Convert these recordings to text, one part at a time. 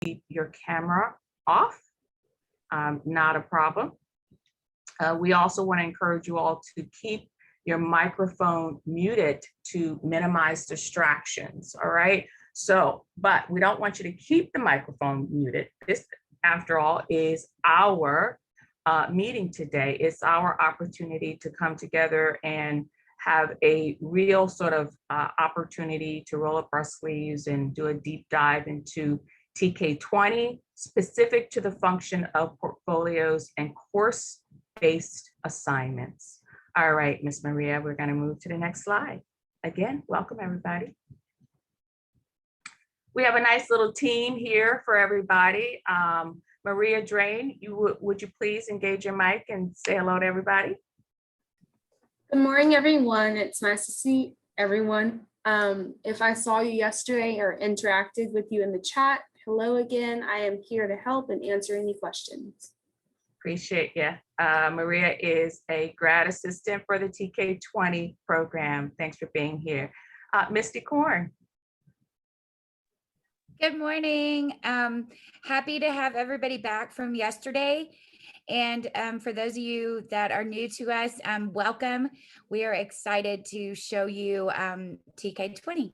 keep your camera off, not a problem. We also want to encourage you all to keep your microphone muted to minimize distractions, all right? So, but we don't want you to keep the microphone muted. This, after all, is our meeting today. It's our opportunity to come together and have a real sort of opportunity to roll up our sleeves and do a deep dive into Tk20, specific to the function of portfolios and course-based assignments. All right, Ms. Maria, we're going to move to the next slide. Again, welcome everybody. We have a nice little team here for everybody. Maria Drain, would you please engage your mic and say hello to everybody? Good morning, everyone. It's nice to see everyone. If I saw you yesterday or interacted with you in the chat, hello again. I am here to help and answer any questions. Appreciate you. Maria is a grad assistant for the Tk20 program. Thanks for being here. Misty Korn. Good morning. Happy to have everybody back from yesterday. And for those of you that are new to us, welcome. We are excited to show you Tk20.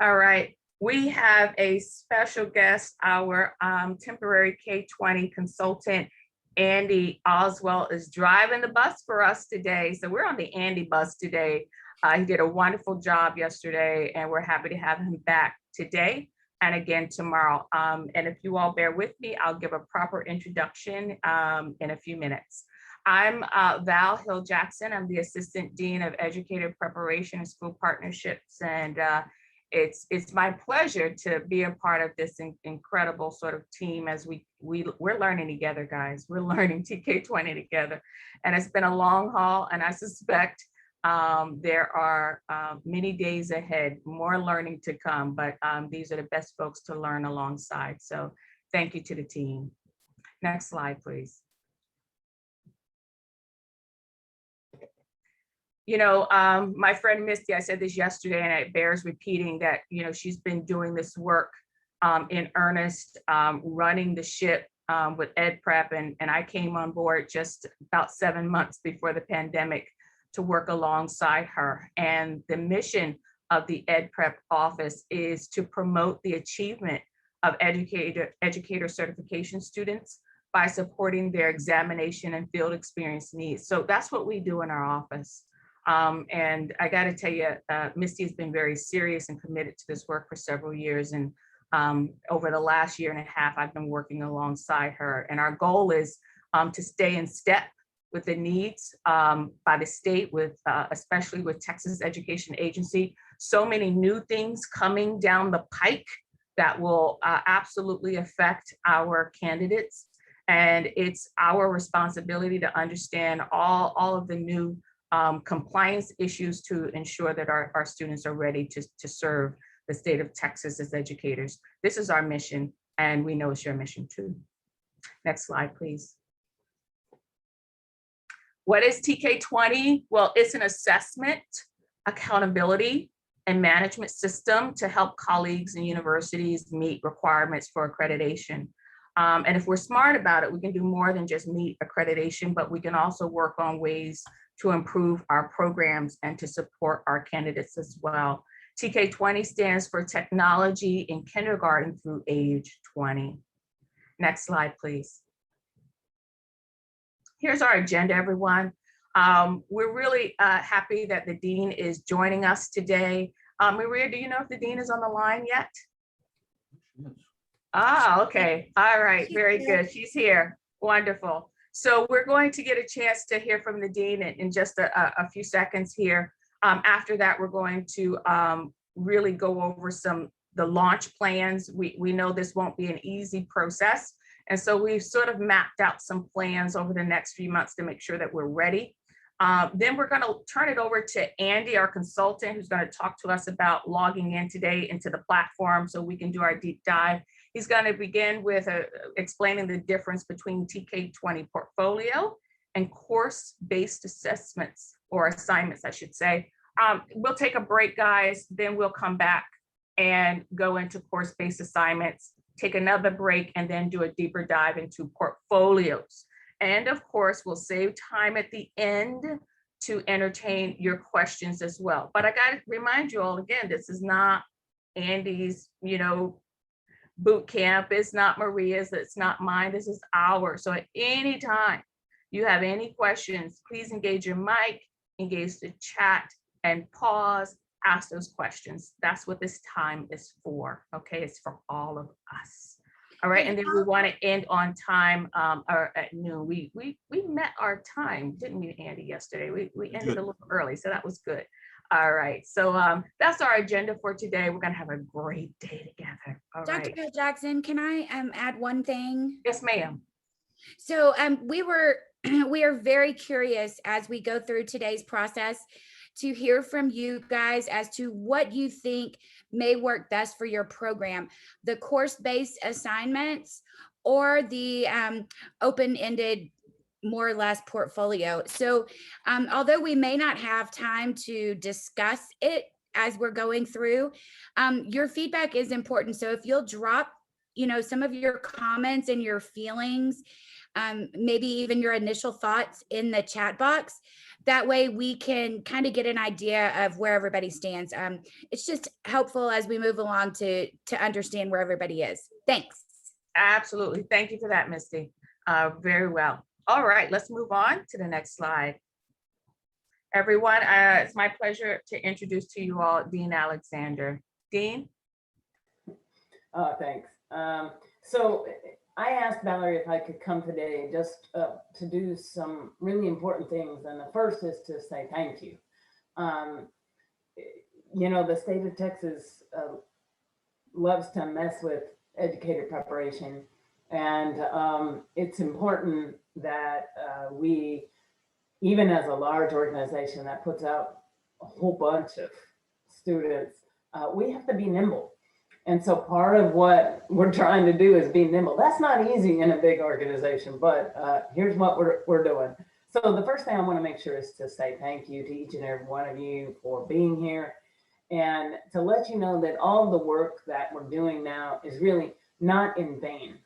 All right. We have a special guest, our temporary K-20 consultant, Andy Oswell, is driving the bus for us today. So we're on the Andy bus today. He did a wonderful job yesterday, and we're happy to have him back today and again tomorrow. And if you all bear with me, I'll give a proper introduction in a few minutes. I'm Val Hill Jackson. I'm the Assistant Dean of Educator Preparation and School Partnerships. And it's my pleasure to be a part of this incredible sort of team as we're learning together, guys. We're learning Tk20 together. And it's been a long haul, and I suspect there are many days ahead, more learning to come, but these are the best folks to learn alongside. So thank you to the team. Next slide, please. You know, my friend Misty, I said this yesterday, and it bears repeating that, you know, she's been doing this work in earnest, running the ship with Ed Prep, and I came on board just about 7 months before the pandemic to work alongside her. And the mission of the Ed Prep office is to promote the achievement of educator certification students by supporting their examination and field experience needs. So that's what we do in our office. And I got to tell you, Misty has been very serious and committed to this work for several years. And over the last year and a half, I've been working alongside her. And our goal is to stay in step with the needs by the state, with especially with Texas Education Agency. So many new things coming down the pike that will absolutely affect our candidates. And it's our responsibility to understand all of the new compliance issues to ensure that our students are ready to serve the state of Texas as educators. This is our mission, and we know it's your mission too. Next slide, please. What is Tk20? Well, it's an assessment, accountability, and management system to help colleagues and universities meet requirements for accreditation. And if we're smart about it, we can do more than just meet accreditation, but we can also work on ways to improve our programs and to support our candidates as well. Tk20 stands for Technology in Kindergarten through age 20. Next slide, please. Here's our agenda, everyone. We're really happy that the Dean is joining us today. Maria, do you know if the Dean is on the line yet? Yes. Ah, okay. All right, very good. She's here. Wonderful. So we're going to get a chance to hear from the Dean in just a few seconds here. After that, we're going to really go over the launch plans. We know this won't be an easy process. And so we've sort of mapped out some plans over the next few months to make sure that we're ready. Then we're going to turn it over to Andy, our consultant, who's going to talk to us about logging in today into the platform so we can do our deep dive. He's going to begin with explaining the difference between Tk20 portfolio and course-based assessments, or assignments, I should say. We'll take a break, guys, then we'll come back and go into course-based assignments, take another break, and then do a deeper dive into portfolios. And of course, we'll save time at the end to entertain your questions as well. But I got to remind you all again, this is not Andy's, boot camp. It's not Maria's. It's not mine. This is ours. So at any time you have any questions, please engage your mic, engage the chat, and pause, ask those questions. That's what this time is for. Okay, it's for all of us. All right, and then we want to end on time or at noon. We met our time, didn't we, Andy, yesterday? We ended a little early, so that was good. All right, so that's our agenda for today. We're gonna have a great day together. All Dr. right. Bill Jackson, can I add one thing? Yes, ma'am. So we are very curious as we go through today's process to hear from you guys as to what you think may work best for your program, the course-based assignments or the open-ended, more or less portfolio. So although we may not have time to discuss it as we're going through, your feedback is important. So if you'll drop, some of your comments and your feelings, maybe even your initial thoughts in the chat box, that way we can kind of get an idea of where everybody stands. It's just helpful as we move along to understand where everybody is. Thanks. Absolutely. Thank you for that, Misty. Very well. All right, let's move on to the next slide. Everyone, it's my pleasure to introduce to you all Dean Alexander. Dean? Thanks. So I asked Valerie if I could come today just to do some really important things. And the first is to say thank you. The state of Texas loves to mess with educator preparation. And it's important that we, even as a large organization that puts out a whole bunch of students, we have to be nimble. And so part of what we're trying to do is be nimble. That's not easy in a big organization, but here's what we're doing. So the first thing I want to make sure is to say thank you to each and every one of you for being here, and to let you know that all the work that we're doing now is really not in vain.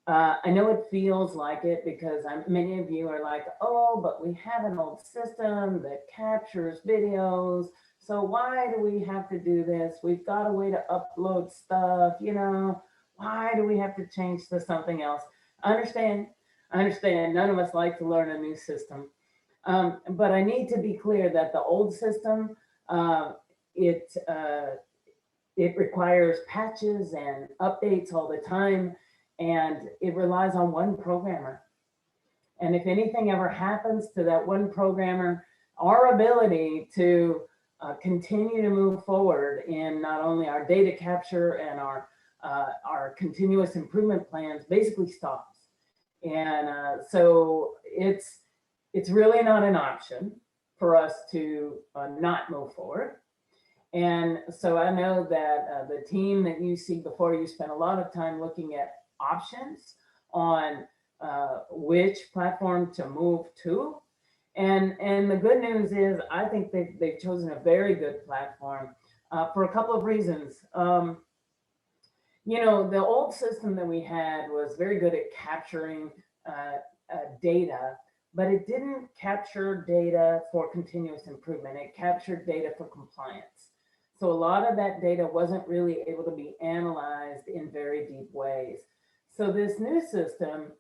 I know it feels like it because many of you are like, oh, but we have an old system that captures videos. So why do we have to do this? We've got a way to upload stuff, why do we have to change to something else? I understand. None of us like to learn a new system. But I need to be clear that the old system, it requires patches and updates all the time, and it relies on one programmer. And if anything ever happens to that one programmer, our ability to continue to move forward in not only our data capture and our continuous improvement plans basically stops. And so it's really not an option for us to not move forward. And so I know that the team that you see before you spent a lot of time looking at options on which platform to move to. And the good news is I think they've chosen a very good platform for a couple of reasons. The old system that we had was very good at capturing data, but it didn't capture data for continuous improvement. It captured data for compliance. So a lot of that data wasn't really able to be analyzed in very deep ways. So this new system,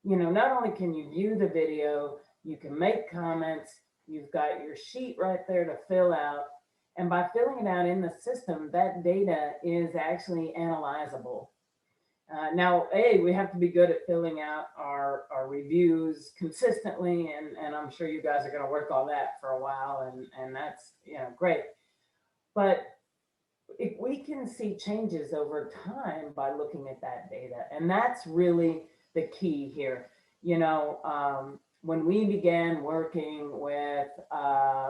not only can you view the video, you can make comments, you've got your sheet right there to fill out. And by filling it out in the system, that data is actually analyzable. Now, we have to be good at filling out our reviews consistently. And I'm sure you guys are going to work on that for a while. And that's, great. But if we can see changes over time by looking at that data, and that's really the key here. When we began working with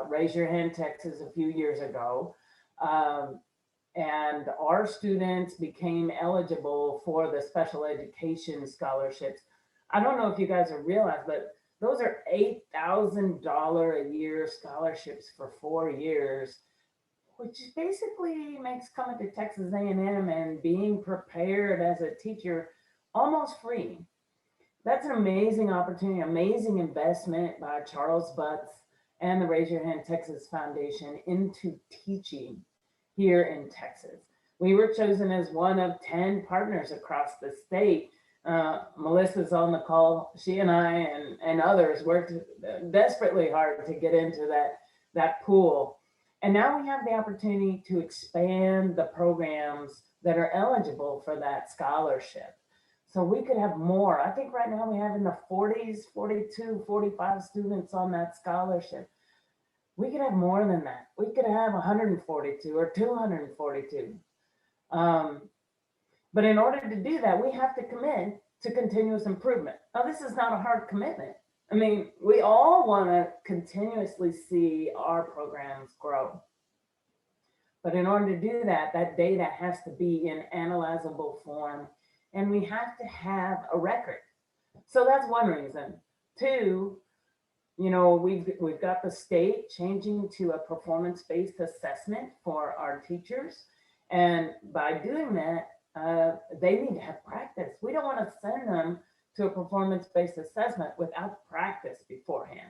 Raise Your Hand Texas a few years ago, and our students became eligible for the special education scholarships. I don't know if you guys have realized, but those are $8,000 a year scholarships for 4 years which basically makes coming to Texas A&M and being prepared as a teacher almost free. That's an amazing opportunity, amazing investment by Charles Butts and the Raise Your Hand Texas Foundation into teaching here in Texas. We were chosen as one of 10 partners across the state. Melissa's on the call. She and I and others worked desperately hard to get into that pool. And now we have the opportunity to expand the programs that are eligible for that scholarship. So we could have more. I think right now we have in the 40s, 42, 45 students on that scholarship. We could have more than that. We could have 142 or 242. But in order to do that, we have to commit to continuous improvement. Now, this is not a hard commitment. I mean, we all want to continuously see our programs grow. But in order to do that, that data has to be in analyzable form, and we have to have a record. So that's one reason. Two, you know, we've got the state changing to a performance-based assessment for our teachers. And by doing that, they need to have practice. We don't want to send them to a performance-based assessment without practice beforehand.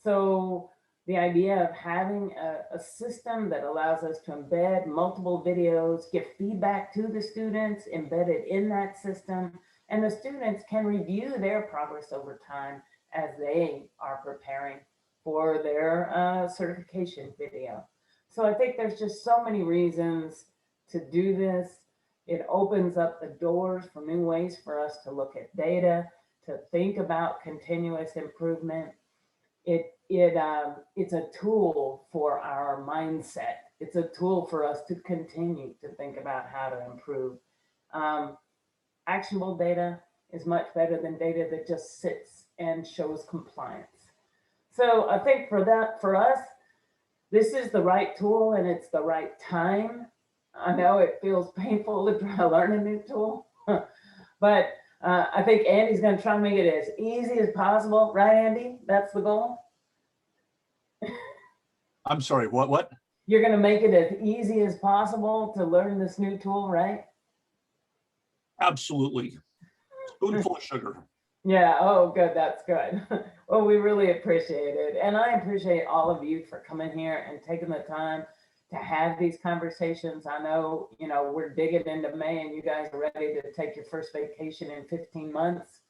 So the idea of having a system that allows us to embed multiple videos, give feedback to the students embedded in that system, and the students can review their progress over time as they are preparing for their certification video. So I think there's just so many reasons to do this. It opens up the doors for new ways for us to look at data, to think about continuous improvement. It's a tool for our mindset. It's a tool for us to continue to think about how to improve. Actionable data is much better than data that just sits and shows compliance. So I think for us, this is the right tool and it's the right time. I know it feels painful to try to learn a new tool, but I think Andy's going to try to make it as easy as possible, right, Andy? That's the goal. I'm sorry, what? You're going to make it as easy as possible to learn this new tool, right? Absolutely. Spoonful of sugar. Yeah, oh, good, that's good. Well, we really appreciate it. And I appreciate all of you for coming here and taking the time to have these conversations. I know, you know, we're digging into May and you guys are ready to take your first vacation in 15 months.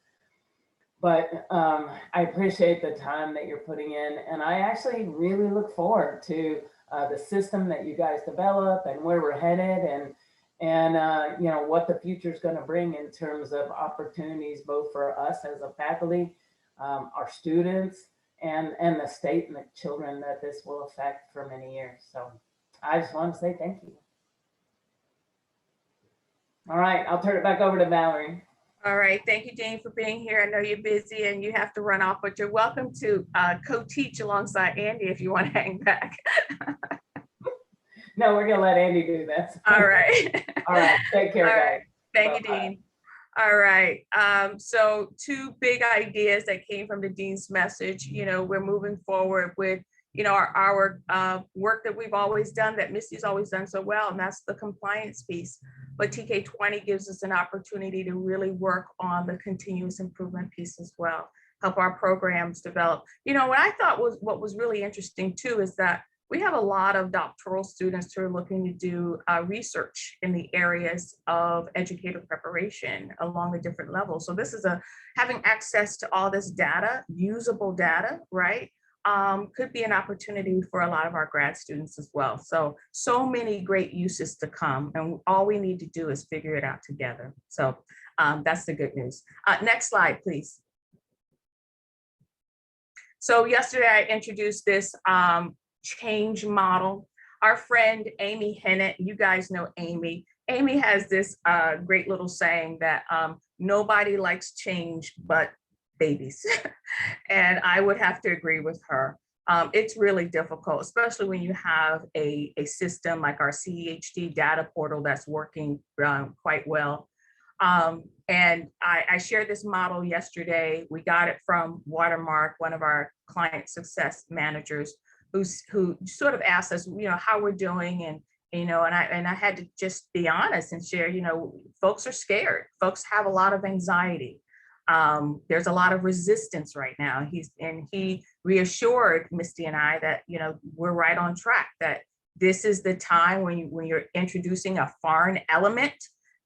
But I appreciate the time that you're putting in. And I actually really look forward to the system that you guys develop and where we're headed and you know, what the future is going to bring in terms of opportunities, both for us as a faculty, our students, and the state and the children that this will affect for many years. So I just want to say thank you. All right, I'll turn it back over to Valerie. All right, thank you, Jane, for being here. I know you're busy and you have to run off, but you're welcome to co-teach alongside Andy if you want to hang back. No, we're gonna let Andy do this. All right. All right, take care, All guys. right. Thank you, Bye-bye. Dean. All right. So two big ideas that came from the Dean's message. You know, we're moving forward with, you know, our work that we've always done, that Misty's always done so well, and that's the compliance piece. But TK20 gives us an opportunity to really work on the continuous improvement piece as well, help our programs develop. You know, what I thought was what was really interesting too is that we have a lot of doctoral students who are looking to do research in the areas of educator preparation along the different levels. So this is having access to all this data, usable data, right? Could be an opportunity for a lot of our grad students as well. So many great uses to come, and all we need to do is figure it out together. So that's the good news. Next slide, please. So yesterday I introduced this change model. Our friend Amy Hennett, you guys know Amy. Amy has this great little saying that nobody likes change but babies. And I would have to agree with her. It's really difficult, especially when you have a system like our CEHD data portal that's working quite well. And I shared this model yesterday. We got it from Watermark, one of our client success managers, who sort of asked us, how we're doing, and I had to just be honest and share, folks are scared. Folks have a lot of anxiety. There's a lot of resistance right now. He reassured Misty and I that, we're right on track, that this is the time when you're introducing a foreign element,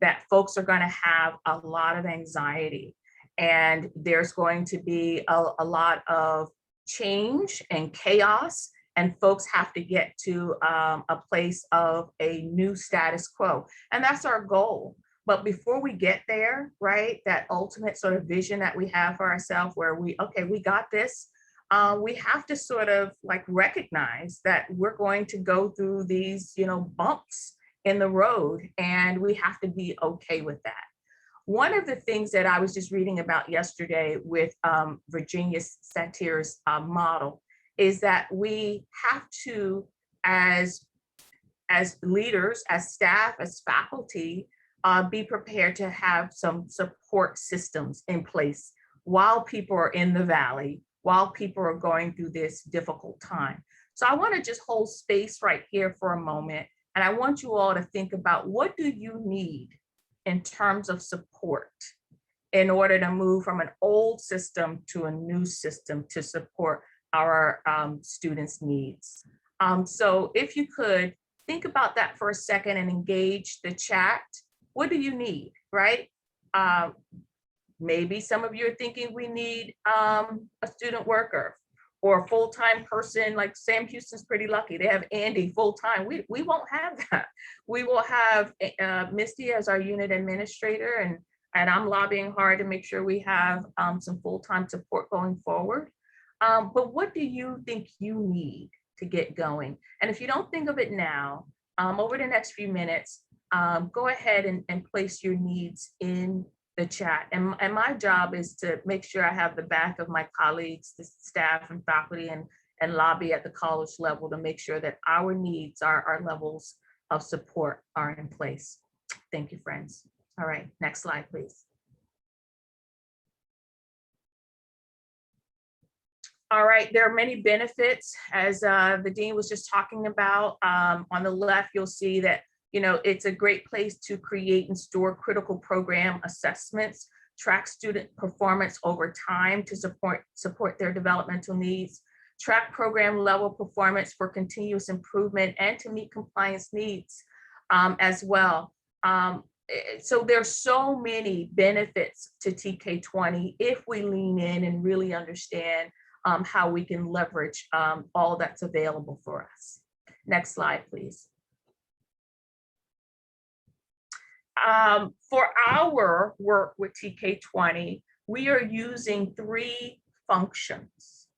that folks are going to have a lot of anxiety, and there's going to be a lot of change and chaos, and folks have to get to a place of a new status quo. And that's our goal. But before we get there, right, that ultimate sort of vision that we have for ourselves where we got this, we have to sort of like recognize that we're going to go through these, bumps in the road, and we have to be okay with that. One of the things that I was just reading about yesterday with Virginia Satir's model is that we have to, as leaders, as staff, as faculty, be prepared to have some support systems in place while people are in the valley, while people are going through this difficult time. So I want to just hold space right here for a moment, and I want you all to think about, what do you need in terms of support in order to move from an old system to a new system to support our students' needs. So if you could think about that for a second and engage the chat. What do you need, right? Maybe some of you are thinking we need a student worker or a full-time person. Like Sam Houston's pretty lucky. They have Andy full-time. We won't have that. We will have Misty as our unit administrator, and I'm lobbying hard to make sure we have some full-time support going forward. But what do you think you need to get going? And if you don't think of it now, over the next few minutes, go ahead and place your needs in the chat. And my job is to make sure I have the back of my colleagues, the staff and faculty, and lobby at the college level to make sure that our needs, our levels of support are in place. Thank you, friends. All right, next slide, please. All right, there are many benefits, as the dean was just talking about. On the left, you'll see that, it's a great place to create and store critical program assessments, track student performance over time to support their developmental needs, track program level performance for continuous improvement, and to meet compliance needs as well. So there's so many benefits to TK20 if we lean in and really understand how we can leverage all that's available for us. Next slide, please. For our work with TK20, we are using 3 functions.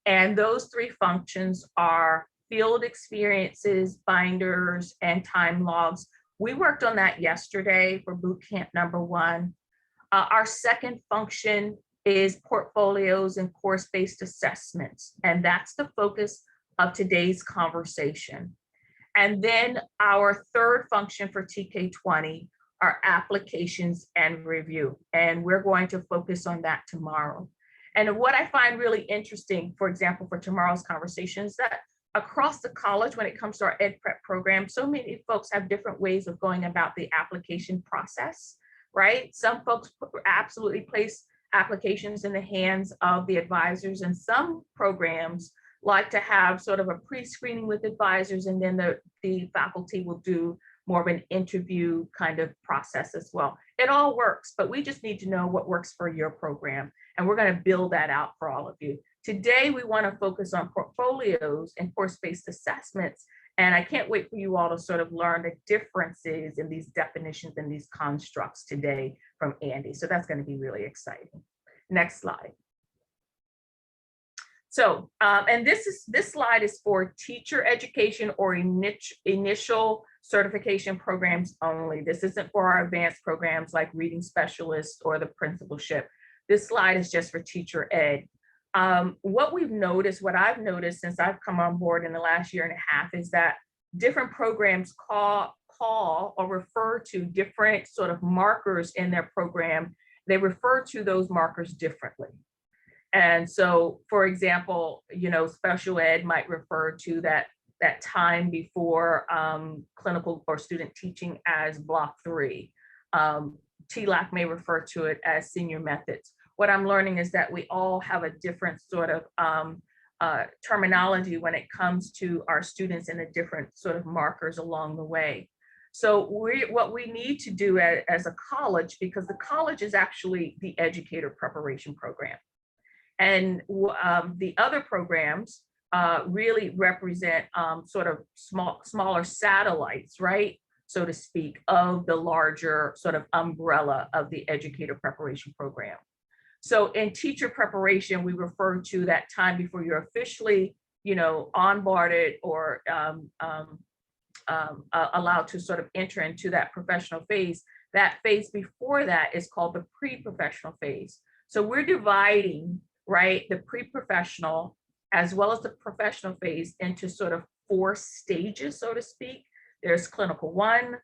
And those 3 functions are field experiences, binders, and time logs. We worked on that yesterday for boot camp number 1. Our second function is portfolios and course-based assessments. And that's the focus of today's conversation. And then our third function for TK20 are applications and review. And we're going to focus on that tomorrow. And what I find really interesting, for example, for tomorrow's conversation, is that across the college, when it comes to our ed prep program, so many folks have different ways of going about the application process, right? Some folks absolutely place applications in the hands of the advisors, and some programs like to have sort of a pre-screening with advisors, and then the faculty will do more of an interview kind of process as well. It all works, but we just need to know what works for your program, and we're going to build that out for all of you. Today, we want to focus on portfolios and course-based assessments, and I can't wait for you all to sort of learn the differences in these definitions and these constructs today from Andy. So that's going to be really exciting. Next slide. So, and this slide is for teacher education or initial certification programs only. This isn't for our advanced programs like reading specialists or the principalship. This slide is just for teacher ed. What I've noticed since I've come on board in the last year and a half is that different programs call or refer to different sort of markers in their program. They refer to those markers differently. And so, for example, special ed might refer to that time before clinical or student teaching as block 3. TLAC may refer to it as senior methods. What I'm learning is that we all have a different sort of terminology when it comes to our students and the different sort of markers along the way. So what we need to do as a college, because the college is actually the educator preparation program. And the other programs really represent sort of smaller satellites, right? So to speak, of the larger sort of umbrella of the educator preparation program. So in teacher preparation, we refer to that time before you're officially, onboarded or allowed to sort of enter into that professional phase. That phase before that is called the pre-professional phase. So we're dividing, right, the pre-professional as well as the professional phase into sort of 4 stages, so to speak. There's clinical 1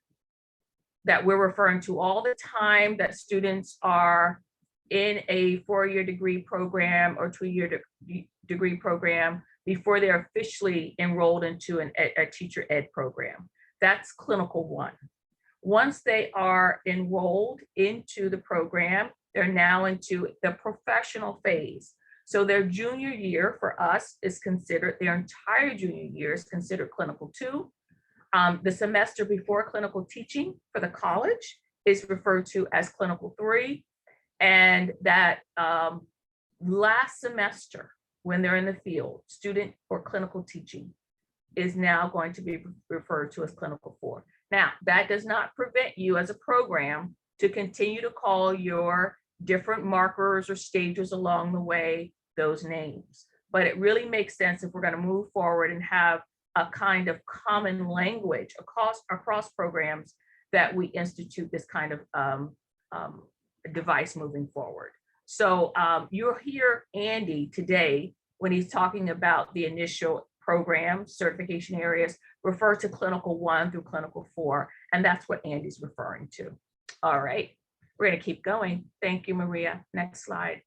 that we're referring to all the time that students are in a 4-year degree program or 2-year degree program before they're officially enrolled into a teacher ed program. That's clinical 1. Once they are enrolled into the program, they're now into the professional phase. So their junior year for us is considered, their entire junior year is considered clinical 2. The semester before clinical teaching for the college is referred to as clinical 3. And that last semester, when they're in the field, student or clinical teaching is now going to be referred to as clinical 4. Now, that does not prevent you as a program to continue to call your different markers or stages along the way those names. But it really makes sense if we're going to move forward and have a kind of common language across programs that we institute this kind of device moving forward. So you'll hear Andy today when he's talking about the initial program certification areas refer to clinical 1 through clinical 4, and that's what Andy's referring to. All right, we're going to keep going. Thank you, Maria. Next slide.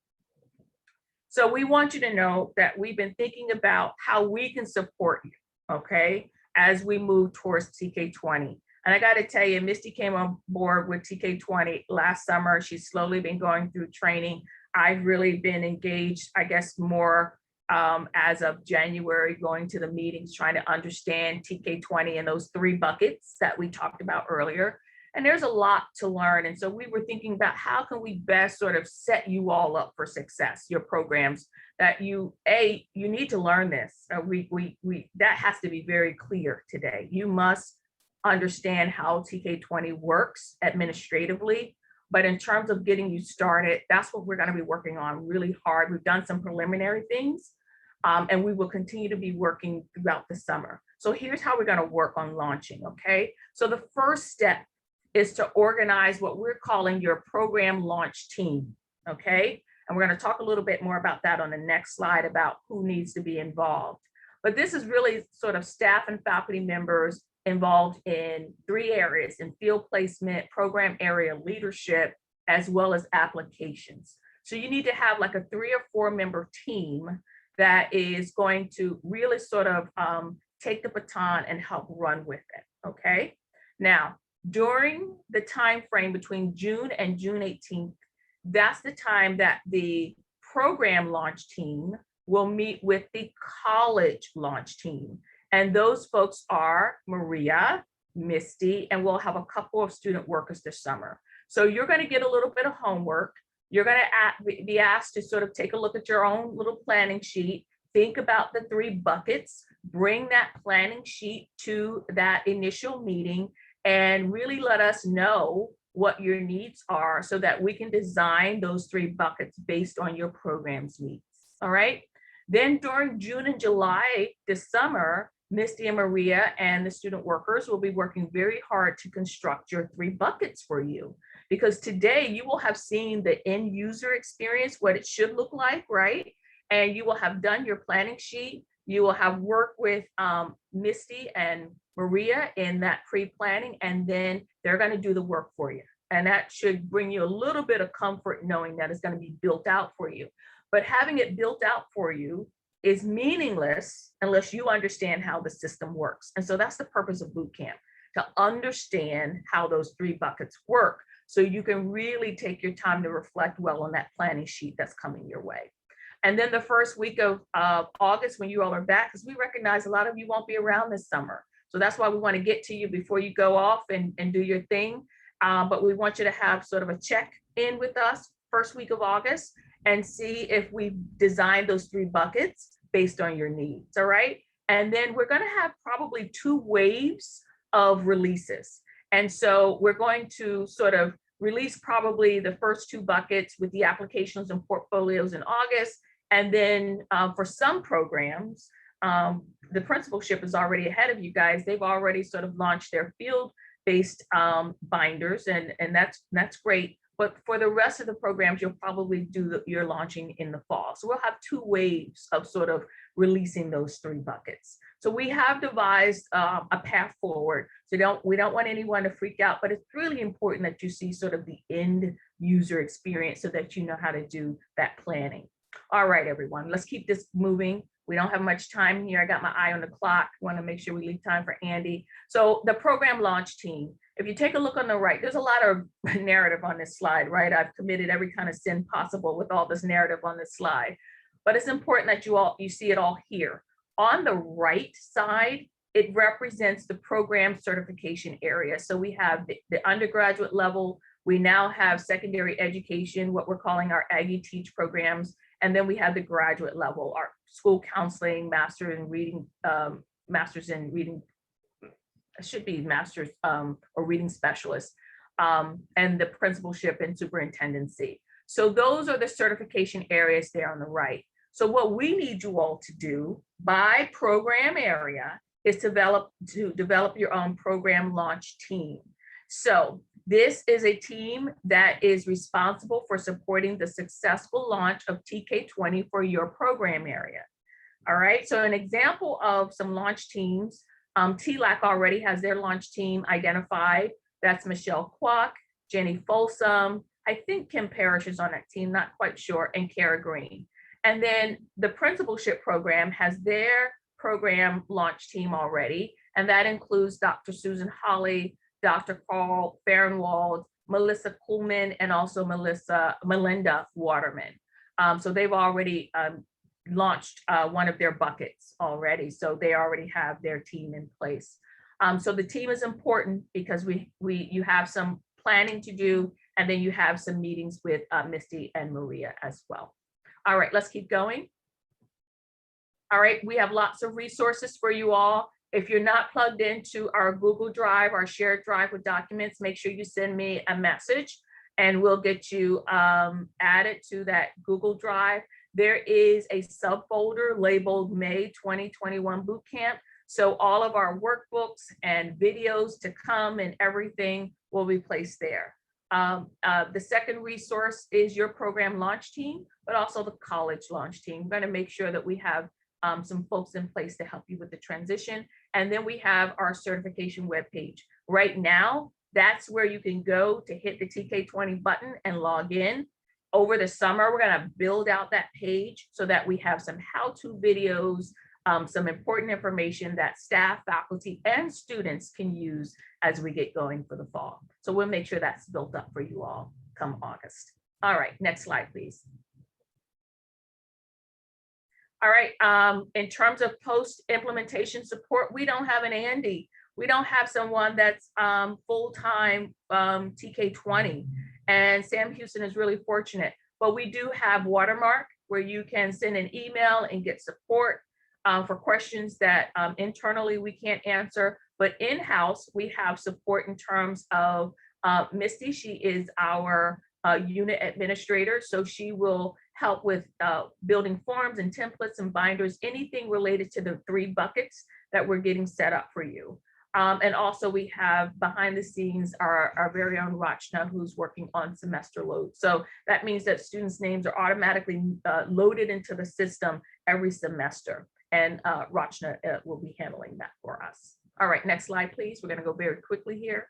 So we want you to know that we've been thinking about how we can support you, okay, as we move towards TK20. And I got to tell you, Misty came on board with TK20 last summer. She's slowly been going through training. I've really been engaged, I guess, more as of January, going to the meetings, trying to understand TK20 and those 3 buckets that we talked about earlier. And there's a lot to learn. And so we were thinking about how can we best sort of set you all up for success, your programs, that you need to learn this. That has to be very clear today. You must understand how TK20 works administratively, but in terms of getting you started, that's what we're going to be working on really hard. We've done some preliminary things, and we will continue to be working throughout the summer. So here's how we're going to work on launching, okay? So the first step is to organize what we're calling your program launch team, okay? And we're going to talk a little bit more about that on the next slide about who needs to be involved. But this is really sort of staff and faculty members involved in 3 areas: in field placement, program area leadership, as well as applications. So you need to have like a 3 or 4 member team that is going to really sort of take the baton and help run with it, okay? Now, during the time frame between June and June 18th, that's the time that the program launch team will meet with the college launch team. And those folks are Maria, Misty, and we'll have a couple of student workers this summer. So you're going to get a little bit of homework. You're going to be asked to sort of take a look at your own little planning sheet, think about the 3 buckets, bring that planning sheet to that initial meeting, and really let us know what your needs are so that we can design those 3 buckets based on your program's needs. All right. Then during June and July this summer, Misty and Maria and the student workers will be working very hard to construct your 3 buckets for you. Because today you will have seen the end user experience, what it should look like, right? And you will have done your planning sheet. You will have worked with Misty and Maria in that pre-planning, and then they're going to do the work for you. And that should bring you a little bit of comfort knowing that it's going to be built out for you. but having it built out for you is meaningless unless you understand how the system works. And so that's the purpose of boot camp, to understand how those 3 buckets work, so you can really take your time to reflect well on that planning sheet that's coming your way. And then the first week of August, when you all are back, because we recognize a lot of you won't be around this summer. So that's why we want to get to you before you go off and do your thing. But we want you to have sort of a check in with us first week of August and see if we've designed those 3 buckets based on your needs, all right? And then we're going to have probably 2 waves of releases. And so we're going to sort of release probably the first 2 buckets with the applications and portfolios in August. And then for some programs, the principalship is already ahead of you guys. They've already sort of launched their field-based binders, and that's great. But for the rest of the programs, you'll probably do your launching in the fall. So we'll have 2 waves of sort of releasing those 3 buckets. So we have devised a path forward. So we don't want anyone to freak out, but it's really important that you see sort of the end user experience so that you know how to do that planning. All right, everyone, let's keep this moving. We don't have much time here. I got my eye on the clock. Want to make sure we leave time for Andy. So the program launch team, if you take a look on the right, there's a lot of narrative on this slide, right? I've committed every kind of sin possible with all this narrative on this slide, but it's important that you see it all here. On the right side, it represents the program certification area. So we have the undergraduate level. We now have secondary education, what we're calling our Aggie Teach programs. And then we have the graduate level, our school counseling, master's in reading, it should be master's or reading specialist, and the principalship and superintendency. So those are the certification areas there on the right. So what we need you all to do by program area is to develop your own program launch team. So this is a team that is responsible for supporting the successful launch of Tk20 for your program area. All right, so an example of some launch teams, TLAC already has their launch team identified. That's Michelle Kwok, Jenny Folsom, I think Kim Parrish is on that team, not quite sure, and Kara Green. And then the principalship program has their program launch team already, and that includes Dr. Susan Holly, Dr. Carl Fahrenwald, Melissa Kuhlman, and also Melinda Waterman. So they've already launched one of their buckets already. So they already have their team in place. So the team is important because you have some planning to do, and then you have some meetings with Misty and Maria as well. All right, let's keep going. All right, we have lots of resources for you all. If you're not plugged into our Google Drive, our shared drive with documents, make sure you send me a message and we'll get you added to that Google Drive. There is a subfolder labeled May 2021 Bootcamp. So all of our workbooks and videos to come and everything will be placed there. The second resource is your program launch team, but also the college launch team. We're going to make sure that we have some folks in place to help you with the transition. And then we have our certification webpage. Right now, that's where you can go to hit the Tk20 button and log in. Over the summer, we're going to build out that page so that we have some how-to videos, some important information that staff, faculty, and students can use as we get going for the fall. So we'll make sure that's built up for you all come August. All right, next slide, please. All right, in terms of post-implementation support, we don't have an Andy. We don't have someone that's full-time Tk20. And Sam Houston is really fortunate, but we do have Watermark where you can send an email and get support for questions that internally we can't answer, but in-house we have support in terms of Misty. She is our unit administrator, so she will help with building forms and templates and binders, anything related to the 3 buckets that we're getting set up for you. And also we have behind the scenes our very own Rachna, who's working on semester load. So that means that students' names are automatically loaded into the system every semester. And Rachna will be handling that for us. All right, next slide, please. We're gonna go very quickly here.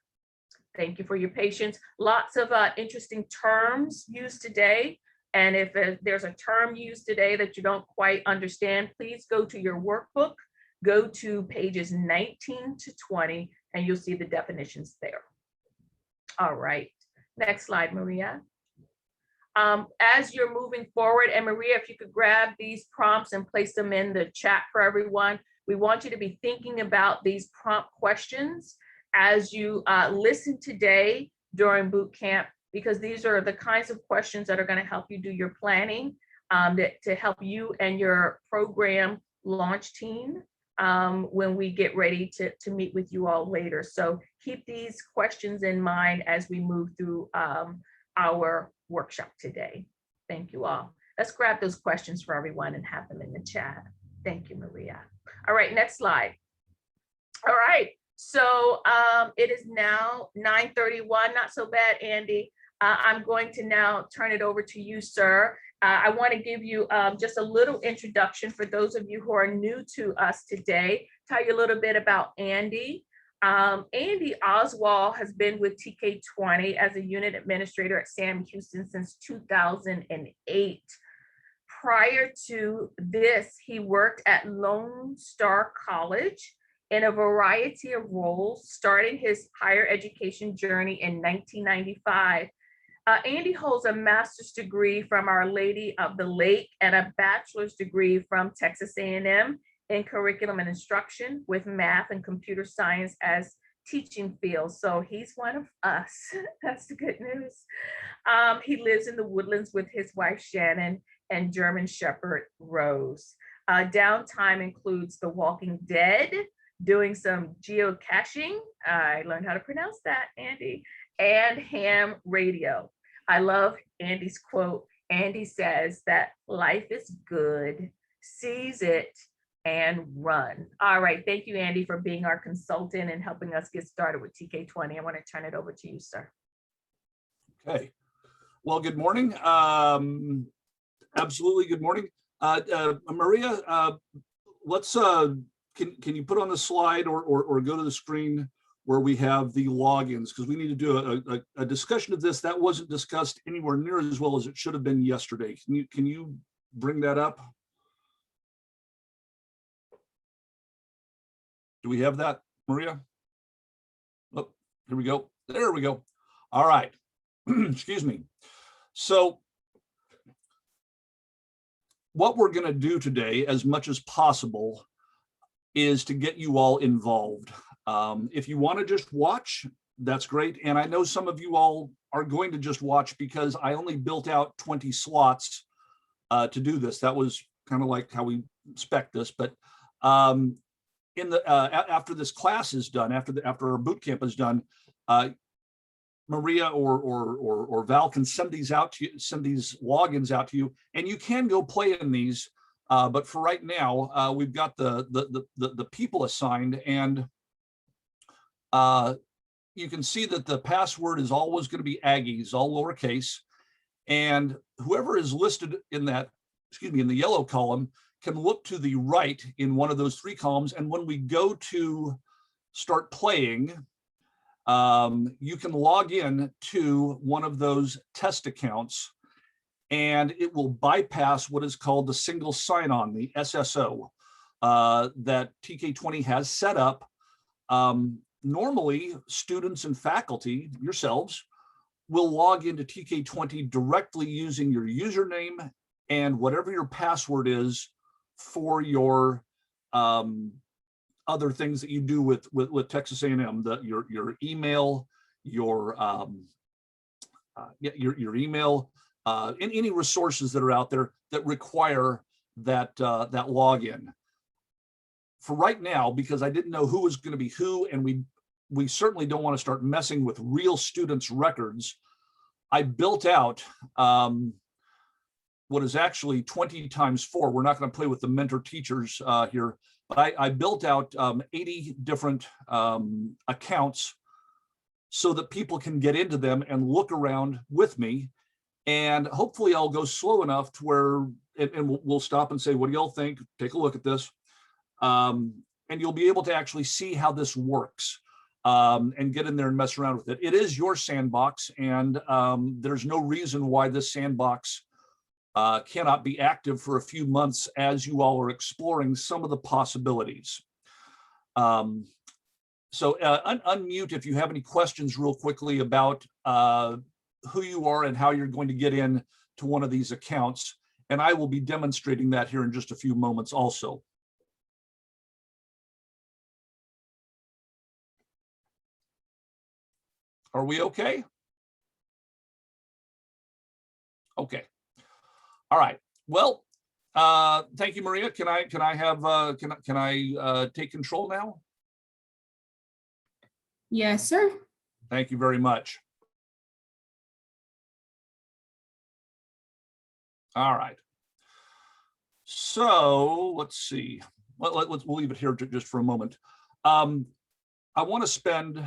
Thank you for your patience. Lots of interesting terms used today. And if there's a term used today that you don't quite understand, please go to your workbook, go to pages 19 to 20, and you'll see the definitions there. All right, next slide, Maria. As you're moving forward, and Maria, if you could grab these prompts and place them in the chat for everyone, we want you to be thinking about these prompt questions as you listen today during boot camp, because these are the kinds of questions that are going to help you do your planning, to help you and your program launch team when we get ready to meet with you all later. So keep these questions in mind as we move through our workshop today. Thank you all. Let's grab those questions for everyone and have them in the chat. Thank you, Maria. All right, next slide. All right, so it is now 9:31, not so bad, Andy. I'm going to now turn it over to you, sir. I want to give you just a little introduction for those of you who are new to us today, tell you a little bit about Andy. Andy Oswald has been with Tk20 as a unit administrator at Sam Houston since 2008. Prior to this, he worked at Lone Star College in a variety of roles, starting his higher education journey in 1995. Andy holds a master's degree from Our Lady of the Lake and a bachelor's degree from Texas A&M in curriculum and instruction with math and computer science as teaching fields. So he's one of us. That's the good news. He lives in the Woodlands with his wife, Shannon, and German Shepherd, Rose. Downtime includes The Walking Dead, doing some geocaching. I learned how to pronounce that, Andy. And ham radio. I love Andy's quote. Andy says that life is good, seize it, and run. All right, thank you, Andy, for being our consultant and helping us get started with Tk20. I want to turn it over to you, sir. Okay. Well, good morning. Absolutely, good morning. Maria, let's can you put on the slide or go to the screen where we have the logins, because we need to do a discussion of this that wasn't discussed anywhere near as well as it should have been yesterday. Can you bring that up? Do we have that, Maria? Oh, here we go. There we go. All right. Excuse me. So what we're going to do today, as much as possible, is to get you all involved. If you want to just watch, that's great. And I know some of you all are going to just watch because I only built out 20 slots to do this. That was kind of like how we spec this. But in the after this class is done, after our boot camp is done, Maria or Val can send these out to you, send these logins out to you, and you can go play in these. But for right now, we've got the people assigned, and you can see that the password is always going to be Aggies, all lowercase, and whoever is listed in that, in the yellow column, can look to the right in one of those three columns. And when we go to start playing, you can log in to one of those test accounts, and it will bypass what is called the single sign-on, the SSO, that Tk20 has set up. Normally, students and faculty, yourselves, will log into Tk20 directly using your username and whatever your password is for your other things that you do with Texas A&M, your email, your email, and any resources that are out there that require that that login. For right now, because I didn't know who was going to be who, and we certainly don't want to start messing with real students' records, I built out what is actually 20 times 4. We're not going to play with the mentor teachers here, but I built out 80 different accounts so that people can get into them and look around with me. And hopefully I'll go slow enough to where, and we'll stop and say, what do y'all think? Take a look at this. And you'll be able to actually see how this works and get in there and mess around with it. It is your sandbox, and there's no reason why this sandbox cannot be active for a few months as you all are exploring some of the possibilities. So unmute if you have any questions real quickly about who you are and how you're going to get in to one of these accounts. And I will be demonstrating that here in just a few moments also. Are we okay? Okay. All right. Well, thank you, Maria. Can I take control now? Yes, sir. Thank you very much. All right. So let's see. We'll leave it here just for a moment. I want to spend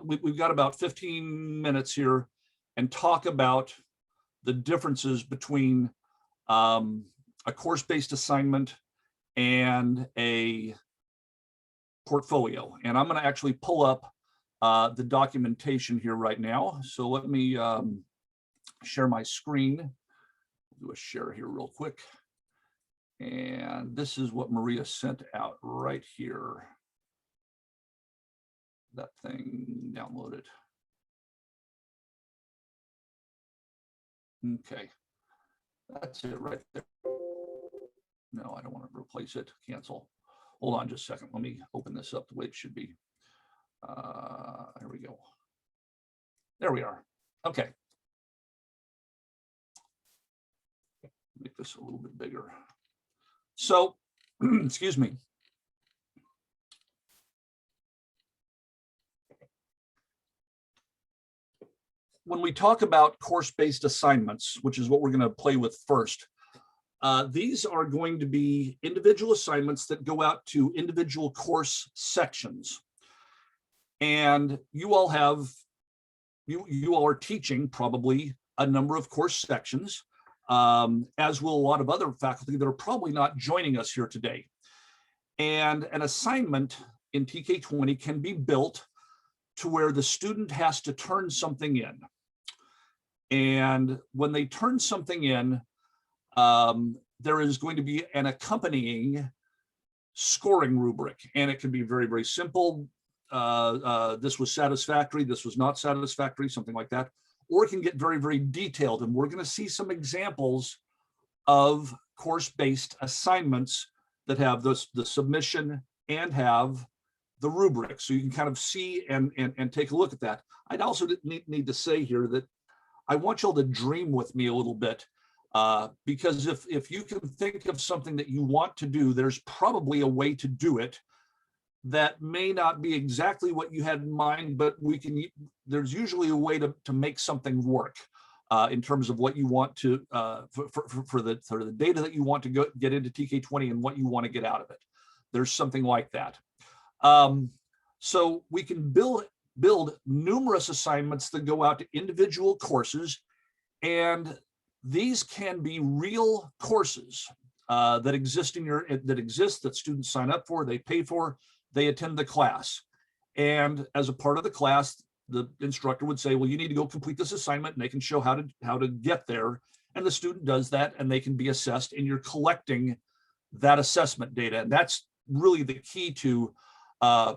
we've got about 15 minutes here and talk about the differences between a course-based assignment and a portfolio. And I'm going to actually pull up the documentation here right now. So let me share my screen. Do a share here real quick. And this is what Maria sent out right here. That thing downloaded. Okay, that's it right there. No, I don't want to replace it. Cancel. Hold on just a second. Let me open this up the way it should be. There we go. There we are. Okay. Make this a little bit bigger. So, excuse me. When we talk about course-based assignments, which is what we're going to play with first, these are going to be individual assignments that go out to individual course sections. And you all are teaching probably a number of course sections, as will a lot of other faculty that are probably not joining us here today. And an assignment in TK20 can be built to where the student has to turn something in. And when they turn something in, there is going to be an accompanying scoring rubric. And it can be very, very simple. This was satisfactory, this was not satisfactory, something like that. Or it can get very, very detailed. And we're going to see some examples of course-based assignments that have the submission and have the rubric. So you can kind of see and take a look at that. I'd also need to say here that I want y'all to dream with me a little bit, because if you can think of something that you want to do, there's probably a way to do it that may not be exactly what you had in mind, but there's usually a way to make something work in terms of what you want to, for the data that you want to get into TK20 and what you want to get out of it. There's something like that. So we can build numerous assignments that go out to individual courses, and these can be real courses that exist that students sign up for, they pay for, they attend the class. And as a part of the class, the instructor would say, well, you need to go complete this assignment, and they can show how to get there. And the student does that, and they can be assessed, and you're collecting that assessment data. And that's really the key to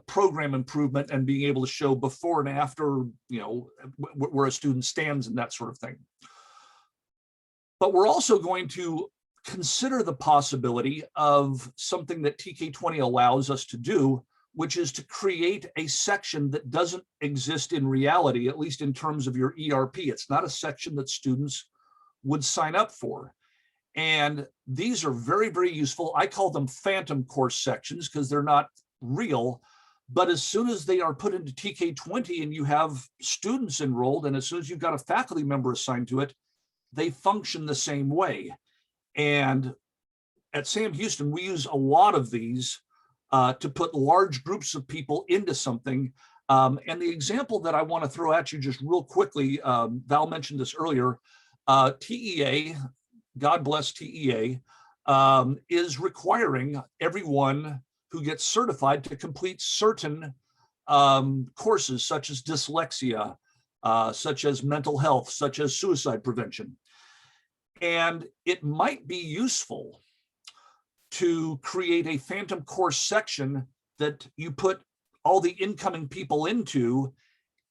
program improvement and being able to show before and after, where a student stands and that sort of thing. But we're also going to consider the possibility of something that TK20 allows us to do, which is to create a section that doesn't exist in reality, at least in terms of your ERP. It's not a section that students would sign up for. And these are very, very useful. I call them phantom course sections because they're not real. But as soon as they are put into TK20 and you have students enrolled, and as soon as you've got a faculty member assigned to it, they function the same way. And at Sam Houston, we use a lot of these to put large groups of people into something. And the example that I want to throw at you just real quickly, Val mentioned this earlier, TEA, God bless TEA, is requiring everyone who gets certified to complete certain courses such as dyslexia, such as mental health, such as suicide prevention. And it might be useful to create a phantom course section that you put all the incoming people into,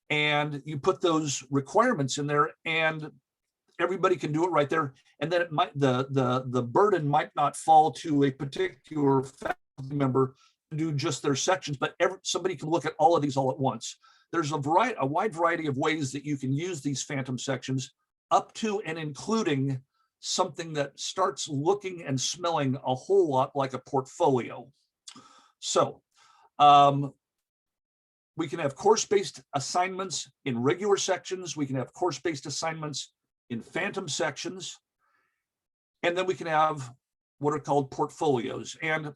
and you put those requirements in there, and everybody can do it right there. And then it might, the burden might not fall to a particular faculty member to do just their sections, but somebody can look at all of these all at once. There's a wide variety of ways that you can use these phantom sections, up to and including something that starts looking and smelling a whole lot like a portfolio. So we can have course-based assignments in regular sections. We can have course-based assignments in phantom sections. And then we can have what are called portfolios. And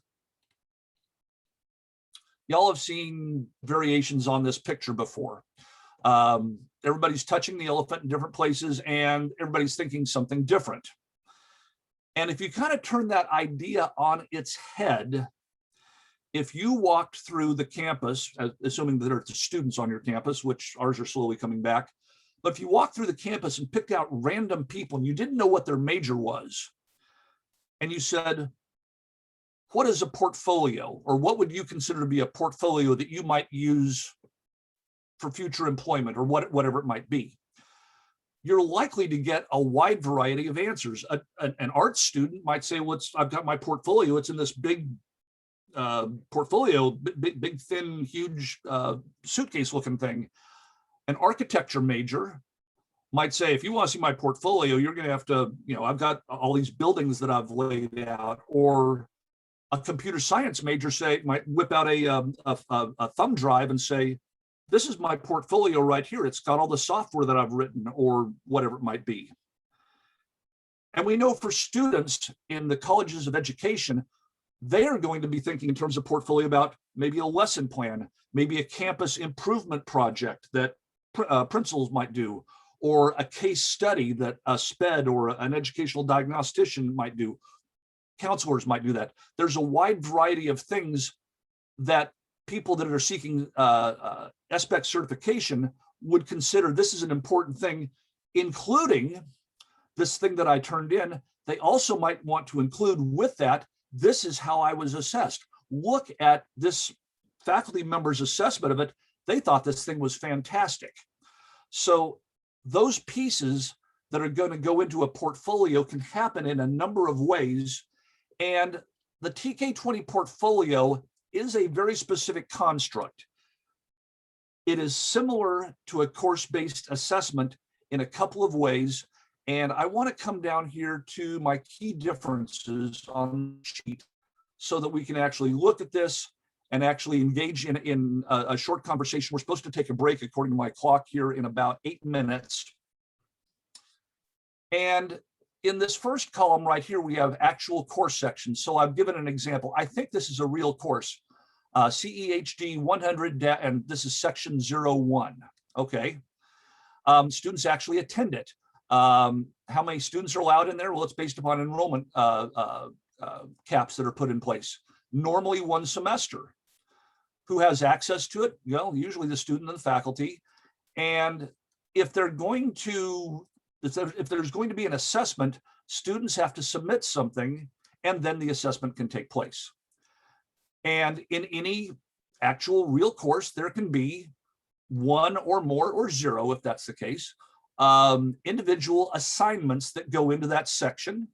y'all have seen variations on this picture before. Everybody's touching the elephant in different places, and everybody's thinking something different. And if you kind of turn that idea on its head, if you walked through the campus, assuming that there are students on your campus, which ours are slowly coming back, but if you walked through the campus and picked out random people and you didn't know what their major was, and you said, what is a portfolio? Or what would you consider to be a portfolio that you might use for future employment, or whatever it might be? You're likely to get a wide variety of answers. An art student might say, well, I've got my portfolio. It's in this big portfolio, big, thin, huge suitcase looking thing. An architecture major might say, if you want to see my portfolio, you're going to have to, I've got all these buildings that I've laid out. Or a computer science major might whip out a thumb drive and say, this is my portfolio right here. It's got all the software that I've written, or whatever it might be. And we know for students in the colleges of education, they are going to be thinking in terms of portfolio about maybe a lesson plan, maybe a campus improvement project that principals might do, or a case study that a SPED or an educational diagnostician might do. Counselors might do that. There's a wide variety of things that people that are seeking SBEC certification would consider this is an important thing, including this thing that I turned in. They also might want to include with that, this is how I was assessed. Look at this faculty member's assessment of it. They thought this thing was fantastic. So those pieces that are going to go into a portfolio can happen in a number of ways. And the TK20 portfolio is a very specific construct. It is similar to a course-based assessment in a couple of ways. And I want to come down here to my key differences on the sheet so that we can actually look at this and actually engage in a short conversation. We're supposed to take a break according to my clock here in about 8 minutes. And in this first column right here, we have actual course sections. So I've given an example. I think this is a real course, CEHD 100, and this is section 01. Okay. Students actually attend it. How many students are allowed in there? Well, it's based upon enrollment caps that are put in place. Normally 1 semester. Who has access to it? Well, usually the student and the faculty. And if there's going to be an assessment, students have to submit something, and then the assessment can take place. And in any actual real course, there can be 1 or more, or 0, if that's the case, individual assignments that go into that section.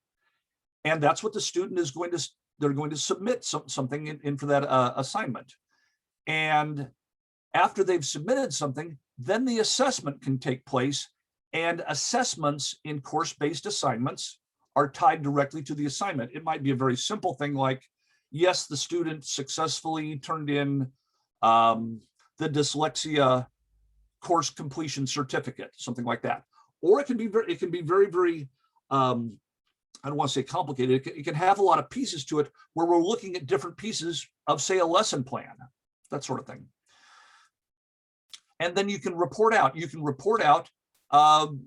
And that's what the student is going to, they're going to submit something in for that assignment. And after they've submitted something, then the assessment can take place. And assessments in course-based assignments are tied directly to the assignment. It might be a very simple thing like, yes, the student successfully turned in the dyslexia course completion certificate, something like that. Or it can be very, I don't want to say complicated. It can have a lot of pieces to it where we're looking at different pieces of, say, a lesson plan, that sort of thing. And then you can report out. You can report out how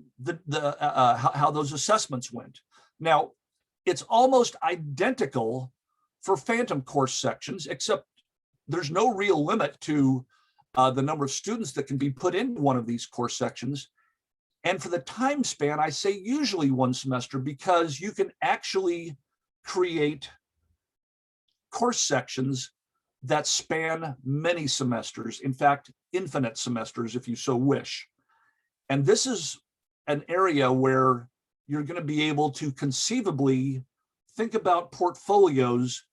those assessments went. Now, it's almost identical for phantom course sections, except there's no real limit to the number of students that can be put into one of these course sections. And for the time span, I say usually 1 semester, because you can actually create course sections that span many semesters, in fact, infinite semesters if you so wish. And this is an area where you're going to be able to conceivably think about portfolios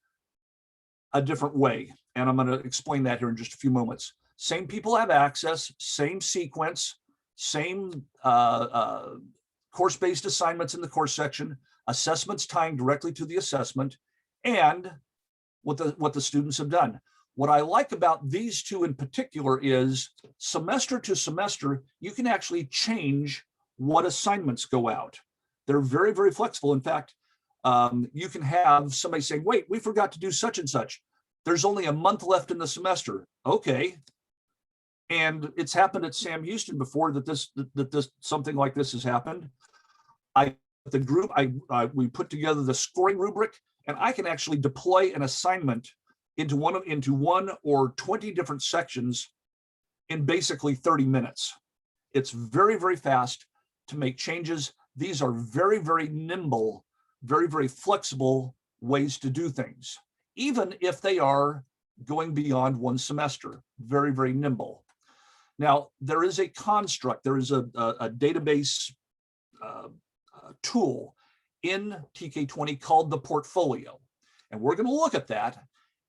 a different way. And I'm going to explain that here in just a few moments. Same people have access, same sequence, same course-based assignments in the course section, assessments tying directly to the assessment, and what the students have done. What I like about these two in particular is semester to semester, you can actually change what assignments go out. They're very, very flexible. In fact, you can have somebody saying, wait, we forgot to do such and such. There's only a month left in the semester. Okay. And it's happened at Sam Houston before that something like this has happened. The group, we put together the scoring rubric, and I can actually deploy an assignment into one or 20 different sections in basically 30 minutes. It's very, very fast to make changes. These are very, very nimble, very, very flexible ways to do things, even if they are going beyond 1 semester. Very, very nimble. Now, there is a construct, there is a database tool in Tk20 called the portfolio. And we're going to look at that.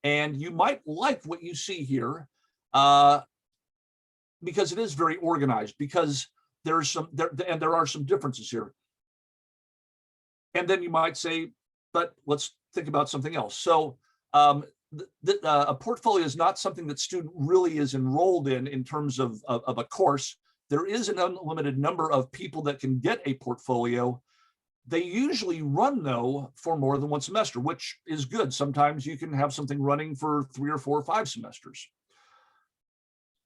And you might like what you see here because it is very organized, because there are some differences here. And then you might say, but let's think about something else. So a portfolio is not something that student really is enrolled in terms of a course. There is an unlimited number of people that can get a portfolio. They usually run, though, for more than 1 semester, which is good. Sometimes you can have something running for 3 or 4 or 5 semesters.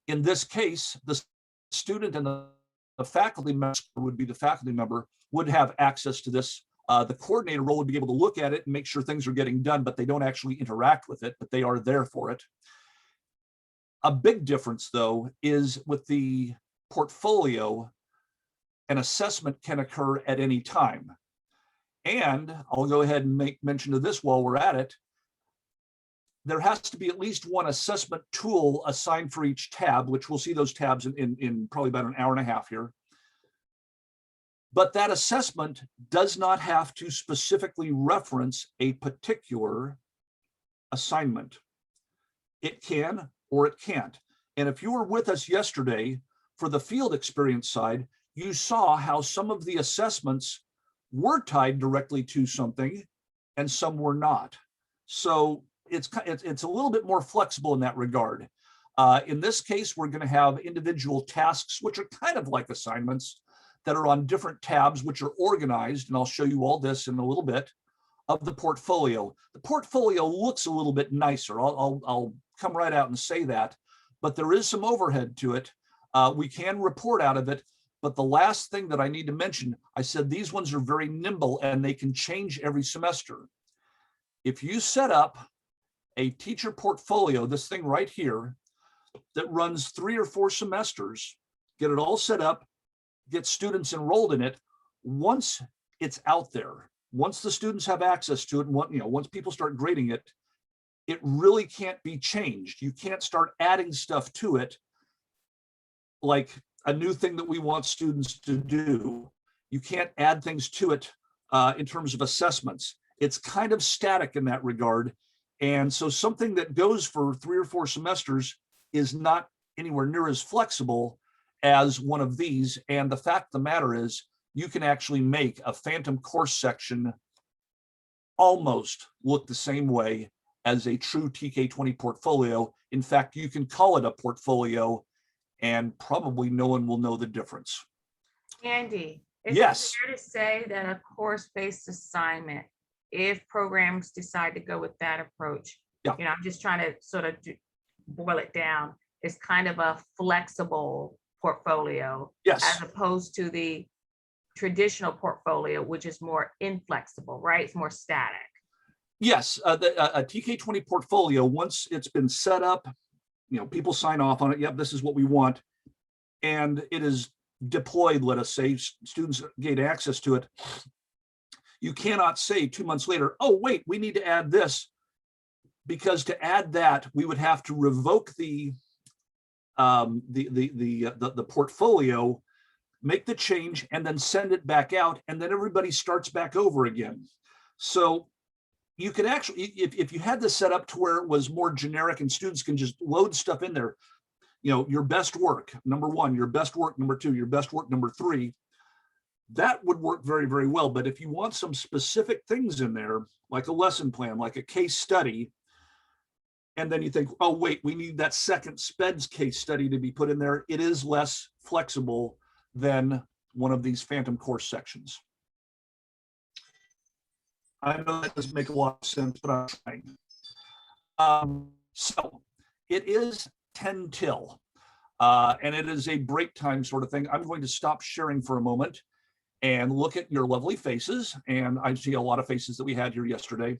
In this case, the student and the faculty member would be the faculty member would have access to this. The coordinator role would be able to look at it and make sure things are getting done, but they don't actually interact with it, but they are there for it. A big difference, though, is with the portfolio, an assessment can occur at any time. And I'll go ahead and make mention of this while we're at it. There has to be at least 1 assessment tool assigned for each tab, which we'll see those tabs in probably about an hour and a half here. But that assessment does not have to specifically reference a particular assignment. It can or it can't. And if you were with us yesterday for the field experience side, you saw how some of the assessments were tied directly to something and some were not. So it's a little bit more flexible in that regard. In this case, we're going to have individual tasks, which are kind of like assignments, that are on different tabs, which are organized, and I'll show you all this in a little bit, of the portfolio. The portfolio looks a little bit nicer. I'll come right out and say that, but there is some overhead to it. We can report out of it, but the last thing that I need to mention, I said these ones are very nimble and they can change every semester. If you set up a teacher portfolio, this thing right here, that runs 3 or 4 semesters, get it all set up, get students enrolled in it, once it's out there, once the students have access to it, and once people start grading it, it really can't be changed. You can't start adding stuff to it, like a new thing that we want students to do. You can't add things to it in terms of assessments. It's kind of static in that regard. And so something that goes for 3 or 4 semesters is not anywhere near as flexible as one of these. And the fact of the matter is, you can actually make a phantom course section almost look the same way as a true Tk20 portfolio. In fact, you can call it a portfolio and probably no one will know the difference. Andy, is Yes. it fair to say that a course-based assignment, if programs decide to go with that approach, Yeah. I'm just trying to sort of boil it down, is kind of a flexible portfolio Yes. as opposed to the traditional portfolio, which is more inflexible, right? It's more static. Yes, a Tk20 portfolio, once it's been set up, people sign off on it. Yep, this is what we want. And it is deployed, let us say, students gain access to it, you cannot say 2 months later, oh, wait, we need to add this, because to add that, we would have to revoke the portfolio, make the change, and then send it back out, and then everybody starts back over again. So you could actually, if you had this set up to where it was more generic and students can just load stuff in there, you know, your best work, number one, your best work, number two, your best work, number three, that would work very, very well. But if you want some specific things in there, like a lesson plan, like a case study, and then you think, oh, wait, we need that second SPEDS case study to be put in there, it is less flexible than one of these phantom course sections. I know that doesn't make a lot of sense, but I'm trying. So it is 10 till, and it is a break time sort of thing. I'm going to stop sharing for a moment and look at your lovely faces. And I see a lot of faces that we had here yesterday.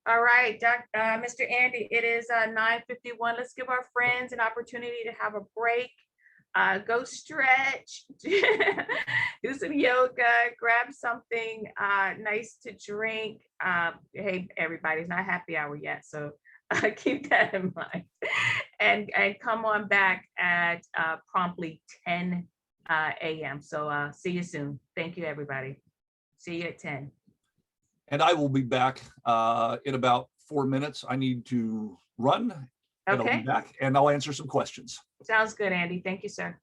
All right, Mr. Andy, it is 9:51. Let's give our friends an opportunity to have a break. Go stretch, do some yoga, grab something nice to drink. Hey, everybody, it's not happy hour yet, so keep that in mind. And come on back at promptly 10 a.m. So see you soon. Thank you, everybody. See you at 10. And I will be back in about 4 minutes. I need to run. And I'll Okay, be back and I'll answer some questions. sounds good, Andy. Thank you, sir.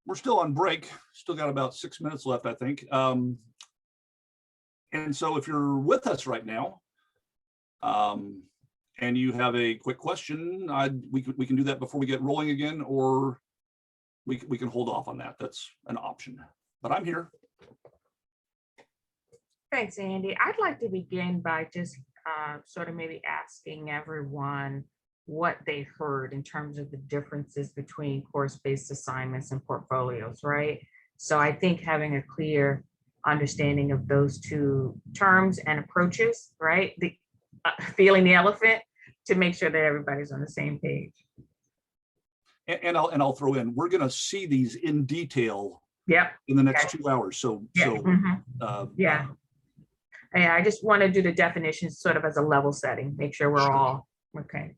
We're still on break. Still got about 6 minutes left, I think. And so if you're with us right now, and you have a quick question, we can do that before we get rolling again, or we can hold off on that. That's an option, but I'm here. Thanks, Andy. I'd like to begin by just sort of maybe asking everyone what they heard in terms of the differences between course-based assignments and portfolios, right? So I think having a clear understanding of those two terms and approaches, right? The feeling the elephant to make sure that everybody's on the same page. And I'll throw in, we're going to see these in detail Yep. in the next 2 hours. So, Yeah. Yeah. uh, Yeah, I just want to do the definitions sort of as a level setting, make sure we're Sure. all okay.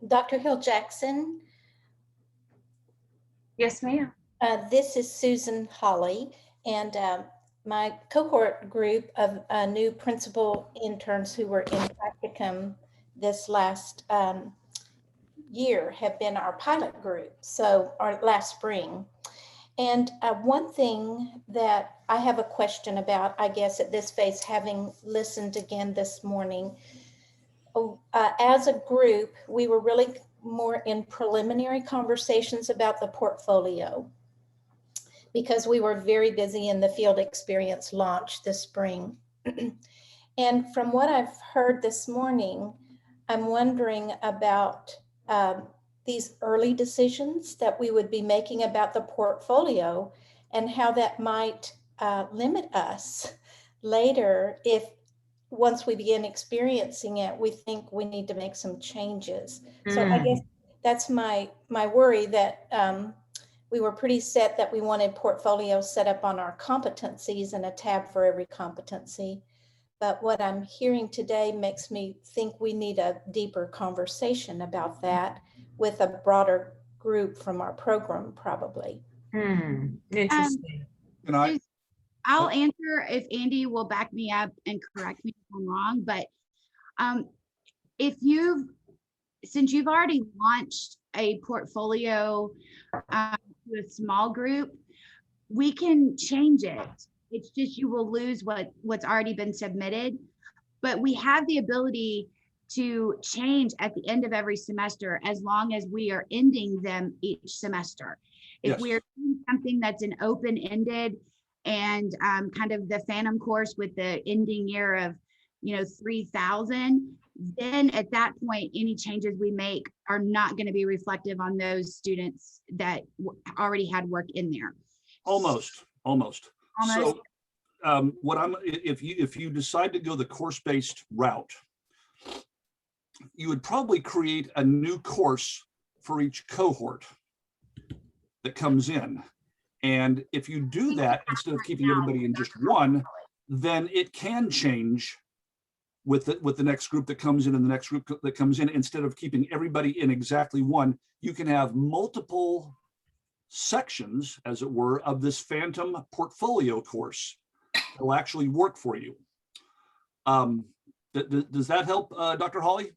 Dr. Hill Jackson, Yes, ma'am. this is Susan Holly, and my cohort group of new principal interns who were in practicum this last year have been our pilot group, so our last spring. And one thing that I have a question about, I guess at this phase, having listened again this morning, as a group, we were really more in preliminary conversations about the portfolio because we were very busy in the field experience launch this spring. And from what I've heard this morning, I'm wondering about these early decisions that we would be making about the portfolio and how that might limit us later if once we begin experiencing it, we think we need to make some changes. So I guess that's my worry that we were pretty set that we wanted portfolios set up on our competencies and a tab for every competency. But what I'm hearing today makes me think we need a deeper conversation about that with a broader group from our program, probably. Interesting. and I, I'll answer if Andy will back me up and correct me if I'm wrong, but since you've already launched a portfolio to a small group, we can change it. It's just you will lose what's already been submitted, but we have the ability to change at the end of every semester as long as we are ending them each semester. If Yes. we're doing something that's an open-ended and kind of the phantom course with the ending year of 3,000, then at that point, any changes we make are not going to be reflective on those students that already had work in there. almost. So if you decide to go the course-based route, you would probably create a new course for each cohort that comes in. And if you do that, instead of keeping everybody in just one, then it can change with the next group that comes in and the next group that comes in. Instead of keeping everybody in exactly one, you can have multiple sections, as it were, of this phantom portfolio course that will actually work for you. Does that help, Dr. Holly?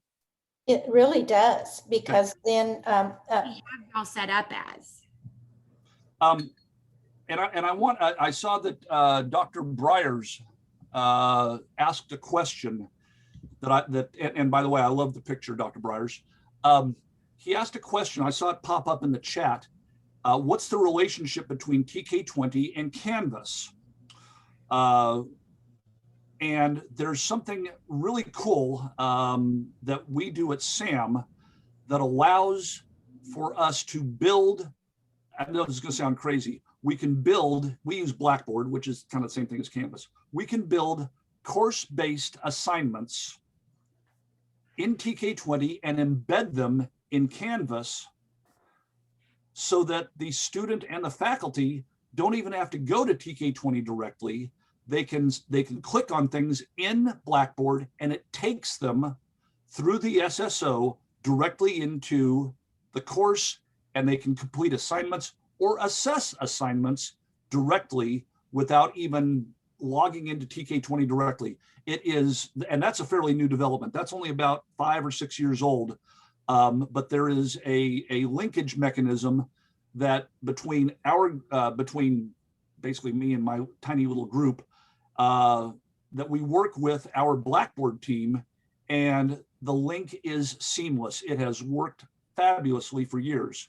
It really does, because then We have it all set up as. I saw that Dr. Briers asked a question and by the way, I love the picture, Dr. Briers. He asked a question, I saw it pop up in the chat. What's the relationship between Tk20 and Canvas? And there's something really cool that we do at SAM that allows for us to build. I know this is going to sound crazy. We use Blackboard, which is kind of the same thing as Canvas. We can build course-based assignments in Tk20 and embed them in Canvas so that the student and the faculty don't even have to go to Tk20 directly. They can click on things in Blackboard and it takes them through the SSO directly into the course, and they can complete assignments or assess assignments directly without even logging into Tk20 directly. It is, and that's a fairly new development. That's only about 5 or 6 years old. But there is a linkage mechanism that between basically me and my tiny little group, that we work with our Blackboard team, and the link is seamless. It has worked fabulously for years.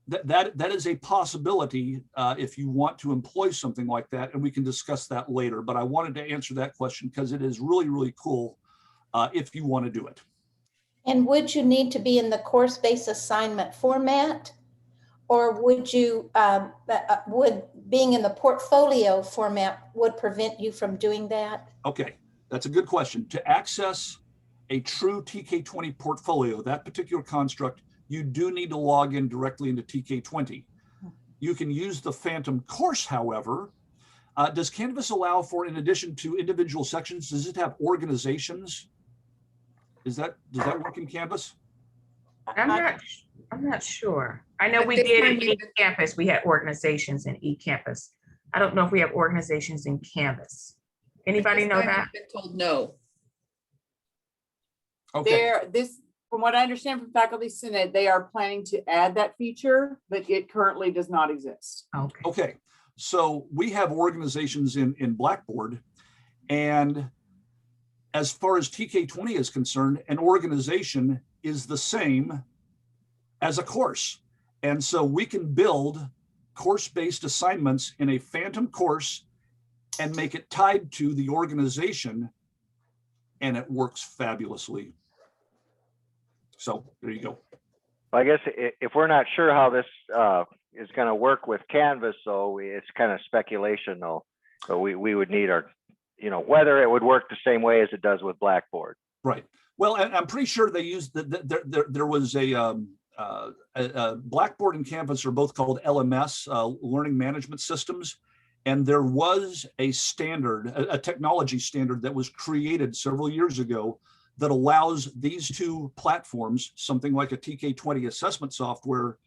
That is a possibility if you want to employ something like that, and we can discuss that later. But I wanted to answer that question because it is really, really cool if you want to do it. And would you need to be in the course-based assignment format? Or would you, would being in the portfolio format would prevent you from doing that? Okay, that's a good question. To access a true Tk20 portfolio, that particular construct, you do need to log in directly into Tk20. You can use the Phantom course, however. Does Canvas allow for, in addition to individual sections, does it have organizations? Does that work in Canvas? I'm not sure. I know At we this did time, in eCampus. We had organizations in eCampus. I don't know if we have organizations in Canvas. Anybody know that? I've been told no. Okay. From what I understand from Faculty Senate, they are planning to add that feature, but it currently does not exist. Okay. Okay. So we have organizations in Blackboard, and as far as Tk20 is concerned, an organization is the same as a course. And so we can build course-based assignments in a Phantom course and make it tied to the organization, and it works fabulously. So there you go. I guess if we're not sure how this is going to work with Canvas, so it's kind of speculation though, but we would need our, whether it would work the same way as it does with Blackboard. Right. Well, I'm pretty sure they used there was a Blackboard and Canvas are both called LMS, learning management systems. And there was a standard, a technology standard that was created several years ago that allows these two platforms, something like a Tk20 assessment software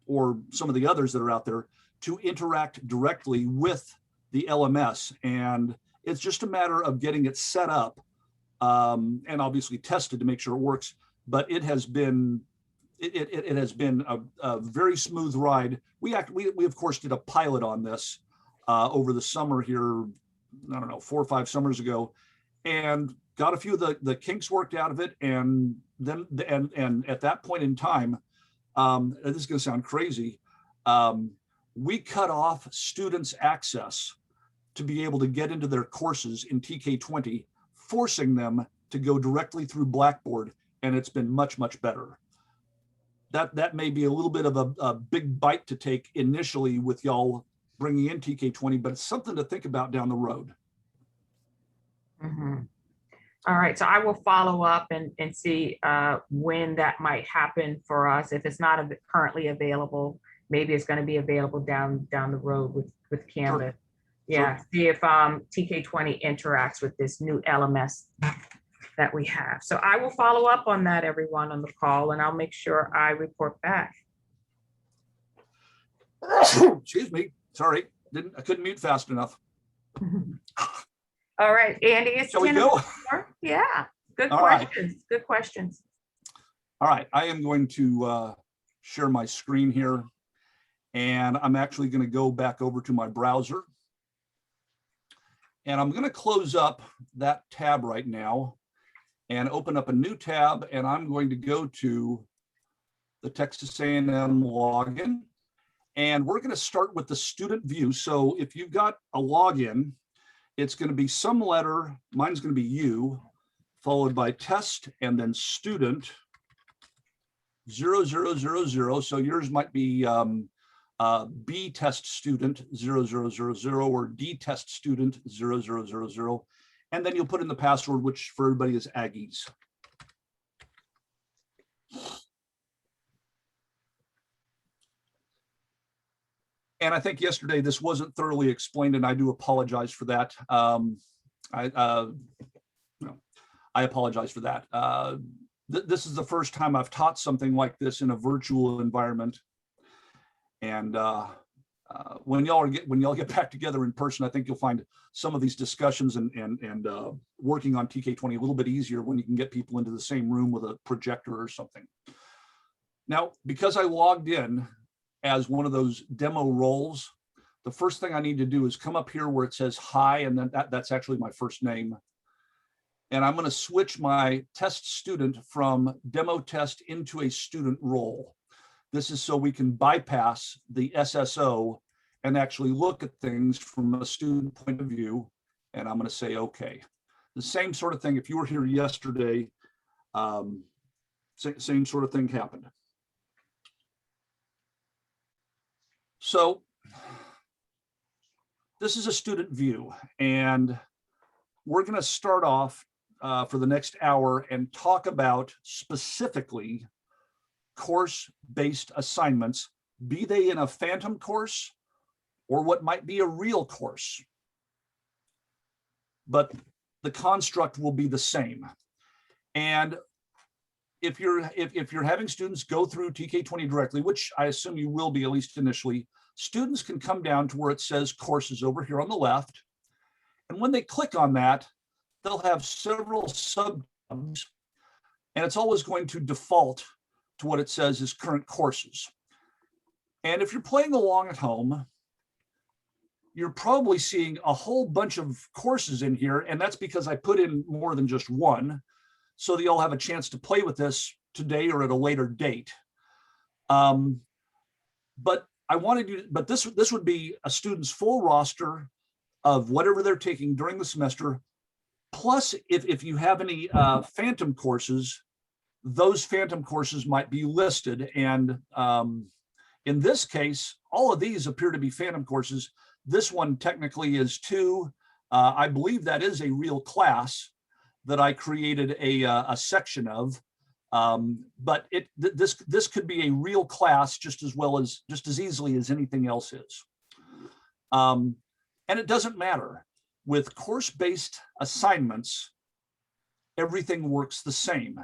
or some of the others that are out there, to interact directly with the LMS. And it's just a matter of getting it set up and obviously tested to make sure it works. But it has been it has been a very smooth ride. We of course did a pilot on this over the summer here, I don't know, 4 or 5 summers ago, and got a few of the kinks worked out of it. And then and at that point in time, this is going to sound crazy, we cut off students' access to be able to get into their courses in Tk20, forcing them to go directly through Blackboard, and it's been much, much better. That may be a little bit of a big bite to take initially with y'all bringing in Tk20, but it's something to think about down the road. Mm-hmm. All right, so I will follow up and see when that might happen for us. If it's not currently available, maybe it's going to be available down the road with Canvas. Sure. Yeah, sure. See if Tk20 interacts with this new LMS that we have. So I will follow up on that, everyone on the call, and I'll make sure I report back. Excuse me, sorry, I couldn't mute fast enough. All right, Andy, it's shall we go? Yeah, good All questions. Right. Good questions. All right, I am going to share my screen here, and I'm actually going to go back over to my browser, and I'm going to close up that tab right now and open up a new tab, and I'm going to go to the Texas A&M login, and we're going to start with the student view. So if you've got a login, it's going to be some letter, mine's going to be U, followed by test, and then student 0000. So yours might be B test student 0000 or D test student 0000. And then you'll put in the password, which for everybody is Aggies. And I think yesterday this wasn't thoroughly explained, and I do apologize for that. I apologize for that. This is the first time I've taught something like this in a virtual environment. And when y'all get back together in person, I think you'll find some of these discussions and working on Tk20 a little bit easier when you can get people into the same room with a projector or something. Now, because I logged in as one of those demo roles, the first thing I need to do is come up here where it says hi, and then that's actually my first name. And I'm going to switch my test student from demo test into a student role. This is so we can bypass the SSO and actually look at things from a student point of view. And I'm going to say, okay. The same sort of thing, if you were here yesterday, same sort of thing happened. So this is a student view, and we're going to start off for the next hour and talk about specifically course-based assignments, be they in a phantom course or what might be a real course. But the construct will be the same. And if you're having students go through Tk20 directly, which I assume you will be, at least initially, students can come down to where it says courses over here on the left. And when they click on that, they'll have several subtabs, and it's always going to default to what it says is current courses. And if you're playing along at home, you're probably seeing a whole bunch of courses in here, and that's because I put in more than just one, so that you'll have a chance to play with this today or at a later date. But I wanted you, but this would be a student's full roster of whatever they're taking during the semester. Plus, if you have any phantom courses, those phantom courses might be listed. And in this case, all of these appear to be phantom courses. This one technically is too. I believe that is a real class that I created a section of. But this could be a real class just as easily as anything else is. And it doesn't matter. With course-based assignments, everything works the same.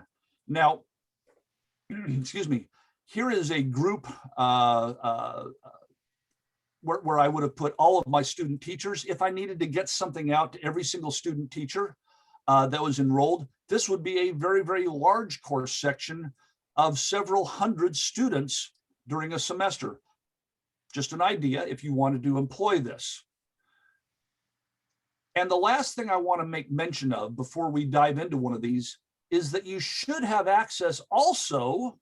Now, excuse me, here is a group where I would have put all of my student teachers. If I needed to get something out to every single student teacher that was enrolled, this would be a very, very large course section of several hundred students during a semester. Just an idea if you wanted to employ this. And the last thing I want to make mention of before we dive into one of these is that you should have access also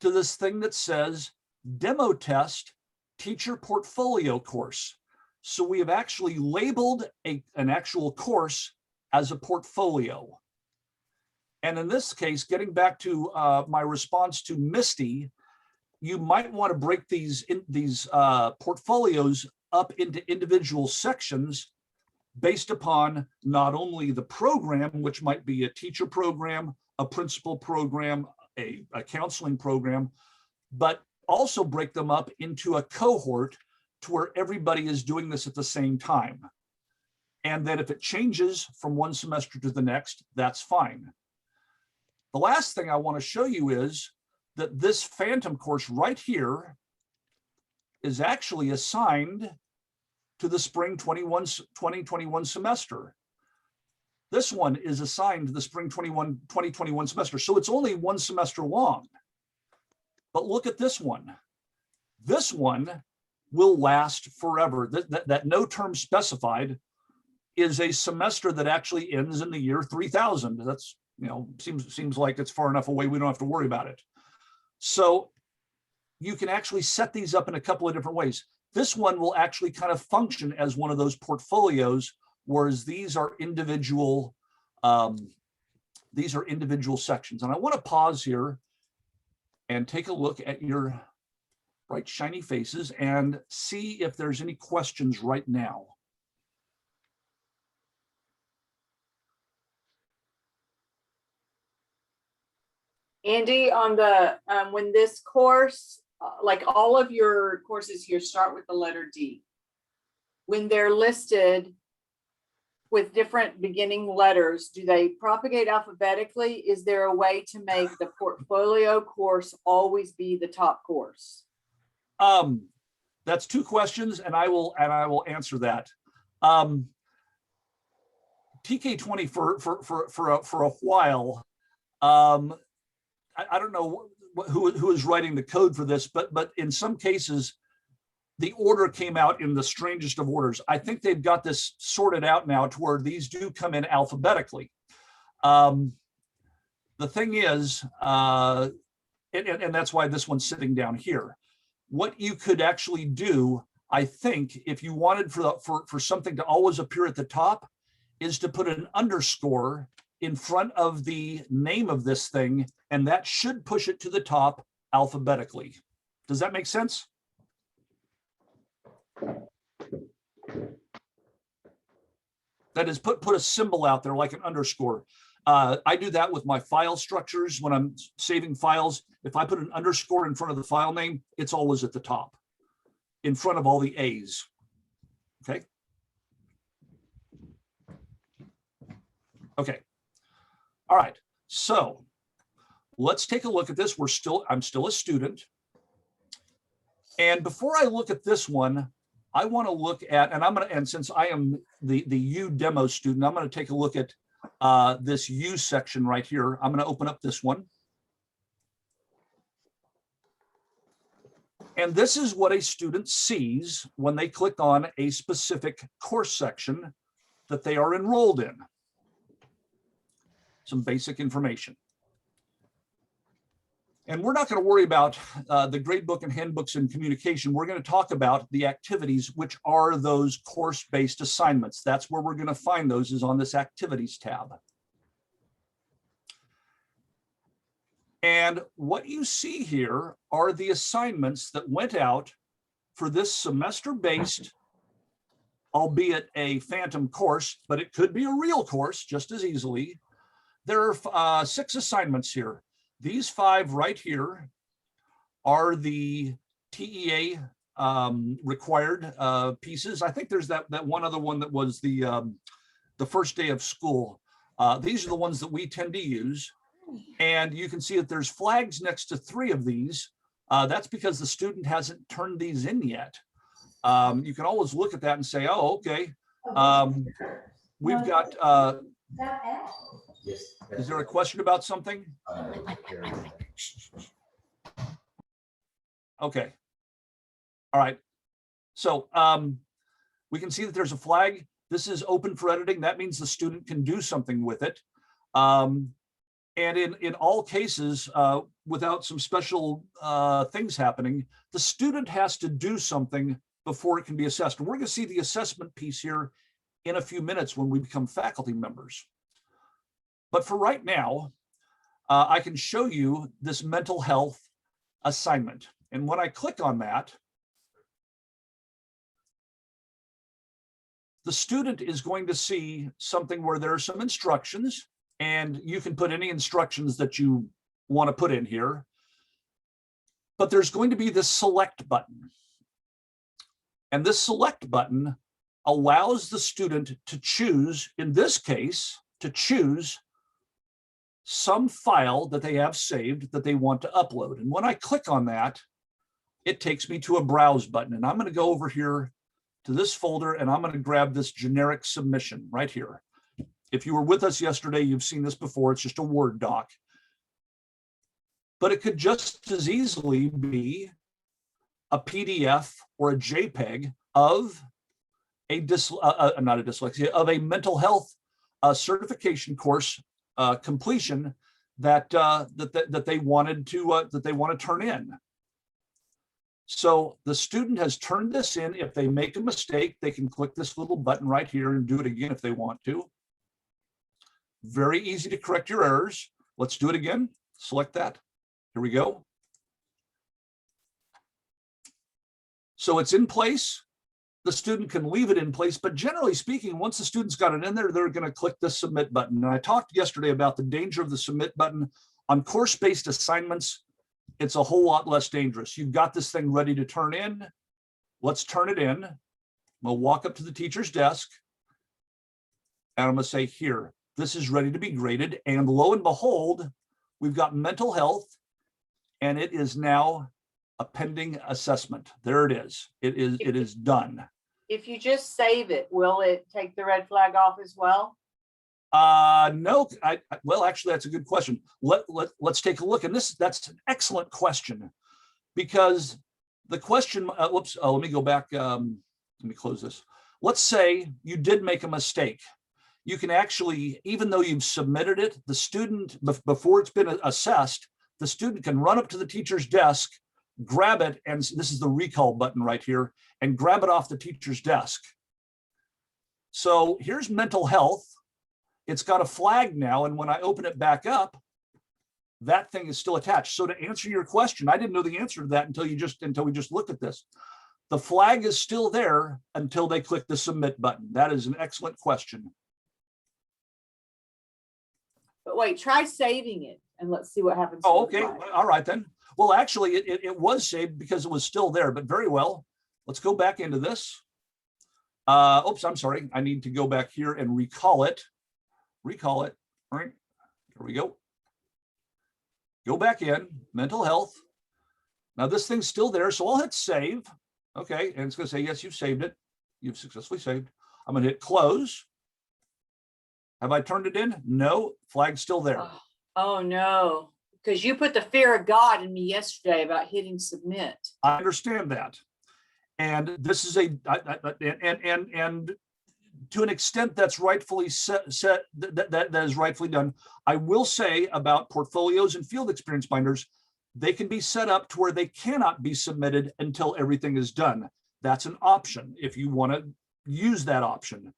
to this thing that says demo test teacher portfolio course. So we have actually labeled an actual course as a portfolio. And in this case, getting back to my response to Misty, you might want to break these portfolios up into individual sections based upon not only the program, which might be a teacher program, a principal program, a counseling program, but also break them up into a cohort to where everybody is doing this at the same time. And then if it changes from one semester to the next, that's fine. The last thing I want to show you is that this phantom course right here is actually assigned to the spring 2021 semester. This one is assigned to the spring 2021 semester. So it's only one semester long. But look at this one. This one will last forever. That no term specified is a semester that actually ends in the year 3000. That's, seems like it's far enough away we don't have to worry about it. So you can actually set these up in a couple of different ways. This one will actually kind of function as one of those portfolios, whereas these are individual sections. And I want to pause here and take a look at your bright, shiny faces and see if there's any questions right now. Andy, on the when this course, like all of your courses here start with the letter D. When they're listed with different beginning letters, do they propagate alphabetically? Is there a way to make the portfolio course always be the top course? That's two questions, and I will answer that. Tk20 for a while. I don't know who is writing the code for this, but in some cases, the order came out in the strangest of orders. I think they've got this sorted out now to where these do come in alphabetically. The thing is, and that's why this one's sitting down here. What you could actually do, I think, if you wanted for something to always appear at the top, is to put an underscore in front of the name of this thing, and that should push it to the top alphabetically. Does that make sense? That is, put a symbol out there like an underscore. I do that with my file structures when I'm saving files. If I put an underscore in front of the file name, it's always at the top, in front of all the A's. Okay. Okay. All right. So let's take a look at this. I'm still a student. And before I look at this one, I want to look at, and since I am the U demo student, I'm going to take a look at this U section right here. I'm going to open up this one. And this is what a student sees when they click on a specific course section that they are enrolled in. Some basic information. And we're not going to worry about the gradebook and handbooks and communication. We're going to talk about the activities, which are those course-based assignments. That's where we're going to find those, is on this activities tab. And what you see here are the assignments that went out for this semester-based, albeit a phantom course, but it could be a real course just as easily. There are 6 assignments here. These 5 right here are the TEA required pieces. I think there's that one other one that was the first day of school. These are the ones that we tend to use. And you can see that there's flags next to 3 of these. That's because the student hasn't turned these in yet. You can always look at that and say, oh, okay. We've got, is there a question about something? Okay. All right. So we can see that there's a flag. This is open for editing. That means the student can do something with it. And in all cases, without some special things happening, the student has to do something before it can be assessed. And we're going to see the assessment piece here in a few minutes when we become faculty members. But for right now, I can show you this mental health assignment. And when I click on that, the student is going to see something where there are some instructions, and you can put any instructions that you want to put in here. But there's going to be this select button. And this select button allows the student to choose, in this case, to choose some file that they have saved that they want to upload. And when I click on that, it takes me to a browse button. And I'm going to go over here to this folder, and I'm going to grab this generic submission right here. If you were with us yesterday, you've seen this before. It's just a Word doc. But it could just as easily be a PDF or a JPEG of of a mental health certification course completion that they wanted to turn in. So the student has turned this in. If they make a mistake, they can click this little button right here and do it again if they want to. Very easy to correct your errors. Let's do it again. Select that. Here we go. So it's in place. The student can leave it in place, but generally speaking, once the student's got it in there, they're going to click the submit button. And I talked yesterday about the danger of the submit button. On course-based assignments, it's a whole lot less dangerous. You've got this thing ready to turn in. Let's turn it in. We'll walk up to the teacher's desk, and I'm going to say, here, this is ready to be graded. And lo and behold, we've got mental health, and it is now a pending assessment. There it is. It is done. If you just save it, will it take the red flag off as well? No, well, actually, that's a good question. Let's take a look. And that's an excellent question, because the question, whoops, let me go back. Let me close this. Let's say you did make a mistake. You can actually, even though you've submitted it, the student, before it's been assessed, the student can run up to the teacher's desk, grab it, and this is the recall button right here, and grab it off the teacher's desk. So here's mental health. It's got a flag now, and when I open it back up, that thing is still attached. So to answer your question, I didn't know the answer to that until we just looked at this. The flag is still there until they click the submit button. That is an excellent question. But wait, try saving it and let's see what happens. Oh, okay. All right then. Well, actually, it was saved because it was still there, but very well. Let's go back into this. Oops, I'm sorry. I need to go back here and recall it. Recall it. All right. Here we go. Go back in, mental health. Now this thing's still there, so I'll hit save. Okay, and it's going to say, yes, you've saved it. You've successfully saved. I'm going to hit close. Have I turned it in? No, flag's still there. Oh no, because you put the fear of God in me yesterday about hitting submit. I understand that. And this is and to an extent that's rightfully that is rightfully done. I will say about portfolios and field experience binders, they can be set up to where they cannot be submitted until everything is done. That's an option if you want to use that option.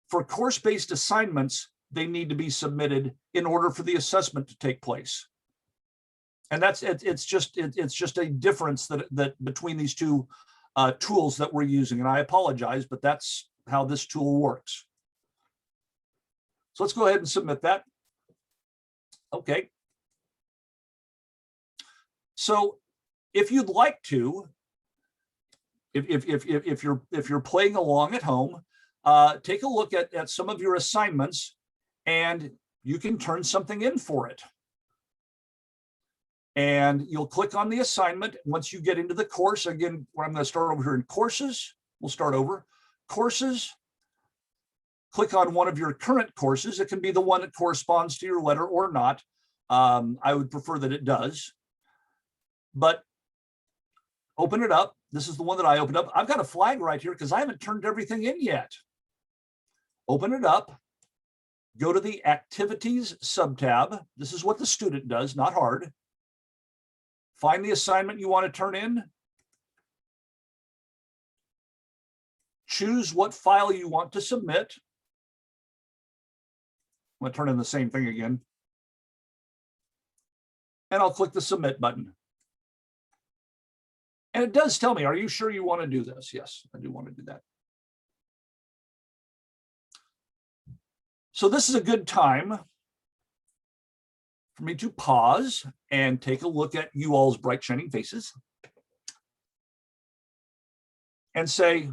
For course-based assignments, they need to be submitted in order for the assessment to take place. And that's it's just a difference that between these two tools that we're using. And I apologize, but that's how this tool works. So let's go ahead and submit that. Okay. So if you'd like to, if you're playing along at home, take a look at some of your assignments and you can turn something in for it. And you'll click on the assignment. Once you get into the course, again, where I'm going to start over here in courses, we'll start over. Courses, click on one of your current courses. It can be the one that corresponds to your letter or not. I would prefer that it does. But open it up. This is the one that I opened up. I've got a flag right here because I haven't turned everything in yet. Open it up. Go to the activities subtab. This is what the student does, not hard. Find the assignment you want to turn in. Choose what file you want to submit. I'm going to turn in the same thing again. And I'll click the submit button. And it does tell me, are you sure you want to do this? Yes, I do want to do that. So this is a good time for me to pause and take a look at you all's bright shining faces and say,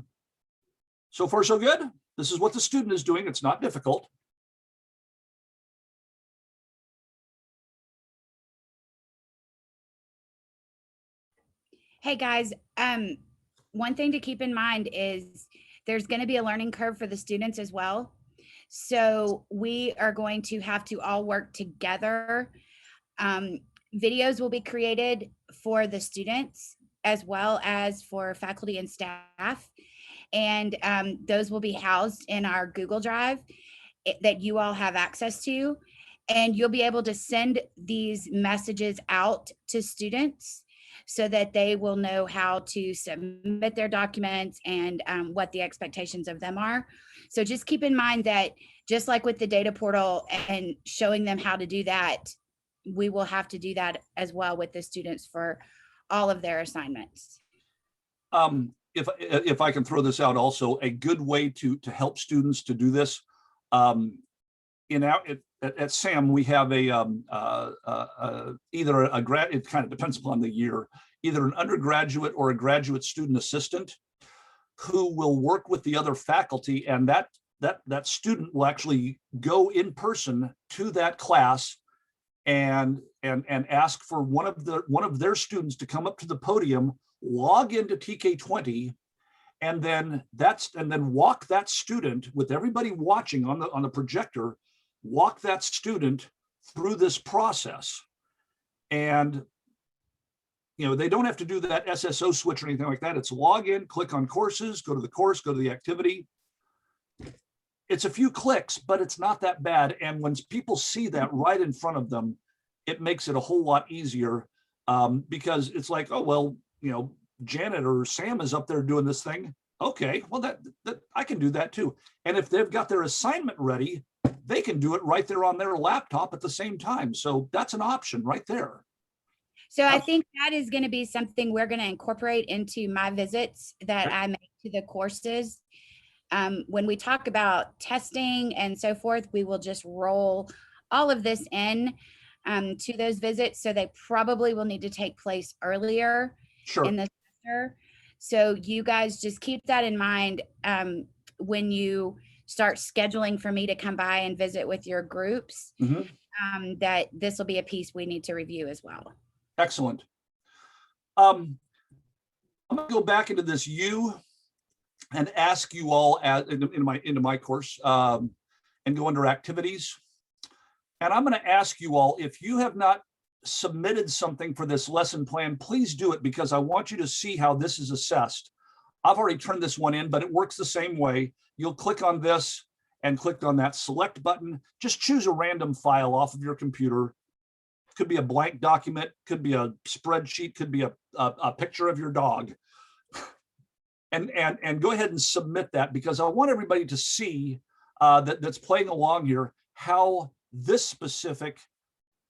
so far so good. This is what the student is doing. It's not difficult. Hey guys, one thing to keep in mind is there's going to be a learning curve for the students as well. So we are going to have to all work together. Videos will be created for the students as well as for faculty and staff. And those will be housed in our Google Drive that you all have access to. And you'll be able to send these messages out to students so that they will know how to submit their documents and what the expectations of them are. So just keep in mind that just like with the data portal and showing them how to do that, we will have to do that as well with the students for all of their assignments. If I can throw this out also, a good way to help students to do this, at SAM, we have either a grad, it kind of depends upon the year, either an undergraduate or a graduate student assistant who will work with the other faculty, and that student will actually go in person to that class and ask for one of their students to come up to the podium, log into Tk20, and then walk that student with everybody watching on the projector, walk that student through this process. And they don't have to do that SSO switch or anything like that. It's log in, click on courses, go to the course, go to the activity. It's a few clicks, but it's not that bad. And when people see that right in front of them, it makes it a whole lot easier, because it's like, oh, well, Janet or Sam is up there doing this thing. Okay, well, that I can do that too. And if they've got their assignment ready, they can do it right there on their laptop at the same time. So that's an option right there. So I think that is going to be something we're going to incorporate into my visits that I make to the courses. When we talk about testing and so forth, we will just roll all of this in to those visits. So they probably will need to take place earlier in the semester. So you guys just keep that in mind when you start scheduling for me to come by and visit with your groups, that this will be a piece we need to review as well. Excellent. I'm going to go back into this and ask you all into my course and go under activities. And I'm going to ask you all, if you have not submitted something for this lesson plan, please do it, because I want you to see how this is assessed. I've already turned this one in, but it works the same way. You'll click on this and click on that select button. Just choose a random file off of your computer. Could be a blank document, could be a spreadsheet, could be a picture of your dog. And go ahead and submit that, because I want everybody to see that's playing along here how this specific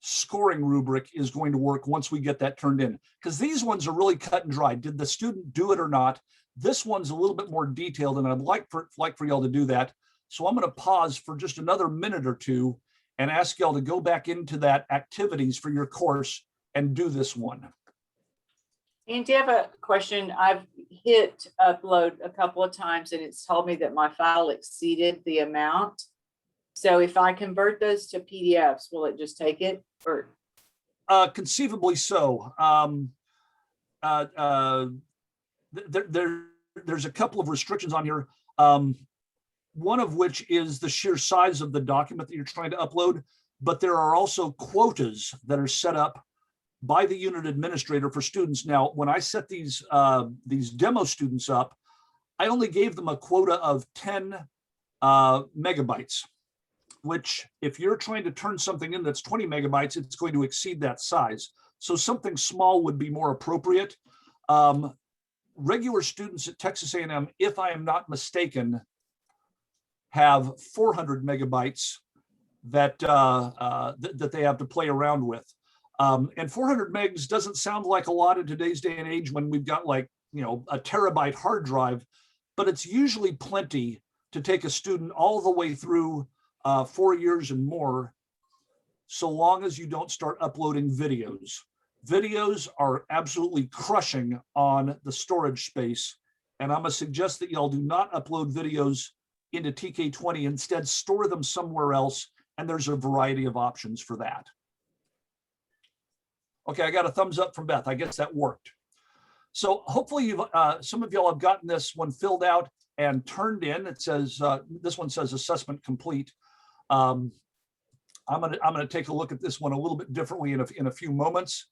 scoring rubric is going to work once we get that turned in. Because these ones are really cut and dry. Did the student do it or not? This one's a little bit more detailed, and I'd like for y'all to do that. So I'm going to pause for just another minute or two and ask y'all to go back into that activities for your course and do this one. Andy, I have a question. I've hit upload a couple of times and it's told me that my file exceeded the amount. So if I convert those to PDFs, will it just take it, or? Conceivably so. There's a couple of restrictions on here. One of which is the sheer size of the document that you're trying to upload, but there are also quotas that are set up by the unit administrator for students. Now, when I set these demo students up, I only gave them a quota of 10 megabytes, which if you're trying to turn something in that's 20 megabytes, it's going to exceed that size. So something small would be more appropriate. Regular students at Texas A&M, if I am not mistaken, have 400 megabytes that that they have to play around with. And 400 megs doesn't sound like a lot in today's day and age when we've got like, a terabyte hard drive, but it's usually plenty to take a student all the way through 4 years and more, so long as you don't start uploading videos. Videos are absolutely crushing on the storage space. And I'm gonna suggest that y'all do not upload videos into Tk20, instead store them somewhere else. And there's a variety of options for that. Okay, I got a thumbs up from Beth. I guess that worked. So hopefully some of y'all have gotten this one filled out and turned in. It says, this one says assessment complete. I'm gonna take a look at this one a little bit differently in a few moments.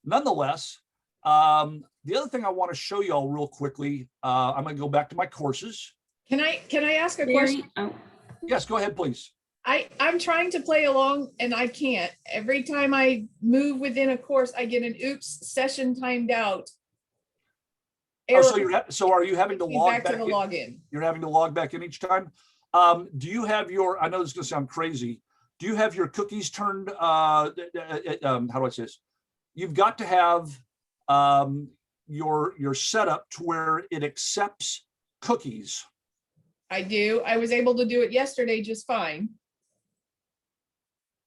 Nonetheless, the other thing I want to show y'all real quickly, I'm gonna go back to my courses. Can I ask a question? Yes, go ahead, please. I'm trying to play along and I can't. Every time I move within a course, I get an oops, session timed out. Oh, so are you having to log back to the login? You're having to log back in each time. Do you have your, I know this is gonna sound crazy, do you have your cookies turned, how do I say this? You've got to have your setup to where it accepts cookies. I do. I was able to do it yesterday just fine.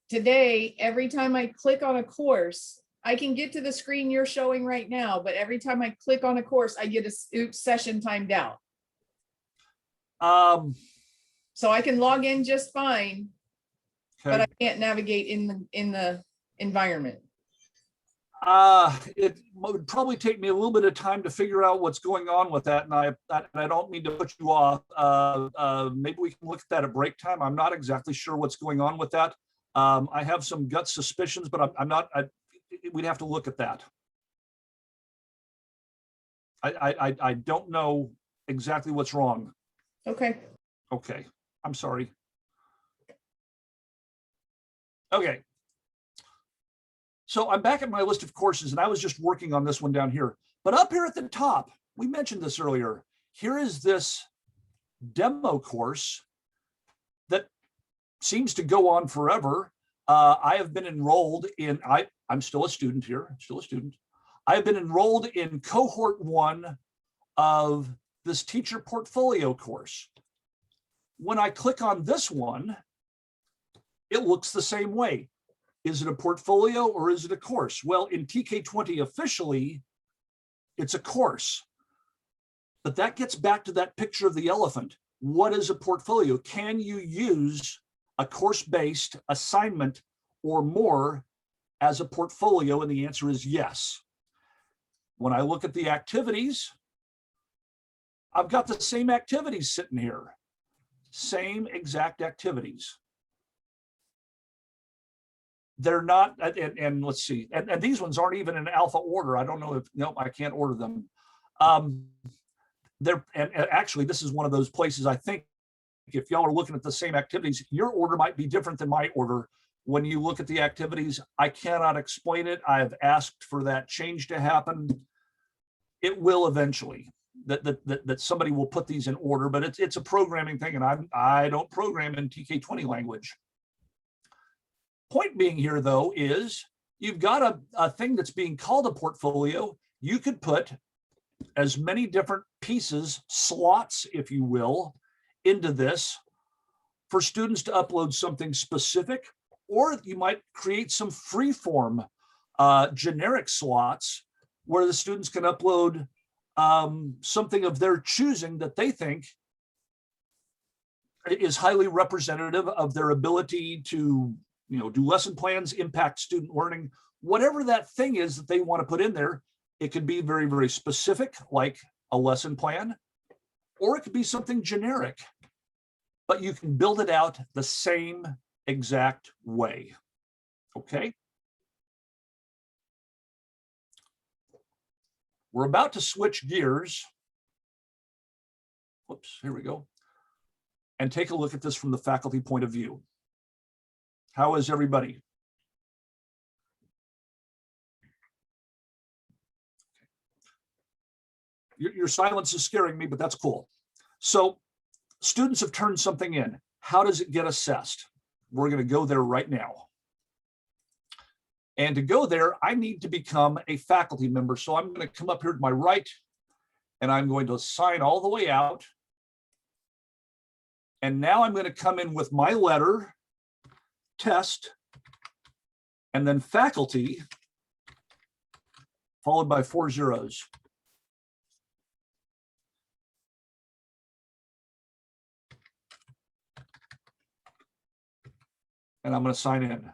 Today, every time I click on a course, I can get to the screen you're showing right now, but every time I click on a course, I get a oops, session timed out. So I can log in just fine, but I can't navigate in the environment. It would probably take me a little bit of time to figure out what's going on with that, and I don't mean to put you off. Maybe we can look at that at break time. I'm not exactly sure what's going on with that. I have some gut suspicions, but I'm not. We'd have to look at that. I don't know exactly what's wrong. Okay. Okay, I'm sorry. Okay. So I'm back at my list of courses, and I was just working on this one down here. But up here at the top, we mentioned this earlier. Here is this demo course that seems to go on forever. I have been enrolled in, I'm still a student here, I have been enrolled in cohort 1 of this teacher portfolio course. When I click on this one, it looks the same way. Is it a portfolio or is it a course? Well, in Tk20 officially, it's a course. But that gets back to that picture of the elephant. What is a portfolio? Can you use a course-based assignment or more as a portfolio? And the answer is yes. When I look at the activities, I've got the same activities sitting here. Same exact activities. They're not, and let's see, and these ones aren't even in alpha order. I don't know if, no, I can't order them. And actually, this is one of those places, I think, if y'all are looking at the same activities, your order might be different than my order. When you look at the activities, I cannot explain it. I've asked for that change to happen. It will eventually, that somebody will put these in order, but it's a programming thing, and I don't program in Tk20 language. Point being here, though, is you've got a thing that's being called a portfolio. You could put as many different pieces, slots, if you will, into this for students to upload something specific, or you might create some free form generic slots where the students can upload something of their choosing that they think is highly representative of their ability to, do lesson plans, impact student learning, whatever that thing is that they want to put in there. It could be very, very specific, like a lesson plan, or it could be something generic, but you can build it out the same exact way. Okay. We're about to switch gears. Whoops, here we go. And take a look at this from the faculty point of view. How is everybody? Your silence is scaring me, but that's cool. So students have turned something in. How does it get assessed? We're going to go there right now. And to go there, I need to become a faculty member. So I'm going to come up here to my right, and I'm going to sign all the way out. And now I'm going to come in with my letter, test, and then faculty, followed by 4 zeros. And I'm going to sign in.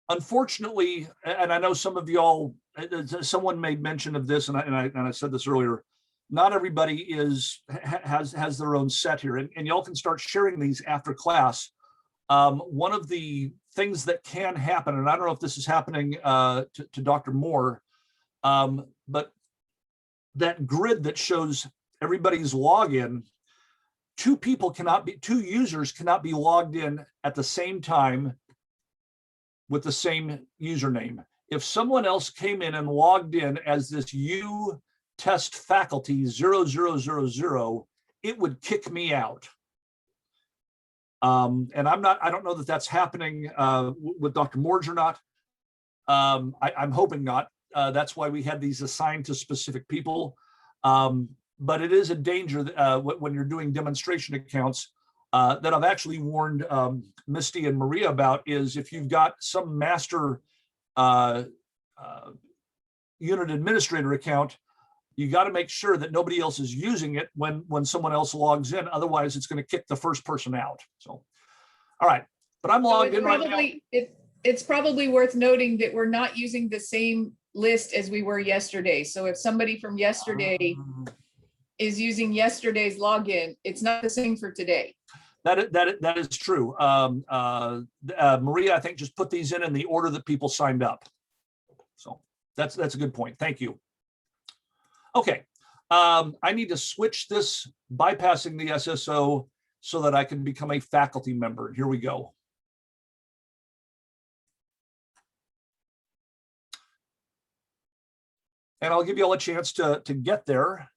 Unfortunately, and I know some of y'all, someone made mention of this, and I said this earlier, not everybody has their own set here, and y'all can start sharing these after class. One of the things that can happen, and I don't know if this is happening to Dr. Moore, but that grid that shows everybody's login, two users cannot be logged in at the same time with the same username. If someone else came in and logged in as this test faculty 0000, it would kick me out. And I don't know that that's happening with Dr. Morge or not. I'm hoping not. That's why we had these assigned to specific people. But it is a danger when you're doing demonstration accounts that I've actually warned Misty and Maria about, is if you've got some master unit administrator account, you got to make sure that nobody else is using it when someone else logs in. Otherwise, it's going to kick the first person out. So, all right, but I'm logged in right now. It's probably worth noting that we're not using the same list as we were yesterday. So if somebody from yesterday is using yesterday's login, it's not the same for today. That is true. Maria, I think, just put these in the order that people signed up. So that's a good point. Thank you. Okay, I need to switch this, bypassing the SSO, so that I can become a faculty member. Here we go. And I'll give you all a chance to get there.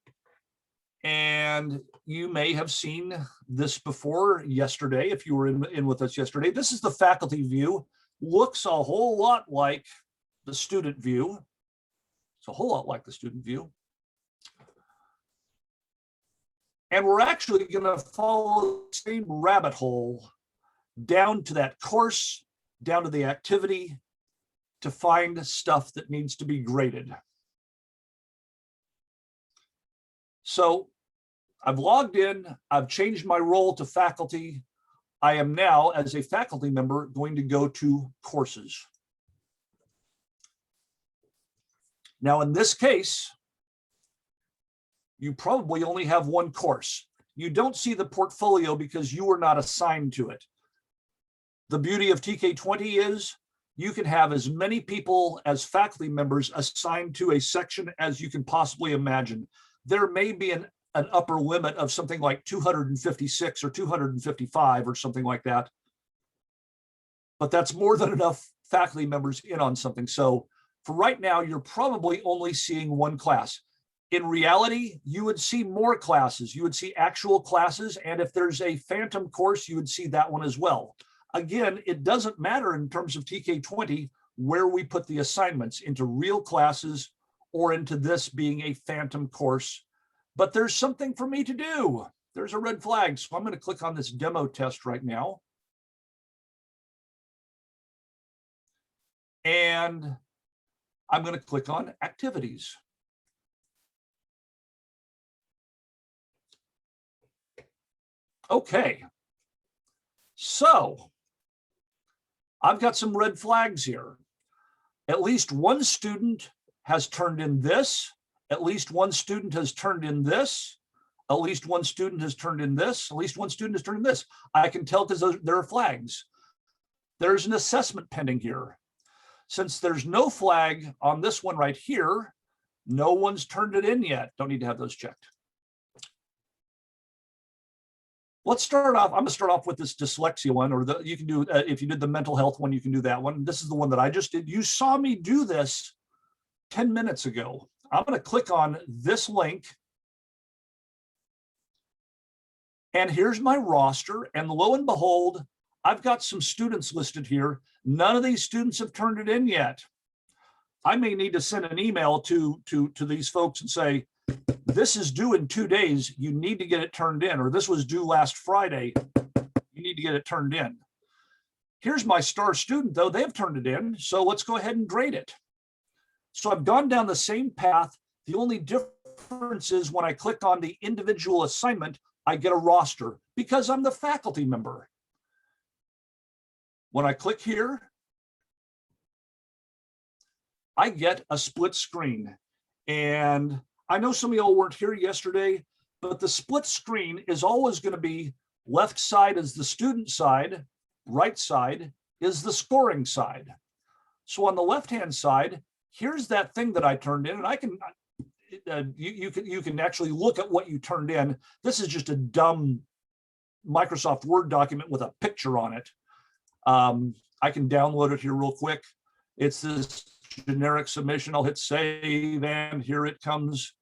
And you may have seen this before yesterday, if you were in with us yesterday. This is the faculty view. Looks a whole lot like the student view. It's a whole lot like the student view. And we're actually going to follow the same rabbit hole down to that course, down to the activity, to find stuff that needs to be graded. So I've logged in, I've changed my role to faculty. I am now, as a faculty member, going to go to courses. Now, in this case, you probably only have one course. You don't see the portfolio because you were not assigned to it. The beauty of Tk20 is you can have as many people as faculty members assigned to a section as you can possibly imagine. There may be an upper limit of something like 256 or 255 or something like that. But that's more than enough faculty members in on something. So for right now, you're probably only seeing one class. In reality, you would see more classes. You would see actual classes. And if there's a phantom course, you would see that one as well. Again, it doesn't matter in terms of Tk20 where we put the assignments, into real classes or into this being a phantom course. But there's something for me to do. There's a red flag. So I'm going to click on this demo test right now. And I'm going to click on activities. Okay. So I've got some red flags here. At least one student has turned in this. At least one student has turned in this. At least one student has turned in this. At least one student has turned in this. I can tell because there are flags. There's an assessment pending here. Since there's no flag on this one right here, no one's turned it in yet. Don't need to have those checked. Let's start off. I'm going to start off with this dyslexia one, or you can do, if you did the mental health one, you can do that one. This is the one that I just did. You saw me do this 10 minutes ago. I'm going to click on this link. And here's my roster. And lo and behold, I've got some students listed here. None of these students have turned it in yet. I may need to send an email to these folks and say, this is due in 2 days. You need to get it turned in. Or this was due last Friday. You need to get it turned in. Here's my star student, though. They've turned it in. So let's go ahead and grade it. So I've gone down the same path. The only difference is when I click on the individual assignment, I get a roster because I'm the faculty member. When I click here, I get a split screen. And I know some of y'all weren't here yesterday, but the split screen is always going to be left side is the student side, right side is the scoring side. So on the left-hand side, here's that thing that I turned in, and I can, you can actually look at what you turned in. This is just a dumb Microsoft Word document with a picture on it. I can download it here real quick. It's this generic submission. I'll hit save, and here it comes.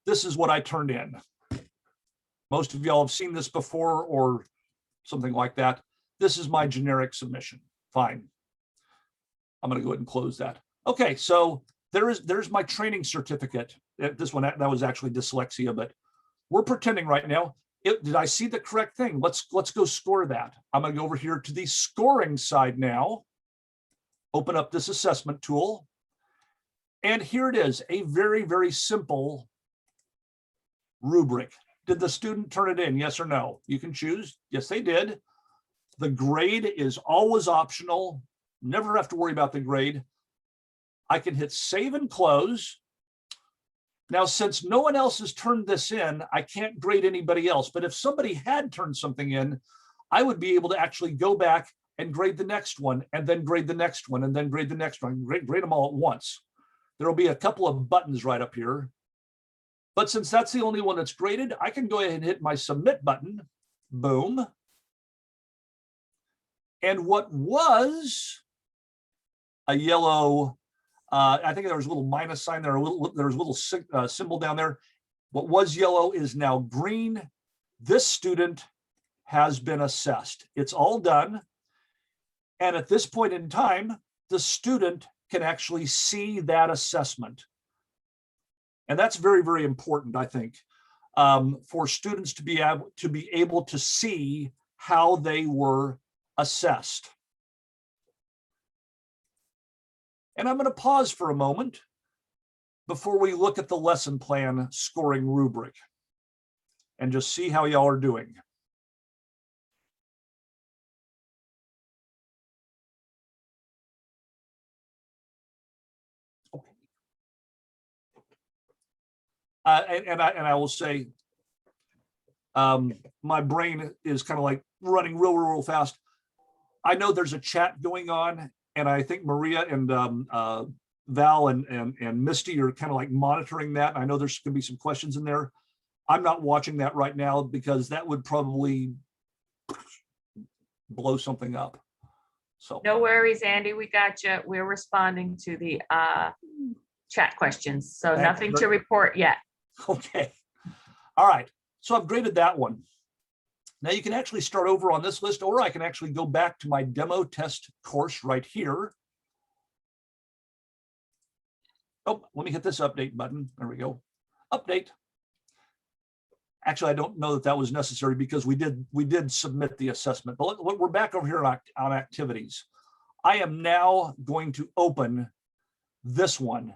This is what I turned in. Most of y'all have seen this before or something like that. This is my generic submission. Fine. I'm going to go ahead and close that. Okay, so there's my training certificate. This one, that was actually dyslexia, but we're pretending right now. Did I see the correct thing? Let's go score that. I'm going to go over here to the scoring side now. Open up this assessment tool. And here it is, a very, very simple rubric. Did the student turn it in? Yes or no? You can choose. Yes, they did. The grade is always optional. Never have to worry about the grade. I can hit save and close. Now, since no one else has turned this in, I can't grade anybody else. But if somebody had turned something in, I would be able to actually go back and grade the next one, and then grade the next one, and then grade the next one, grade them all at once. There'll be a couple of buttons right up here. But since that's the only one that's graded, I can go ahead and hit my submit button. Boom. And what was a yellow, I think there was a little minus sign there, there was a little symbol down there. What was yellow is now green. This student has been assessed. It's all done. And at this point in time, the student can actually see that assessment. And that's very, very important, I think, for students to be able to see how they were assessed. And I'm going to pause for a moment before we look at the lesson plan scoring rubric and just see how y'all are doing. And I will say, my brain is kind of like running real fast. I know there's a chat going on, and I think Maria and Val and Misty are kind of like monitoring that. I know there's going to be some questions in there. I'm not watching that right now because that would probably blow something up. So No worries, Andy. We got you. We're responding to the chat questions. So nothing to report yet. Okay. All right. So I've graded that one. Now you can actually start over on this list, or I can actually go back to my demo test course right here. Oh, let me hit this update button. There we go. Update. Actually, I don't know that that was necessary because we did submit the assessment, but we're back over here on activities. I am now going to open this one,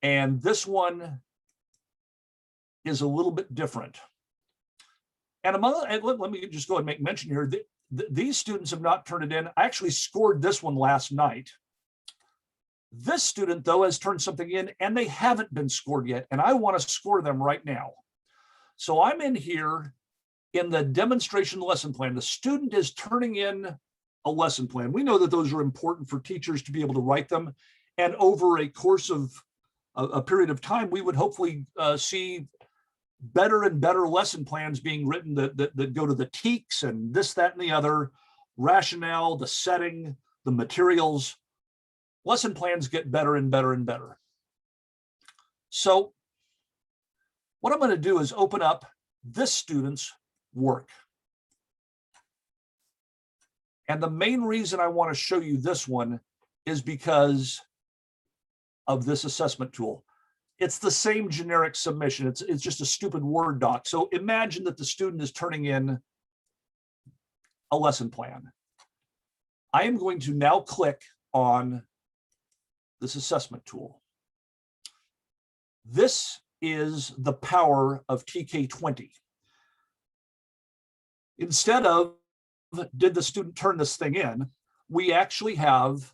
and this one is a little bit different. And let me just go ahead and make mention here that these students have not turned it in. I actually scored this one last night. This student, though, has turned something in, and they haven't been scored yet, and I want to score them right now. So I'm in here in the demonstration lesson plan. The student is turning in a lesson plan. We know that those are important for teachers to be able to write them, and over a course of a period of time, we would hopefully see better and better lesson plans being written that go to the TEKs and this, that, and the other, rationale, the setting, the materials. Lesson plans get better and better and better. So what I'm going to do is open up this student's work. And the main reason I want to show you this one is because of this assessment tool. It's the same generic submission. It's just a stupid Word doc. So imagine that the student is turning in a lesson plan. I am going to now click on this assessment tool. This is the power of Tk20. Instead of, did the student turn this thing in, we actually have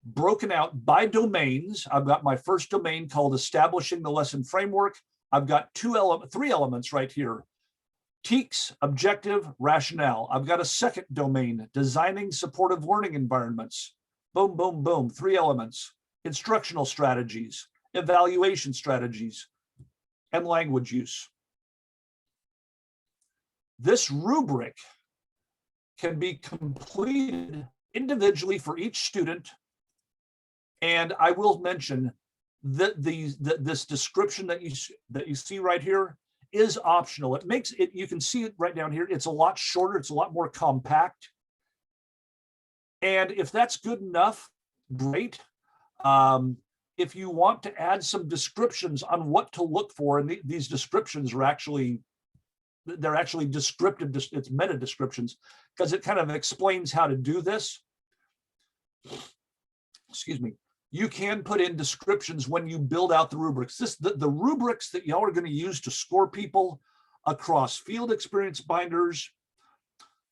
broken out by domains. I've got my first domain called establishing the lesson framework. I've got three elements right here: TEKs, objective, rationale. I've got a second domain, designing supportive learning environments. Boom, boom, boom, 3 elements: instructional strategies, evaluation strategies, and language use. This rubric can be completed individually for each student. And I will mention that this description that you see right here is optional. It makes it, you can see it right down here. It's a lot shorter. It's a lot more compact. And if that's good enough, great. If you want to add some descriptions on what to look for, and these descriptions are actually, they're actually descriptive, it's meta descriptions, because it kind of explains how to do this. Excuse me. You can put in descriptions when you build out the rubrics. The rubrics that y'all are going to use to score people across field experience binders,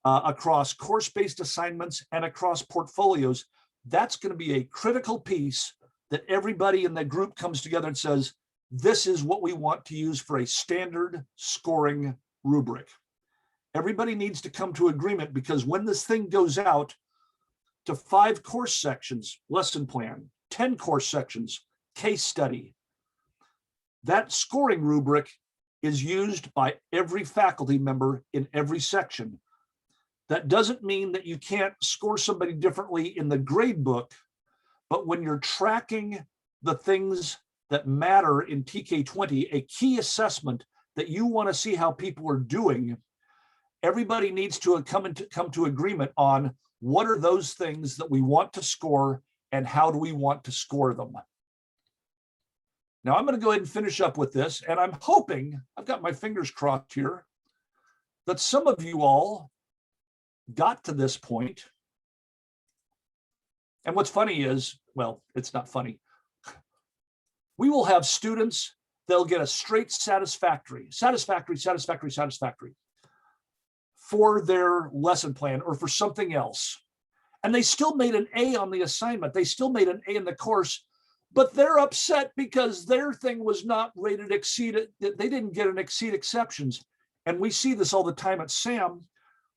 across course-based assignments, and across portfolios, that's going to be a critical piece that everybody in the group comes together and says, this is what we want to use for a standard scoring rubric. Everybody needs to come to agreement, because when this thing goes out to 5 course sections, lesson plan, 10 course sections, case study, that scoring rubric is used by every faculty member in every section. That doesn't mean that you can't score somebody differently in the grade book, but when you're tracking the things that matter in TK20, a key assessment that you want to see how people are doing, everybody needs to come to agreement on what are those things that we want to score and how do we want to score them. Now I'm going to go ahead and finish up with this, and I'm hoping, I've got my fingers crossed here, that some of you all got to this point. And what's funny is, well, it's not funny. We will have students, they'll get a straight satisfactory for their lesson plan or for something else. And they still made an A on the assignment. They still made an A in the course, but they're upset because their thing was not rated exceed. They didn't get an exceed exceptions. And we see this all the time at SAM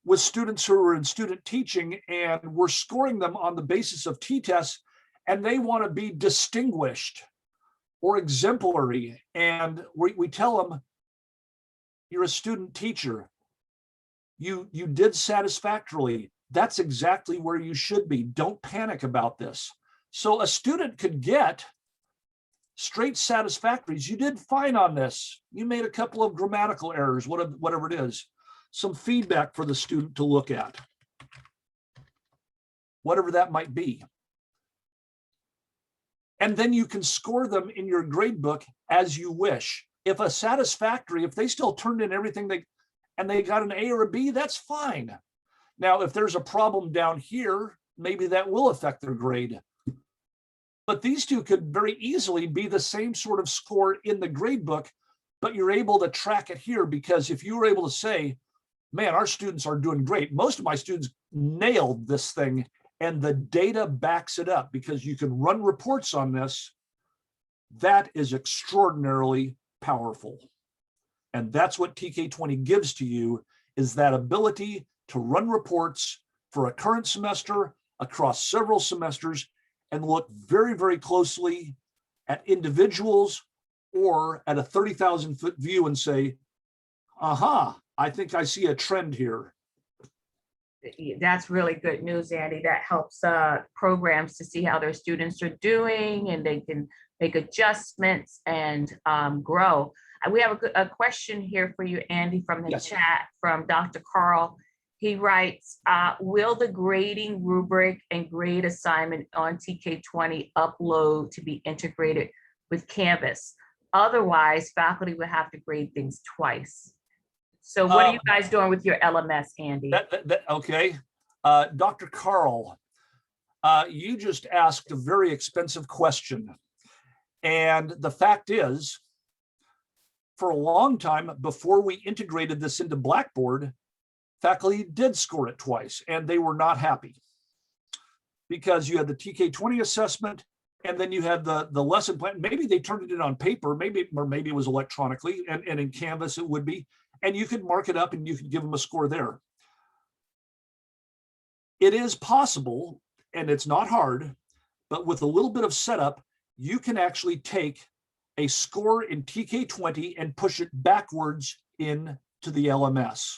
with students who are in student teaching, and we're scoring them on the basis of t-tests, and they want to be distinguished or exemplary. And we tell them, you're a student teacher. You did satisfactorily. That's exactly where you should be. Don't panic about this. So a student could get straight satisfactories. You did fine on this. You made a couple of grammatical errors, whatever it is. Some feedback for the student to look at, whatever that might be. And then you can score them in your grade book as you wish. If a satisfactory, if they still turned in everything and they got an A or a B, that's fine. Now, if there's a problem down here, maybe that will affect their grade. But these two could very easily be the same sort of score in the grade book, but you're able to track it here, because if you were able to say, man, our students are doing great. Most of my students nailed this thing, and the data backs it up because you can run reports on this. That is extraordinarily powerful. And that's what TK20 gives to you, is that ability to run reports for a current semester across several semesters and look very, very closely at individuals or at a 30,000 foot view and say, aha, I think I see a trend here. That's really good news, Andy. That helps programs to see how their students are doing, and they can make adjustments and grow. We have a question here for you, Andy, from the Yes. chat from Dr. Carl. He writes, will the grading rubric and grade assignment on TK20 upload to be integrated with Canvas? Otherwise, faculty would have to grade things twice. So what are you guys doing with your LMS, Andy? Okay. Dr. Carl, you just asked a very expensive question. And the fact is, for a long time before we integrated this into Blackboard, faculty did score it twice, and they were not happy because you had the TK20 assessment, and then you had the lesson plan. Maybe they turned it in on paper, or maybe it was electronically, and in Canvas it would be, and you could mark it up and you could give them a score there. It is possible, and it's not hard, but with a little bit of setup, you can actually take a score in TK20 and push it backwards into the LMS.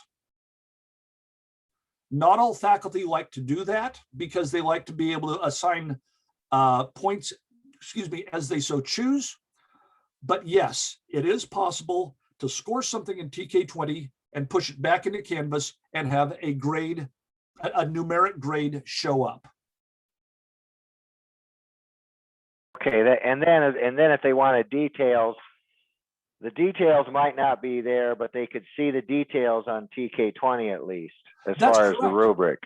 Not all faculty like to do that because they like to be able to assign points, as they so choose. But yes, it is possible to score something in TK20 and push it back into Canvas and have a grade, a numeric grade show up. Okay, and then if they wanted details, the details might not be there, but they could see the details on TK20 at least, as far as the rubric.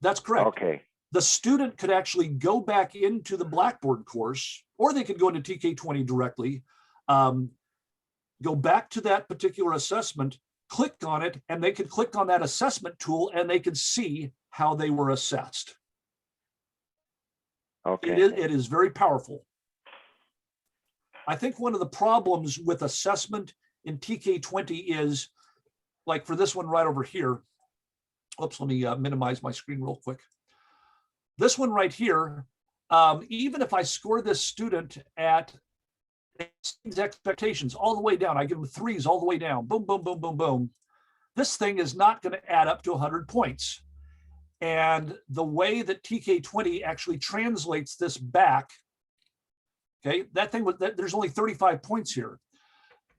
That's correct. Okay. The student could actually go back into the Blackboard course, or they could go into TK20 directly, go back to that particular assessment, click on it, and they could click on that assessment tool and they could see how they were assessed. Okay. It is very powerful. I think one of the problems with assessment in TK20 is, like for this one right over here, oops, let me minimize my screen real quick. This one right here, even if I score this student at expectations all the way down, I give them 3s all the way down, boom, boom, boom, boom, boom. This thing is not going to add up to 100 points. And the way that TK20 actually translates this back, okay, that thing with that, there's only 35 points here.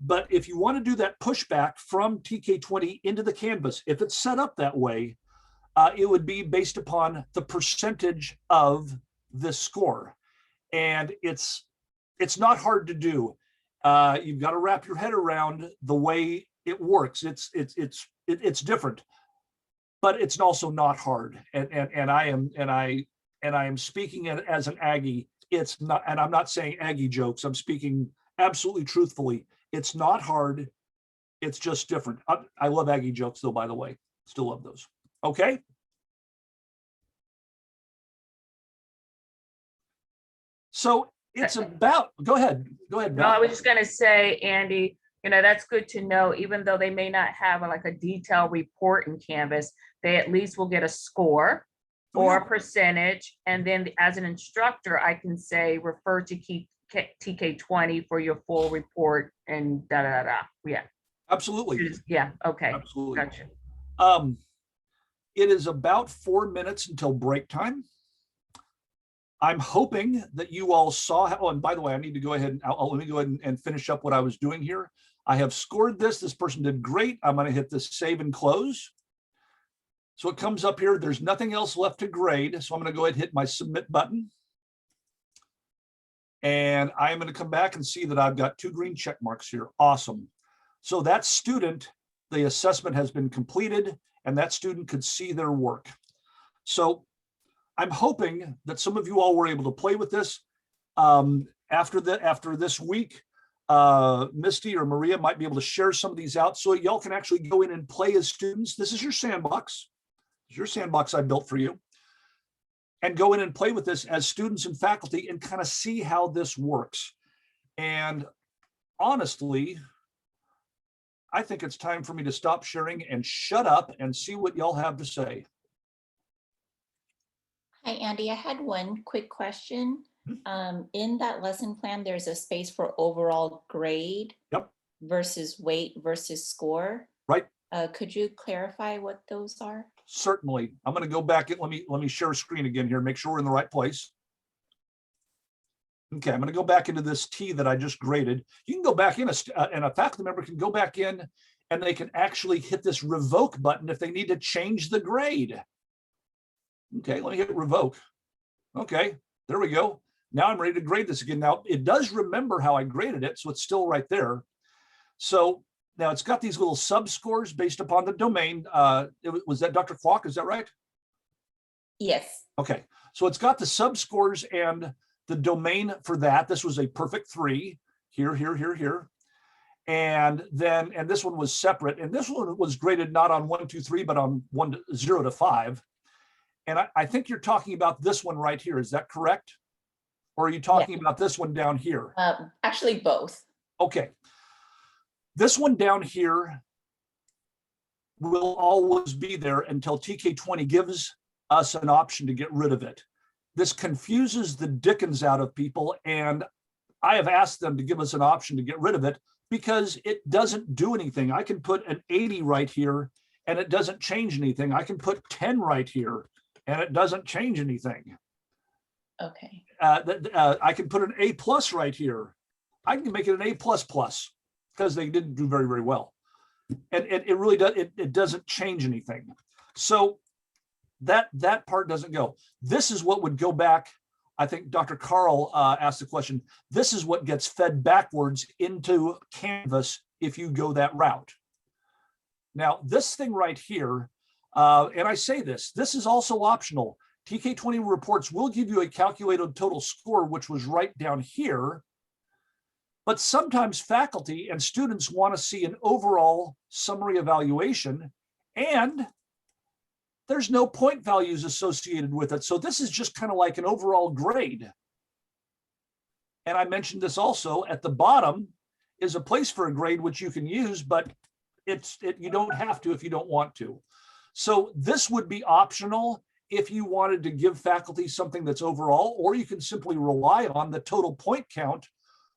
But if you want to do that pushback from TK20 into the Canvas, if it's set up that way, it would be based upon the percentage of this score. And it's not hard to do. You've got to wrap your head around the way it works. It's different, but it's also not hard. And I am speaking as an Aggie. It's not, and I'm not saying Aggie jokes. I'm speaking absolutely truthfully. It's not hard. It's just different. I love Aggie jokes though, by the way. Still love those. Okay. So it's about, go ahead. Go ahead. No, I was just gonna say, Andy, that's good to know, even though they may not have like a detailed report in Canvas, they at least will get a score or a percentage. And then as an instructor, I can say, refer to TK20 for your full report and da, da, da, da. Yeah. Absolutely. Yeah. Okay. Absolutely. Gotcha. It is about 4 minutes until break time. I'm hoping that you all saw, oh, and by the way, I need to go ahead and let me go ahead and finish up what I was doing here. I have scored this. This person did great. I'm going to hit this save and close. So it comes up here. There's nothing else left to grade. So I'm going to go ahead and hit my submit button. And I am going to come back and see that I've got 2 green check marks here. Awesome. So that student, the assessment has been completed, and that student could see their work. So I'm hoping that some of you all were able to play with this. After this week, Misty or Maria might be able to share some of these out so y'all can actually go in and play as students. This is your sandbox. This is your sandbox I built for you. And go in and play with this as students and faculty and kind of see how this works. And honestly, I think it's time for me to stop sharing and shut up and see what y'all have to say. Hi, Andy. I had one quick question. In that lesson plan, there's a space for overall grade. Yep. Versus weight versus score. Right. Could you clarify what those are? Certainly. I'm going to go back and let me share a screen again here, make sure we're in the right place. Okay, I'm going to go back into this T that I just graded. You can go back in, and a faculty member can go back in and they can actually hit this revoke button if they need to change the grade. Okay, let me hit revoke. Okay, there we go. Now I'm ready to grade this again. Now it does remember how I graded it, so it's still right there. So now it's got these little sub scores based upon the domain. Was that Dr. Kwok? Is that right? Yes. Okay, so it's got the sub scores and the domain for that. This was a perfect 3 here, here, here, here. And then, and this one was separate. And this one was graded not on 1, 2, 3, but on 0 to 5. And I think you're talking about this one right here. Is that correct? Or are you talking about this one down here? Actually, both. Okay. This one down here will always be there until TK20 gives us an option to get rid of it. This confuses the dickens out of people, and I have asked them to give us an option to get rid of it because it doesn't do anything. I can put an 80 right here and it doesn't change anything. I can put 10 right here and it doesn't change anything. Okay. I can put an A+ right here. I can make it an A++ because they didn't do very, very well. And it really does, it doesn't change anything. So that part doesn't go. This is what would go back. I think Dr. Carl asked the question. This is what gets fed backwards into Canvas if you go that route. Now, this thing right here, and I say this is also optional. TK20 reports will give you a calculated total score, which was right down here. But sometimes faculty and students want to see an overall summary evaluation, and there's no point values associated with it. So this is just kind of like an overall grade. And I mentioned this also, at the bottom is a place for a grade which you can use, but you don't have to if you don't want to. So this would be optional if you wanted to give faculty something that's overall, or you can simply rely on the total point count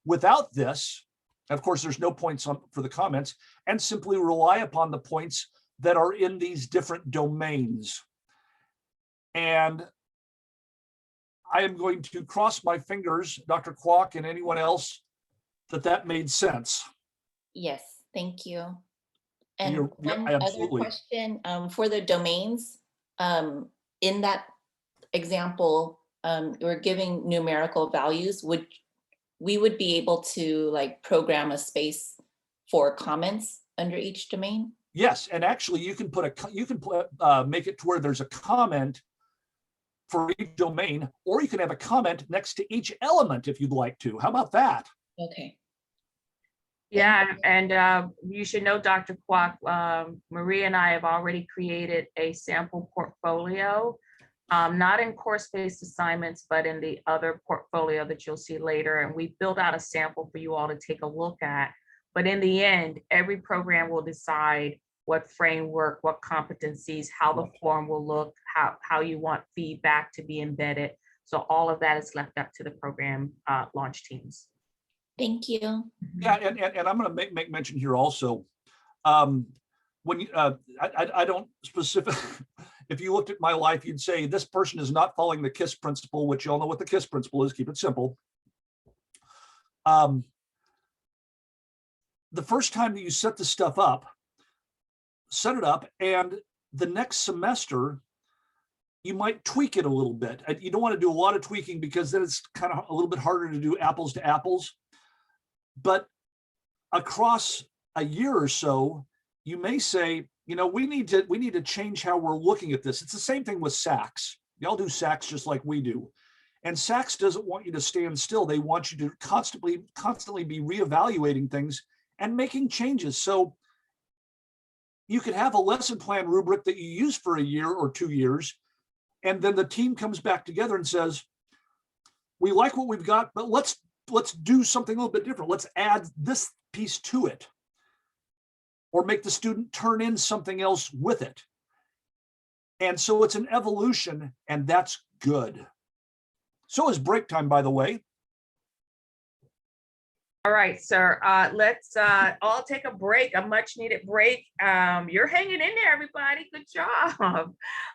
without this. Of course, there's no points for the comments, and simply rely upon the points that are in these different domains. And I am going to cross my fingers, Dr. Kwok and anyone else, that made sense. Yes, thank you. And You're one absolutely. other question, for the domains, in that example, we're giving numerical values. We would be able to like program a space for comments under each domain? Yes, and actually you can make it to where there's a comment for each domain, or you can have a comment next to each element if you'd like to. How about that? Okay. Yeah, and you should know, Dr. Kwok, Maria and I have already created a sample portfolio, not in course-based assignments, but in the other portfolio that you'll see later. And we built out a sample for you all to take a look at. But in the end, every program will decide what framework, what competencies, how the form will look, how you want feedback to be embedded. So all of that is left up to the program launch teams. Thank you. Yeah, and I'm going to make mention here also. When you, I don't specific. If you looked at my life, you'd say this person is not following the KISS principle, which you all know what the KISS principle is. Keep it simple. The first time that you set the stuff up, set it up, and the next semester, you might tweak it a little bit. You don't want to do a lot of tweaking because then it's kind of a little bit harder to do apples to apples. But across a year or so, you may say, you know, we need to change how we're looking at this. It's the same thing with SACS. Y'all do SACS just like we do. And SACS doesn't want you to stand still. They want you to constantly be reevaluating things and making changes. So you could have a lesson plan rubric that you use for a year or 2 years, and then the team comes back together and says, we like what we've got, but let's do something a little bit different. Let's add this piece to it, or make the student turn in something else with it. And so it's an evolution, and that's good. So is break time, by the way. All right, sir. Let's all take a break, a much needed break. You're hanging in there, everybody. Good job.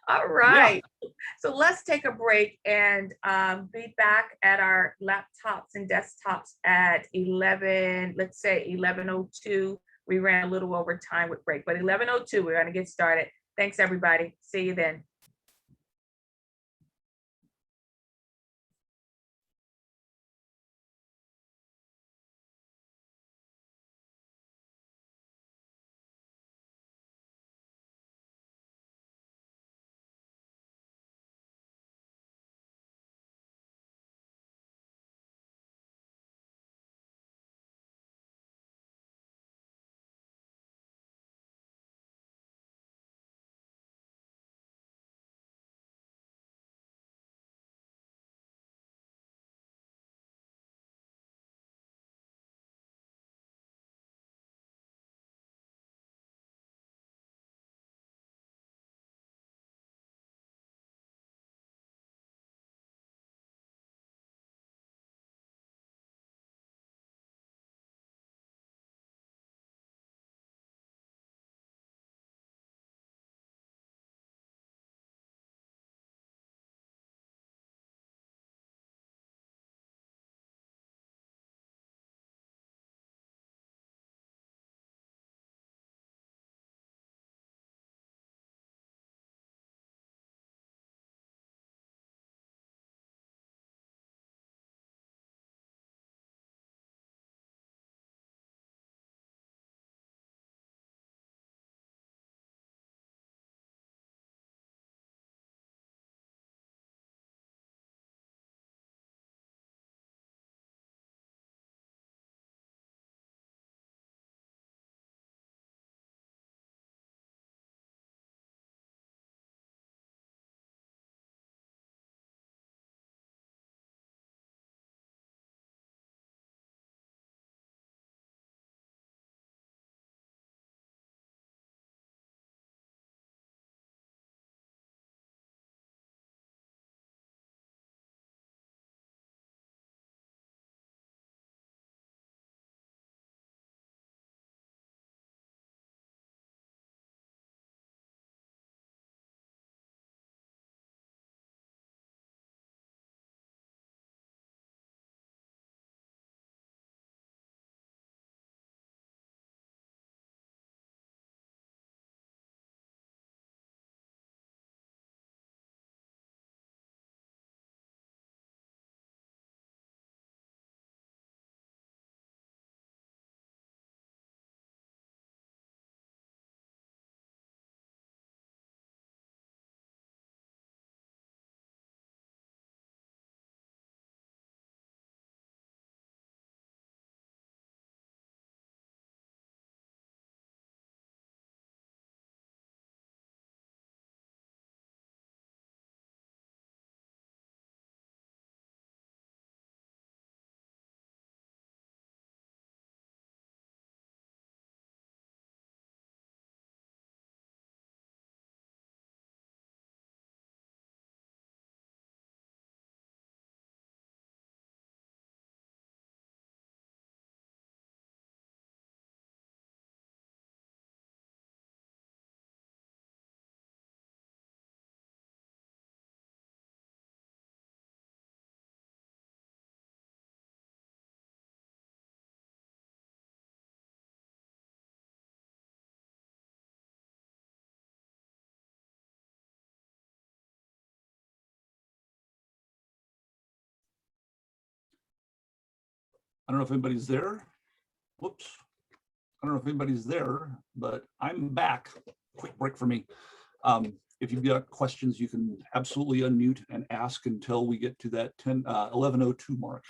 All right. Yeah. So let's take a break and be back at our laptops and desktops at 11, let's say 11:02. We ran a little over time with break, but 11:02, we're going to get started. Thanks, everybody. See you then. I don't know if anybody's there. Whoops. I don't know if anybody's there, but I'm back. Quick break for me. If you've got questions, you can absolutely unmute and ask until we get to that 11:02 mark.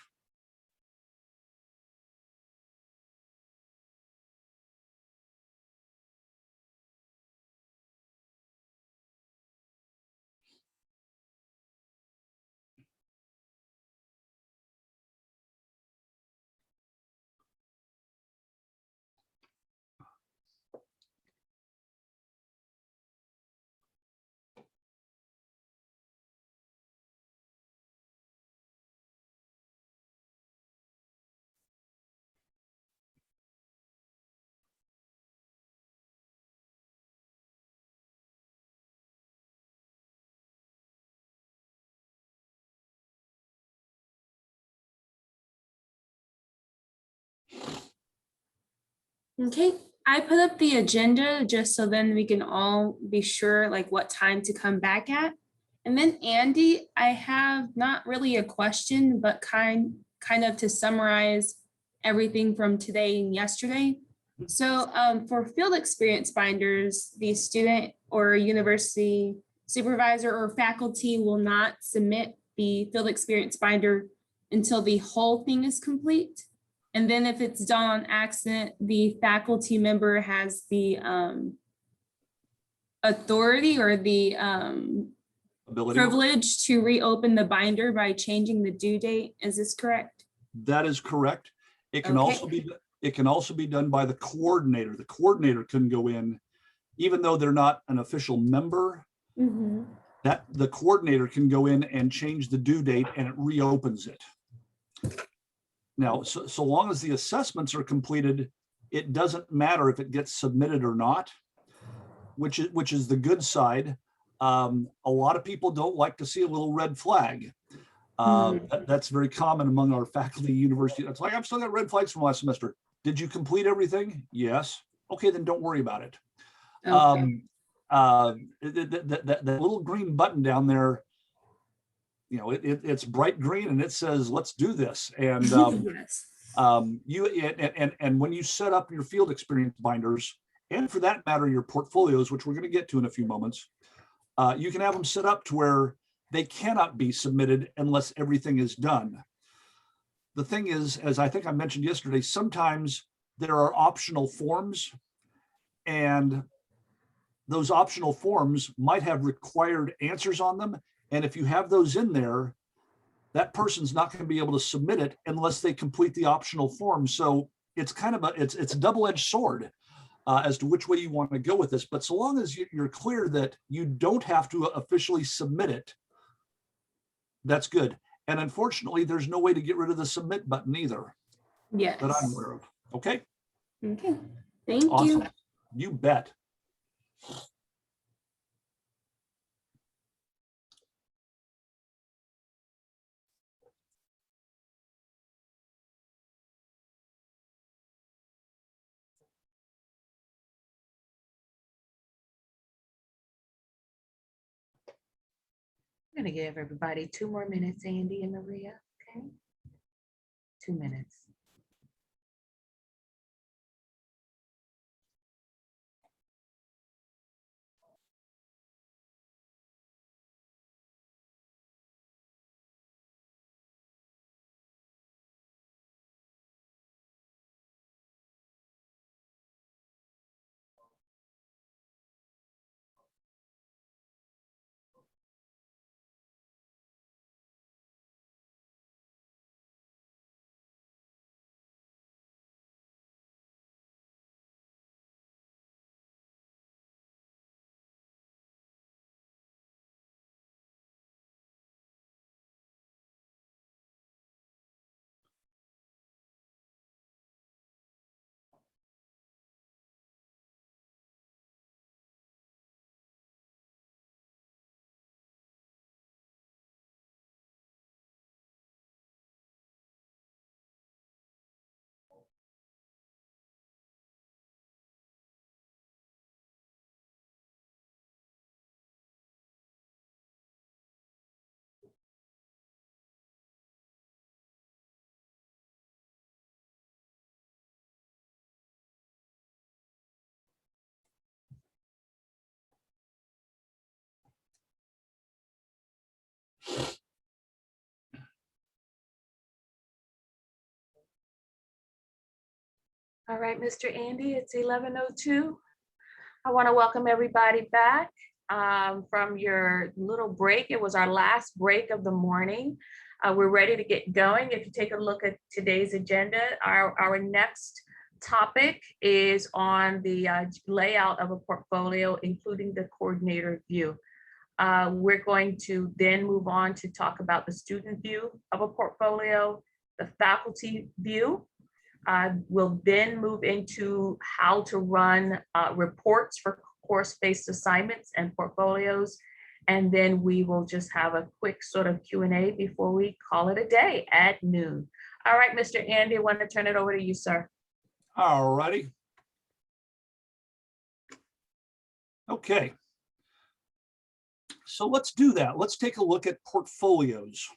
Okay, I put up the agenda just so then we can all be sure like what time to come back at. And then Andy, I have not really a question, but kind of to summarize everything from today and yesterday. So for field experience binders, the student or university supervisor or faculty will not submit the field experience binder until the whole thing is complete. And then if it's done on accident, the faculty member has the authority or the Ability. privilege to reopen the binder by changing the due date. Is this correct? That is correct. It can Okay. also be done by the coordinator. The coordinator can go in, even though they're not an official member, Mhm. that the coordinator can go in and change the due date and it reopens it. Now, so long as the assessments are completed, it doesn't matter if it gets submitted or not, which is the good side. A lot of people don't like to see a little red flag. That's very common among our faculty university. It's like, I've still got red flags from last semester. Did you complete everything? Yes. Okay, then don't worry about it. Okay. The little green button down there, you know, it's bright green and it says, let's do this. And Yes. and when you set up your field experience binders, and for that matter, your portfolios, which we're going to get to in a few moments, you can have them set up to where they cannot be submitted unless everything is done. The thing is, as I think I mentioned yesterday, sometimes there are optional forms, and those optional forms might have required answers on them. And if you have those in there, that person's not going to be able to submit it unless they complete the optional form. So it's kind of it's a double-edged sword as to which way you want to go with this. But so long as you're clear that you don't have to officially submit it, that's good. And unfortunately, there's no way to get rid of the submit button either Yes. that I'm aware of. Okay. Okay. Thank Awesome. you. You bet. I'm gonna give everybody 2 more minutes, Andy and Maria, okay? 2 minutes. All right, Mr. Andy, it's 11:02. I want to welcome everybody back from your little break. It was our last break of the morning. We're ready to get going. If you take a look at today's agenda, our next topic is on the layout of a portfolio, including the coordinator view. We're going to then move on to talk about the student view of a portfolio, the faculty view. We'll then move into how to run reports for course-based assignments and portfolios. And then we will just have a quick sort of Q&A before we call it a day at noon. All right, Mr. Andy, I want to turn it over to you, sir. All righty. Okay. So let's do that. Let's take a look at portfolios.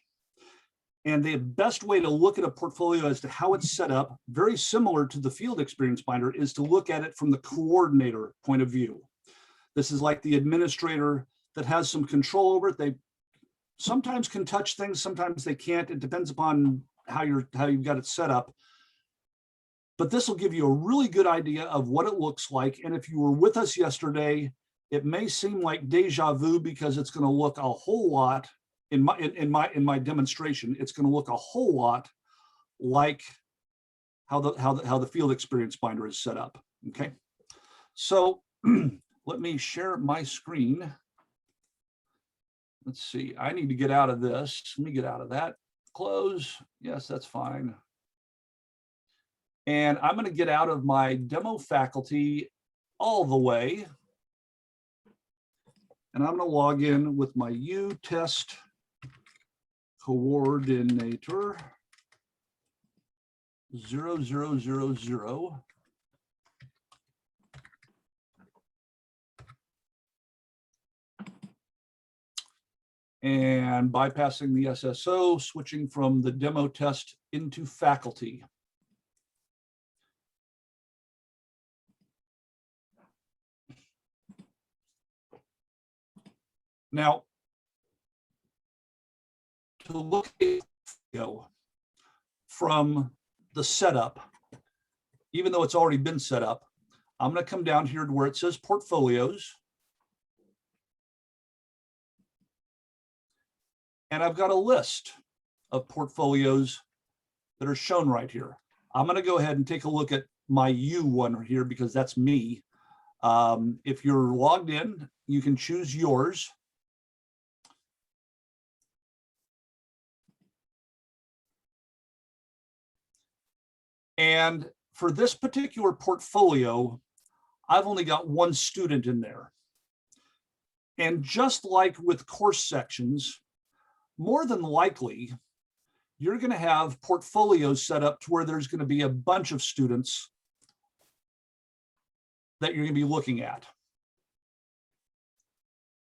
And the best way to look at a portfolio as to how it's set up, very similar to the field experience binder, is to look at it from the coordinator point of view. This is like the administrator that has some control over it. They sometimes can touch things, sometimes they can't. It depends upon how you've got it set up. But this will give you a really good idea of what it looks like. And if you were with us yesterday, it may seem like deja vu because it's going to look a whole lot in my demonstration. It's going to look a whole lot like how the field experience binder is set up. Okay, so let me share my screen. Let's see. I need to get out of this. Let me get out of that. Close. Yes, that's fine. And I'm going to get out of my demo faculty all the way. And I'm going to log in with my U-Test coordinator 0000. And bypassing the SSO, switching from the demo test into faculty. Now, to look at from the setup, even though it's already been set up, I'm going to come down here to where it says portfolios. And I've got a list of portfolios that are shown right here. I'm going to go ahead and take a look at my U one here because that's me. If you're logged in, you can choose yours. And for this particular portfolio, I've only got one student in there. And just like with course sections, more than likely, you're going to have portfolios set up to where there's going to be a bunch of students that you're going to be looking at.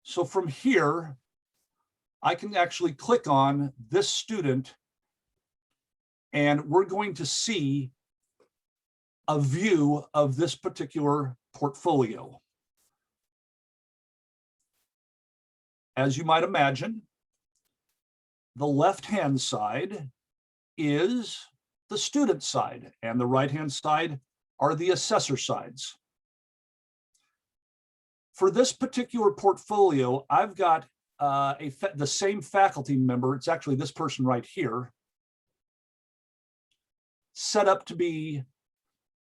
So from here, I can actually click on this student, and we're going to see a view of this particular portfolio. As you might imagine, the left-hand side is the student side, and the right-hand side are the assessor sides. For this particular portfolio, I've got the same faculty member, it's actually this person right here, set up to be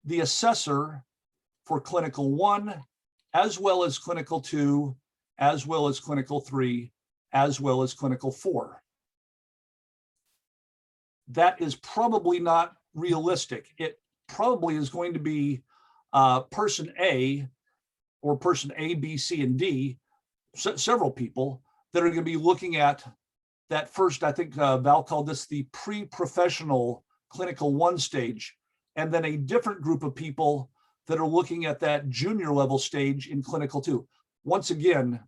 the assessor for Clinical 1, as well as Clinical 2, as well as Clinical 3, as well as Clinical 4. That is probably not realistic. It probably is going to be person A or person A, B, C, and D, several people that are going to be looking at that first, I think Val called this the pre-professional Clinical 1 stage, and then a different group of people that are looking at that junior level stage in Clinical 2. Once again,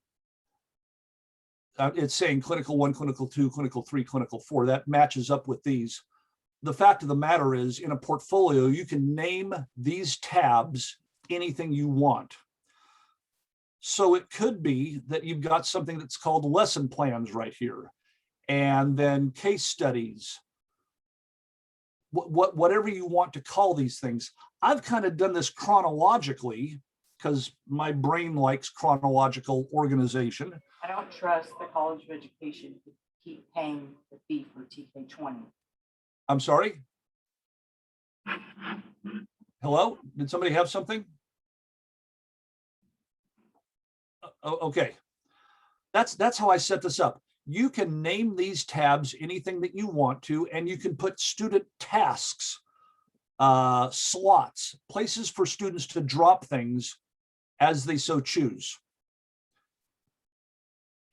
it's saying Clinical 1, Clinical 2, Clinical 3, Clinical 4. That matches up with these. The fact of the matter is, in a portfolio, you can name these tabs anything you want. So it could be that you've got something that's called lesson plans right here, and then case studies, whatever you want to call these things. I've kind of done this chronologically because my brain likes chronological organization. I don't trust the College of Education to keep paying the fee for TK20. I'm sorry? Hello? Did somebody have something? Okay. That's how I set this up. You can name these tabs anything that you want to, and you can put student tasks, slots, places for students to drop things as they so choose.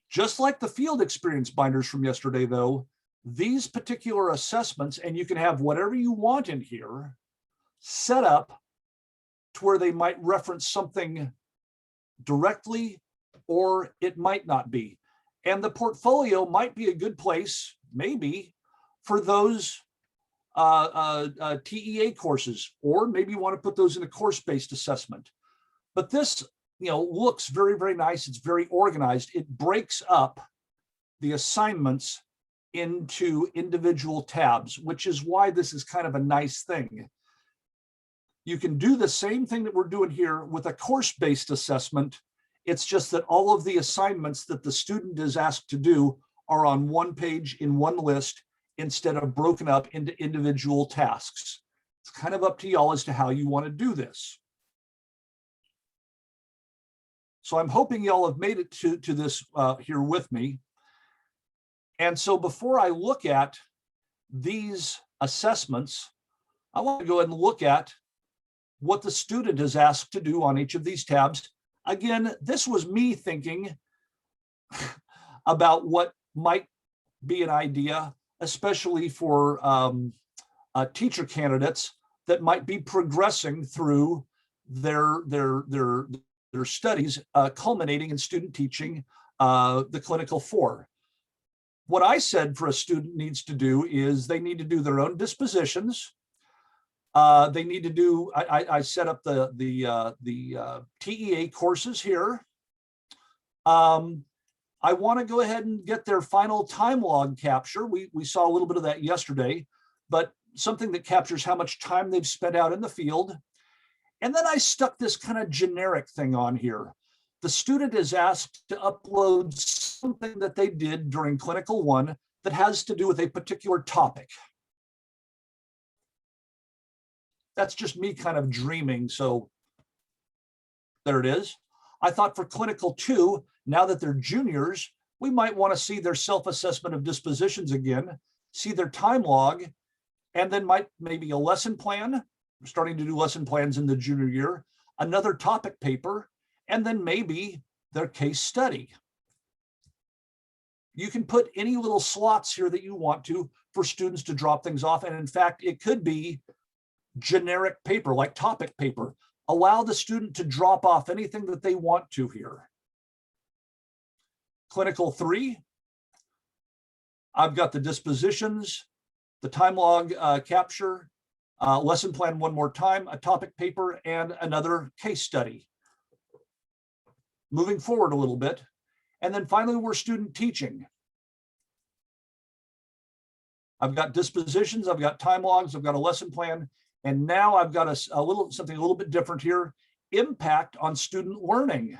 Just like the field experience binders from yesterday, though, these particular assessments, and you can have whatever you want in here, set up to where they might reference something directly, or it might not be. And the portfolio might be a good place, maybe, for those TEA courses, or maybe you want to put those in a course-based assessment. But this, looks very, very nice. It's very organized. It breaks up the assignments into individual tabs, which is why this is kind of a nice thing. You can do the same thing that we're doing here with a course-based assessment. It's just that all of the assignments that the student is asked to do are on one page in one list instead of broken up into individual tasks. It's kind of up to y'all as to how you want to do this. So I'm hoping y'all have made it to this here with me. And so before I look at these assessments, I want to go ahead and look at what the student is asked to do on each of these tabs. Again, this was me thinking about what might be an idea, especially for teacher candidates that might be progressing through their studies, culminating in student teaching the Clinical 4. What I said for a student needs to do is they need to do their own dispositions. They need to do, I set up the TEA courses here. I want to go ahead and get their final time log capture. We saw a little bit of that yesterday, but something that captures how much time they've spent out in the field. And then I stuck this kind of generic thing on here. The student is asked to upload something that they did during Clinical 1 that has to do with a particular topic. That's just me kind of dreaming. So there it is. I thought for Clinical 2, now that they're juniors, we might want to see their self-assessment of dispositions again, see their time log, and then maybe a lesson plan. We're starting to do lesson plans in the junior year, another topic paper, and then maybe their case study. You can put any little slots here that you want to for students to drop things off. And in fact, it could be generic paper, like topic paper. Allow the student to drop off anything that they want to here. Clinical 3, I've got the dispositions, the time log capture, lesson plan one more time, a topic paper, and another case study. Moving forward a little bit. And then finally, we're student teaching. I've got dispositions, I've got time logs, I've got a lesson plan, and now I've got something a little bit different here, impact on student learning.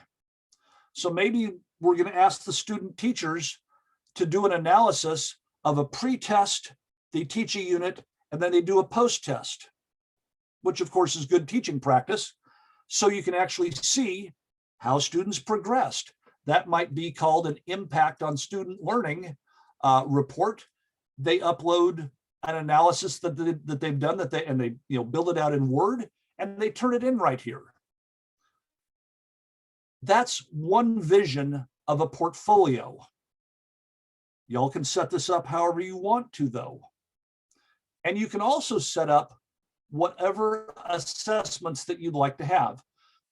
So maybe we're going to ask the student teachers to do an analysis of a pre-test, they teach a unit, and then they do a post-test, which of course is good teaching practice. So you can actually see how students progressed. That might be called an impact on student learning report. They upload an analysis that they've done and they build it out in Word and they turn it in right here. That's one vision of a portfolio. Y'all can set this up however you want to, though. And you can also set up whatever assessments that you'd like to have.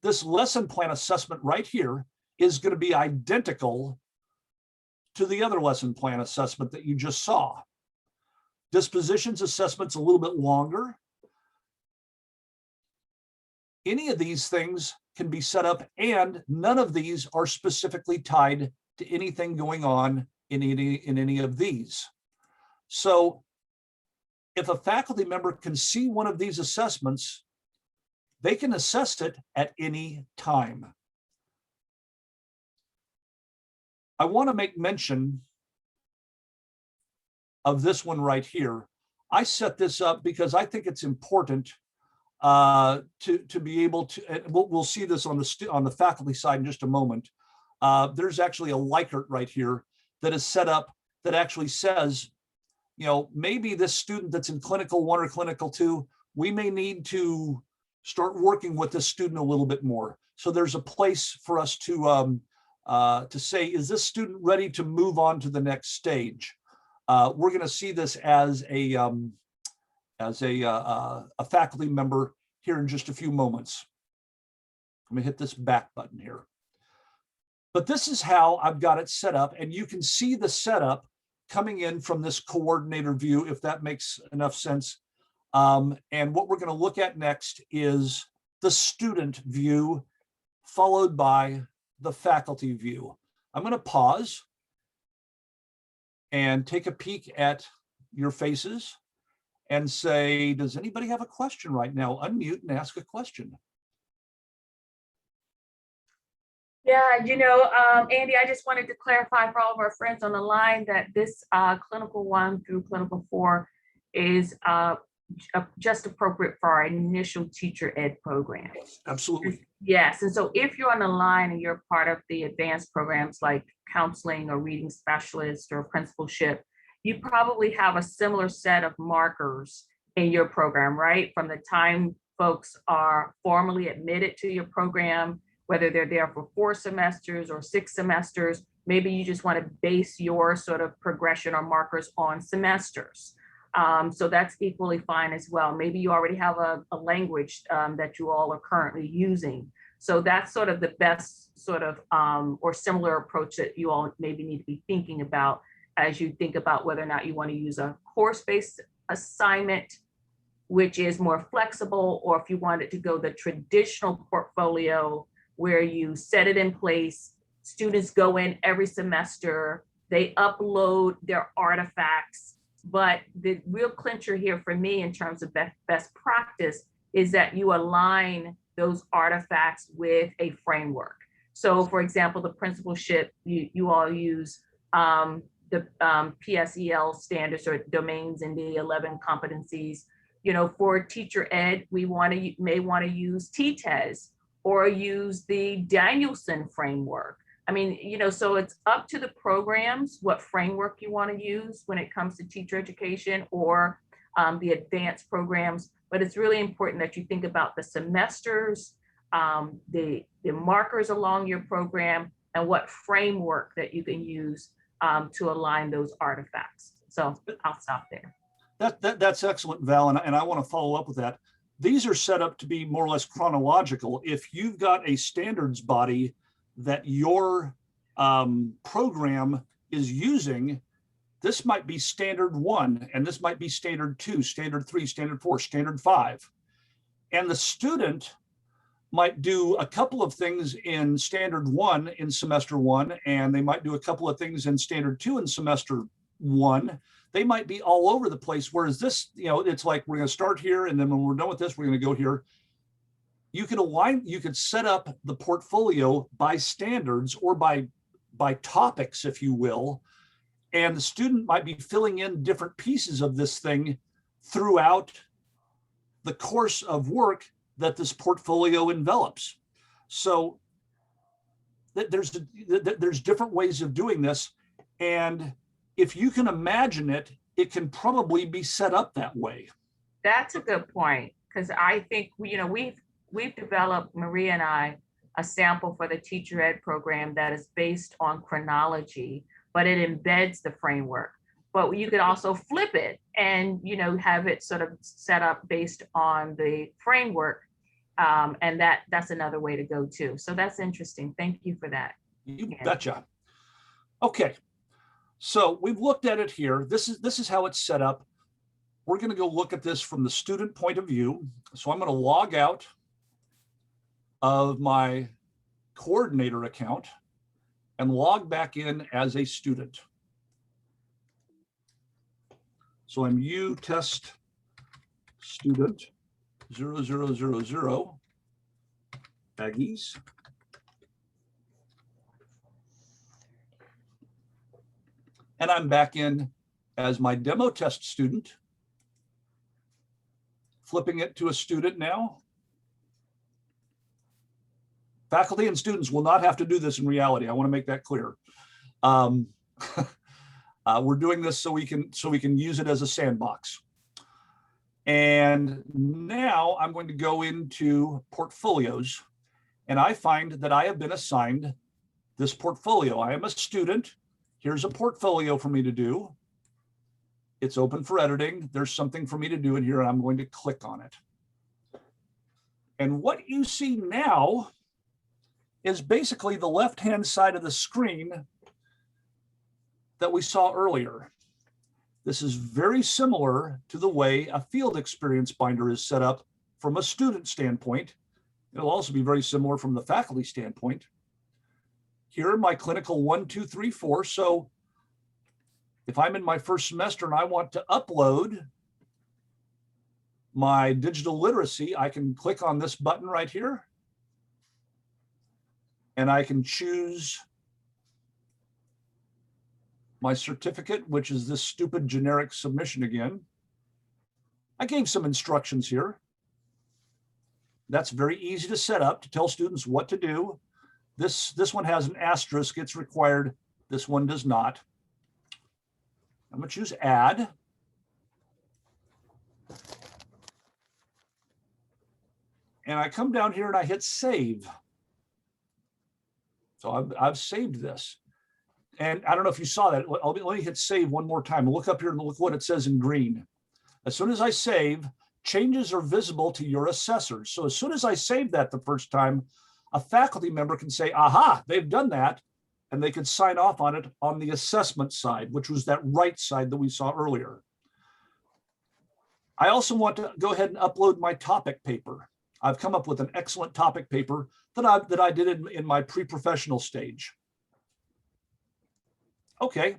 This lesson plan assessment right here is going to be identical to the other lesson plan assessment that you just saw. Dispositions assessment's a little bit longer. Any of these things can be set up, and none of these are specifically tied to anything going on in any of these. So if a faculty member can see one of these assessments, they can assess it at any time. I want to make mention of this one right here. I set this up because I think it's important to be able to, and we'll see this on the faculty side in just a moment. There's actually a Likert right here that is set up that actually says, you know, maybe this student that's in clinical 1 or clinical 2, we may need to start working with this student a little bit more. So there's a place for us to say, is this student ready to move on to the next stage? We're going to see this as a faculty member here in just a few moments. Let me hit this back button here. But this is how I've got it set up, and you can see the setup coming in from this coordinator view, if that makes enough sense. And what we're going to look at next is the student view, followed by the faculty view. I'm going to pause and take a peek at your faces and say, does anybody have a question right now? Unmute and ask a question. Yeah, you know, Andy, I just wanted to clarify for all of our friends on the line that this clinical 1 through clinical 4 is just appropriate for our initial teacher ed program. Absolutely. Yes, and so if you're on the line and you're part of the advanced programs like counseling or reading specialist or principalship, you probably have a similar set of markers in your program, right? From the time folks are formally admitted to your program, whether they're there for 4 semesters or 6 semesters, maybe you just want to base your sort of progression or markers on semesters. So that's equally fine as well. Maybe you already have a language that you all are currently using. So that's sort of the best sort of or similar approach that you all maybe need to be thinking about as you think about whether or not you want to use a course-based assignment, which is more flexible, or if you wanted to go the traditional portfolio where you set it in place, students go in every semester, they upload their artifacts. But the real clincher here for me in terms of best practice is that you align those artifacts with a framework. So for example, the principalship, you all use the PSEL standards or domains in the 11 competencies. You know, for teacher ed, we may want to use TTES or use the Danielson framework. I mean, you know, so it's up to the programs what framework you want to use when it comes to teacher education or the advanced programs. But it's really important that you think about the semesters, the markers along your program, and what framework that you can use to align those artifacts. So I'll stop there. That's excellent, Val, and I want to follow up with that. These are set up to be more or less chronological. If you've got a standards body that your program is using, this might be standard 1, and this might be standard 2, standard 3, standard 4, standard 5. And the student might do a couple of things in standard 1 in semester 1, and they might do a couple of things in standard 2 in semester 1. They might be all over the place. Whereas this, you know, it's like we're going to start here, and then when we're done with this, we're going to go here. You can align, you could set up the portfolio by standards or by topics, if you will, and the student might be filling in different pieces of this thing throughout the course of work that this portfolio envelops. So there's different ways of doing this, and if you can imagine it, it can probably be set up that way. That's a good point, because I think we've developed, Maria and I, a sample for the teacher ed program that is based on chronology, but it embeds the framework. But you could also flip it and have it sort of set up based on the framework, and that's another way to go too. So that's interesting. Thank you for that. You betcha. Okay. So we've looked at it here. This is how it's set up. We're going to go look at this from the student point of view. So I'm going to log out of my coordinator account and log back in as a student. So I'm student 0000 Aggies. And I'm back in as my demo test student, flipping it to a student now. Faculty and students will not have to do this in reality. I want to make that clear. We're doing this so we can use it as a sandbox. And now I'm going to go into portfolios, and I find that I have been assigned this portfolio. I am a student. Here's a portfolio for me to do. It's open for editing. There's something for me to do in here, and I'm going to click on it. And what you see now is basically the left-hand side of the screen that we saw earlier. This is very similar to the way a field experience binder is set up from a student standpoint. It'll also be very similar from the faculty standpoint. Here are my clinical 1, 2, 3, 4. So if I'm in my first semester and I want to upload my digital literacy, I can click on this button right here. And I can choose my certificate, which is this stupid generic submission again. I gave some instructions here. That's very easy to set up to tell students what to do. This one has an asterisk, it's required. This one does not. I'm gonna choose add. And I come down here and I hit save. So I've saved this. And I don't know if you saw that. Let me hit save one more time. Look up here and look what it says in green. As soon as I save, changes are visible to your assessors. So as soon as I save that the first time, a faculty member can say, aha, they've done that. And they could sign off on it on the assessment side, which was that right side that we saw earlier. I also want to go ahead and upload my topic paper. I've come up with an excellent topic paper that I did in my pre-professional stage. Okay,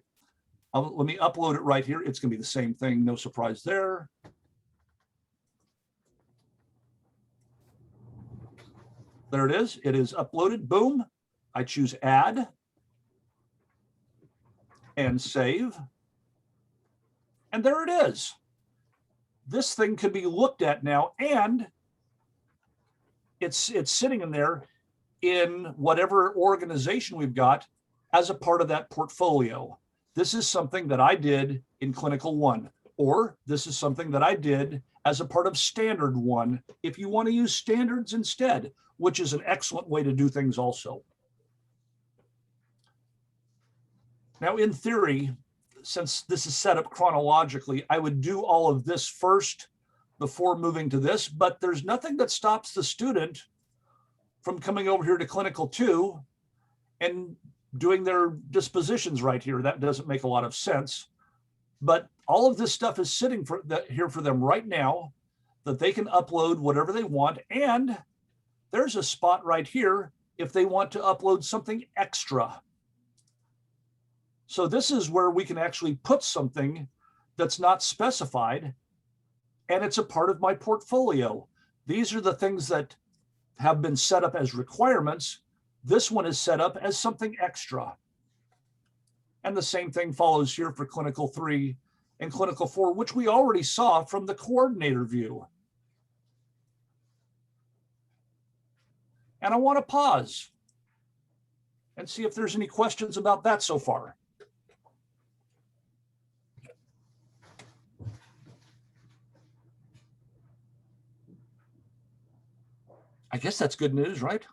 let me upload it right here. It's gonna be the same thing, no surprise there. There it is uploaded, boom. I choose add and save. And there it is. This thing can be looked at now, and it's sitting in there in whatever organization we've got as a part of that portfolio. This is something that I did in Clinical 1, or this is something that I did as a part of Standard 1, if you want to use standards instead, which is an excellent way to do things also. Now, in theory, since this is set up chronologically, I would do all of this first before moving to this, but there's nothing that stops the student from coming over here to Clinical 2 and doing their dispositions right here. That doesn't make a lot of sense, but all of this stuff is sitting here for them right now that they can upload whatever they want. And there's a spot right here if they want to upload something extra. So this is where we can actually put something that's not specified, and it's a part of my portfolio. These are the things that have been set up as requirements. This one is set up as something extra. And the same thing follows here for Clinical 3 and Clinical 4, which we already saw from the coordinator view. And I want to pause and see if there's any questions about that so far. I guess that's good news, right?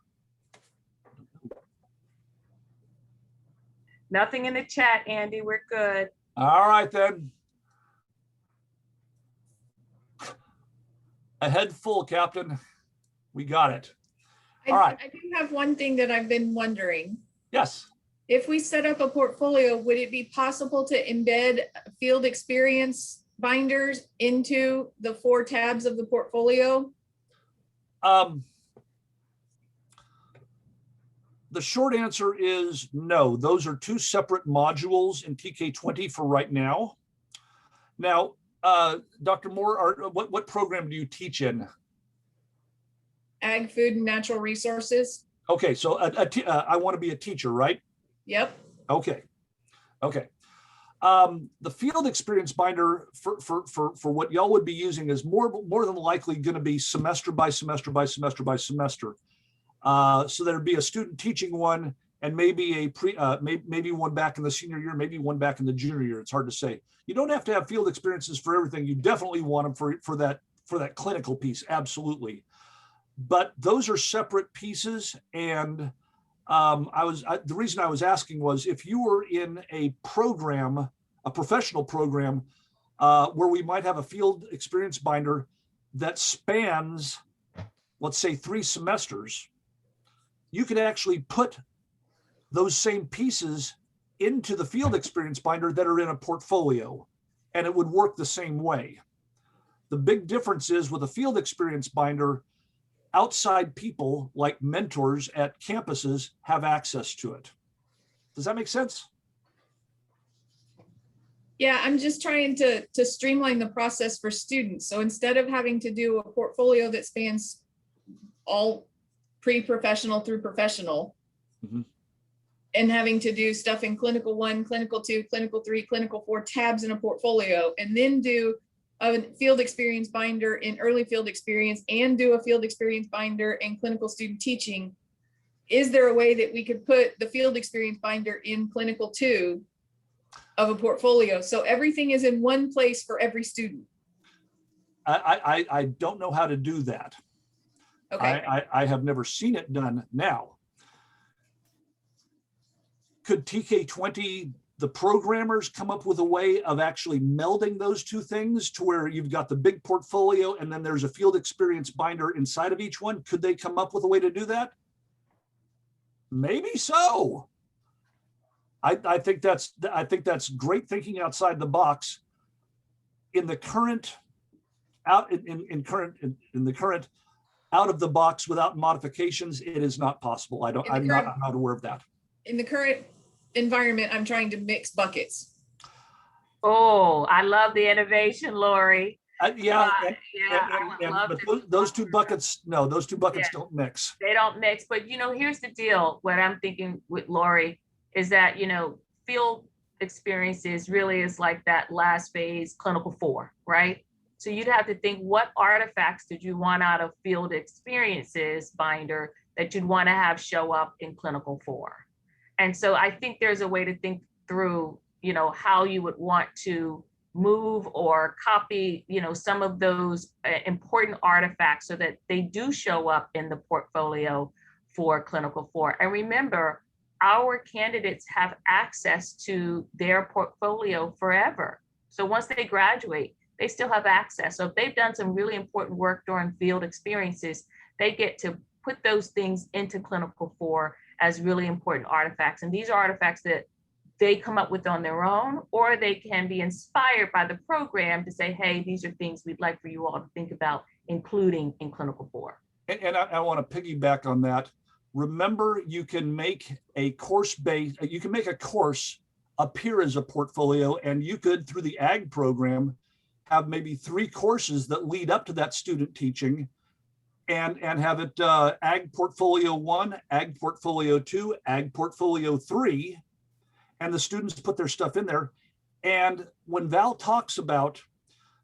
Nothing in the chat, Andy. We're good. All right, then. A head full, Captain. We got it. All right. I do have one thing that I've been wondering. Yes. If we set up a portfolio, would it be possible to embed field experience binders into the 4 tabs of the portfolio? The short answer is no. Those are 2 separate modules in Tk20 for right now. Now, Dr. Moore, what program do you teach in? Ag, food and natural resources. Okay, so I want to be a teacher, right? Yep. Okay. The field experience binder for what y'all would be using is more than likely going to be semester by semester by semester by semester. So there'd be a student teaching one, and maybe maybe one back in the senior year, maybe one back in the junior year. It's hard to say. You don't have to have field experiences for everything. You definitely want them for that clinical piece, absolutely. But those are separate pieces, and the reason I was asking was if you were in a program, a professional program, where we might have a field experience binder that spans, let's say, 3 semesters, you could actually put those same pieces into the field experience binder that are in a portfolio, and it would work the same way. The big difference is with a field experience binder, outside people like mentors at campuses have access to it. Does that make sense? Yeah, I'm just trying to streamline the process for students. So instead of having to do a portfolio that spans all pre-professional through professional, Mhm. and having to do stuff in clinical 1, clinical 2, clinical 3, clinical 4 tabs in a portfolio, and then do a field experience binder in early field experience and do a field experience binder in clinical student teaching. Is there a way that we could put the field experience binder in clinical 2 of a portfolio, so everything is in one place for every student? I don't know how to do that. Okay. I have never seen it done. Now, could TK20, the programmers, come up with a way of actually melding those two things to where you've got the big portfolio and then there's a field experience binder inside of each one? Could they come up with a way to do that? Maybe so. I think that's great thinking outside the box. In the current out in the current out of the box without modifications, it is not possible. I'm not aware of that. In the current environment, I'm trying to mix buckets. Oh, I love the innovation, Lori. Yeah, but those two buckets, no, those two buckets Yeah. don't mix. They don't mix, but here's the deal. What I'm thinking with Lori is that, field experiences really is like that last phase, clinical 4, right? So you'd have to think, what artifacts did you want out of field experiences binder that you'd want to have show up in clinical 4? And so I think there's a way to think through, how you would want to move or copy, some of those important artifacts so that they do show up in the portfolio for clinical 4. And remember, our candidates have access to their portfolio forever. So once they graduate, they still have access. So if they've done some really important work during field experiences, they get to put those things into clinical 4 as really important artifacts. And these are artifacts that they come up with on their own, or they can be inspired by the program to say, hey, these are things we'd like for you all to think about including in clinical 4. And I want to piggyback on that. Remember, you can make a course appear as a portfolio, and you could, through the ag program, have maybe 3 courses that lead up to that student teaching, and have it ag portfolio 1, ag portfolio 2, ag portfolio 3, and the students put their stuff in there. And when Val talks about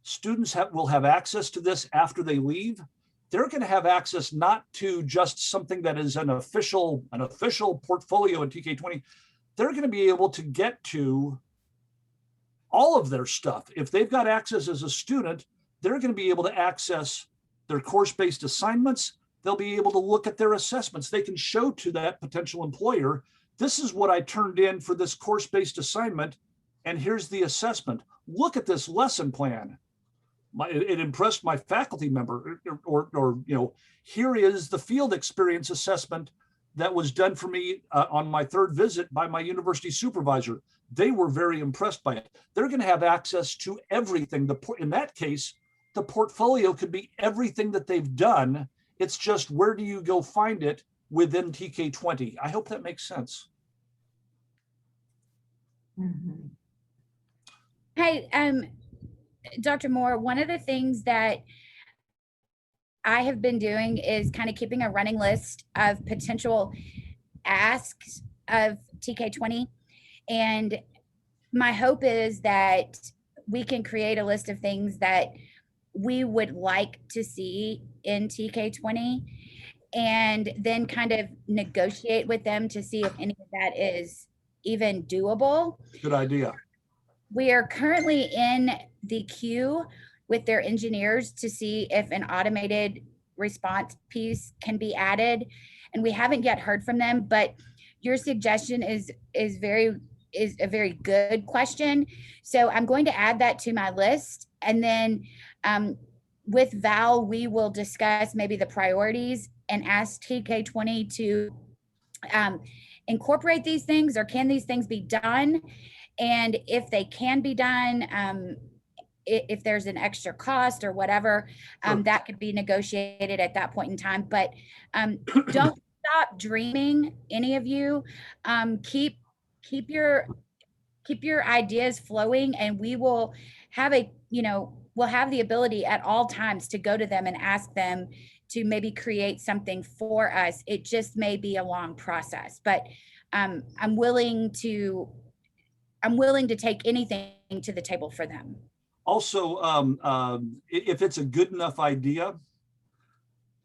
students will have access to this after they leave, they're going to have access not to just something that is an official portfolio in TK20. They're going to be able to get to all of their stuff. If they've got access as a student, they're going to be able to access their course-based assignments. They'll be able to look at their assessments. They can show to that potential employer, this is what I turned in for this course-based assignment, and here's the assessment. Look at this lesson plan. It impressed my faculty member, or here is the field experience assessment that was done for me on my 3rd visit by my university supervisor. They were very impressed by it. They're going to have access to everything. In that case, the portfolio could be everything that they've done. It's just, where do you go find it within TK20? I hope that makes sense. Mm-hmm. Hey, Dr. Moore, one of the things that I have been doing is kind of keeping a running list of potential asks of TK20. And my hope is that we can create a list of things that we would like to see in TK20 and then kind of negotiate with them to see if any of that is even doable. Good idea. We are currently in the queue with their engineers to see if an automated response piece can be added. And we haven't yet heard from them, but your suggestion is a very good question. So I'm going to add that to my list. And then with Val, we will discuss maybe the priorities and ask TK20 to incorporate these things, or can these things be done? And if they can be done, if there's an extra cost or whatever, Sure. that could be negotiated at that point in time. But don't stop dreaming, any of you. Keep your ideas flowing, and we will have we'll have the ability at all times to go to them and ask them to maybe create something for us. It just may be a long process, but I'm willing to take anything to the table for them. Also, if it's a good enough idea,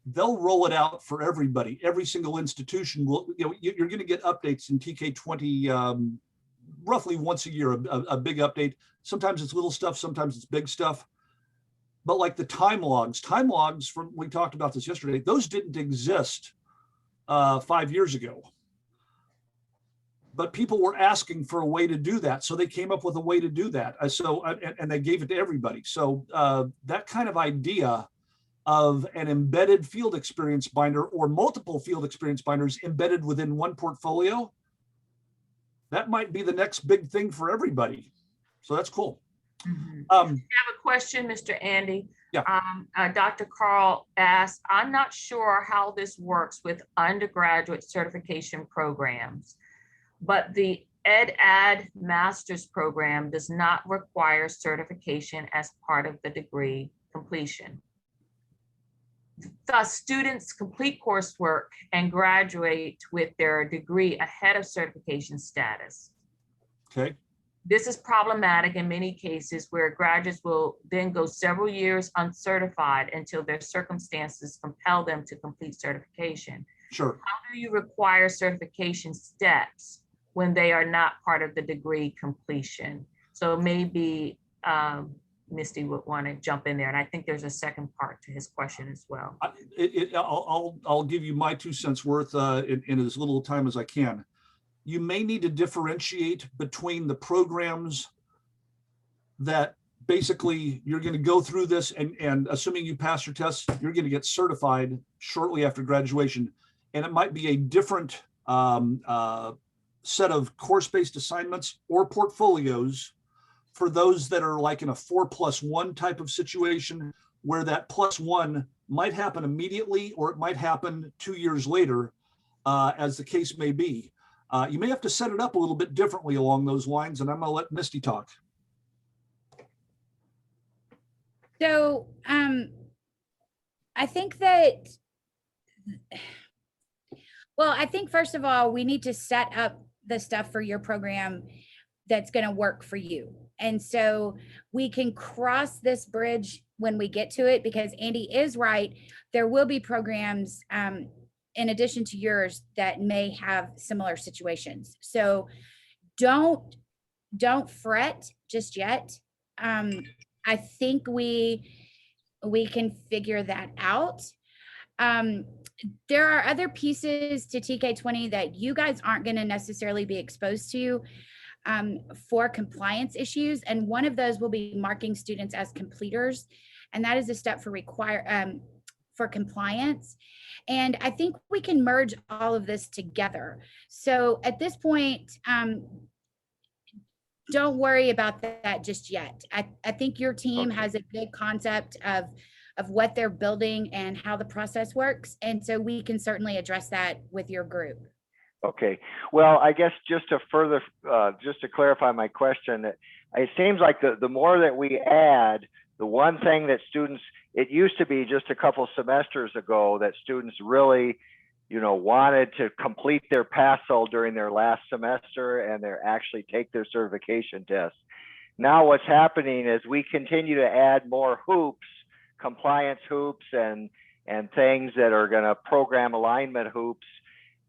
they'll roll it out for everybody. Every single institution will, you're going to get updates in TK20 roughly once a year, a big update. Sometimes it's little stuff, sometimes it's big stuff. But like the time logs from, we talked about this yesterday, those didn't exist 5 years ago. But people were asking for a way to do that. So they came up with a way to do that. And they gave it to everybody. So that kind of idea of an embedded field experience binder or multiple field experience binders embedded within one portfolio, that might be the next big thing for everybody. So that's cool. Mm-hmm. I have a question, Mr. Andy. Yeah. Dr. Carl asked, I'm not sure how this works with undergraduate certification programs, but the EdAd master's program does not require certification as part of the degree completion. Thus, students complete coursework and graduate with their degree ahead of certification status. Okay. This is problematic in many cases where graduates will then go several years uncertified until their circumstances compel them to complete certification. Sure. How do you require certification steps when they are not part of the degree completion? So maybe Misty would want to jump in there. And I think there's a second part to his question as well. I'll give you my 2 cents worth in as little time as I can. You may need to differentiate between the programs that basically you're going to go through this and assuming you pass your tests, you're going to get certified shortly after graduation. And it might be a different set of course-based assignments or portfolios for those that are like in a 4+1 type of situation where that +1 might happen immediately or it might happen 2 years later, as the case may be. You may have to set it up a little bit differently along those lines, and I'm going to let Misty talk. So I think that, well, I think first of all, we need to set up the stuff for your program that's going to work for you. And so we can cross this bridge when we get to it, because Andy is right. There will be programs in addition to yours that may have similar situations. So don't fret just yet. I think we can figure that out. There are other pieces to TK20 that you guys aren't going to necessarily be exposed to for compliance issues. And one of those will be marking students as completers. And that is a step for compliance. And I think we can merge all of this together. So at this point, don't worry about that just yet. I think your team has a good concept of what they're building and how the process works. And so we can certainly address that with your group. Okay. Well, I guess just to further, just to clarify my question, it seems like the more that we add, the one thing that students, it used to be just a couple semesters ago that students really, wanted to complete their PASL during their last semester and they actually take their certification test. Now what's happening is we continue to add more hoops, compliance hoops and things that are going to program alignment hoops.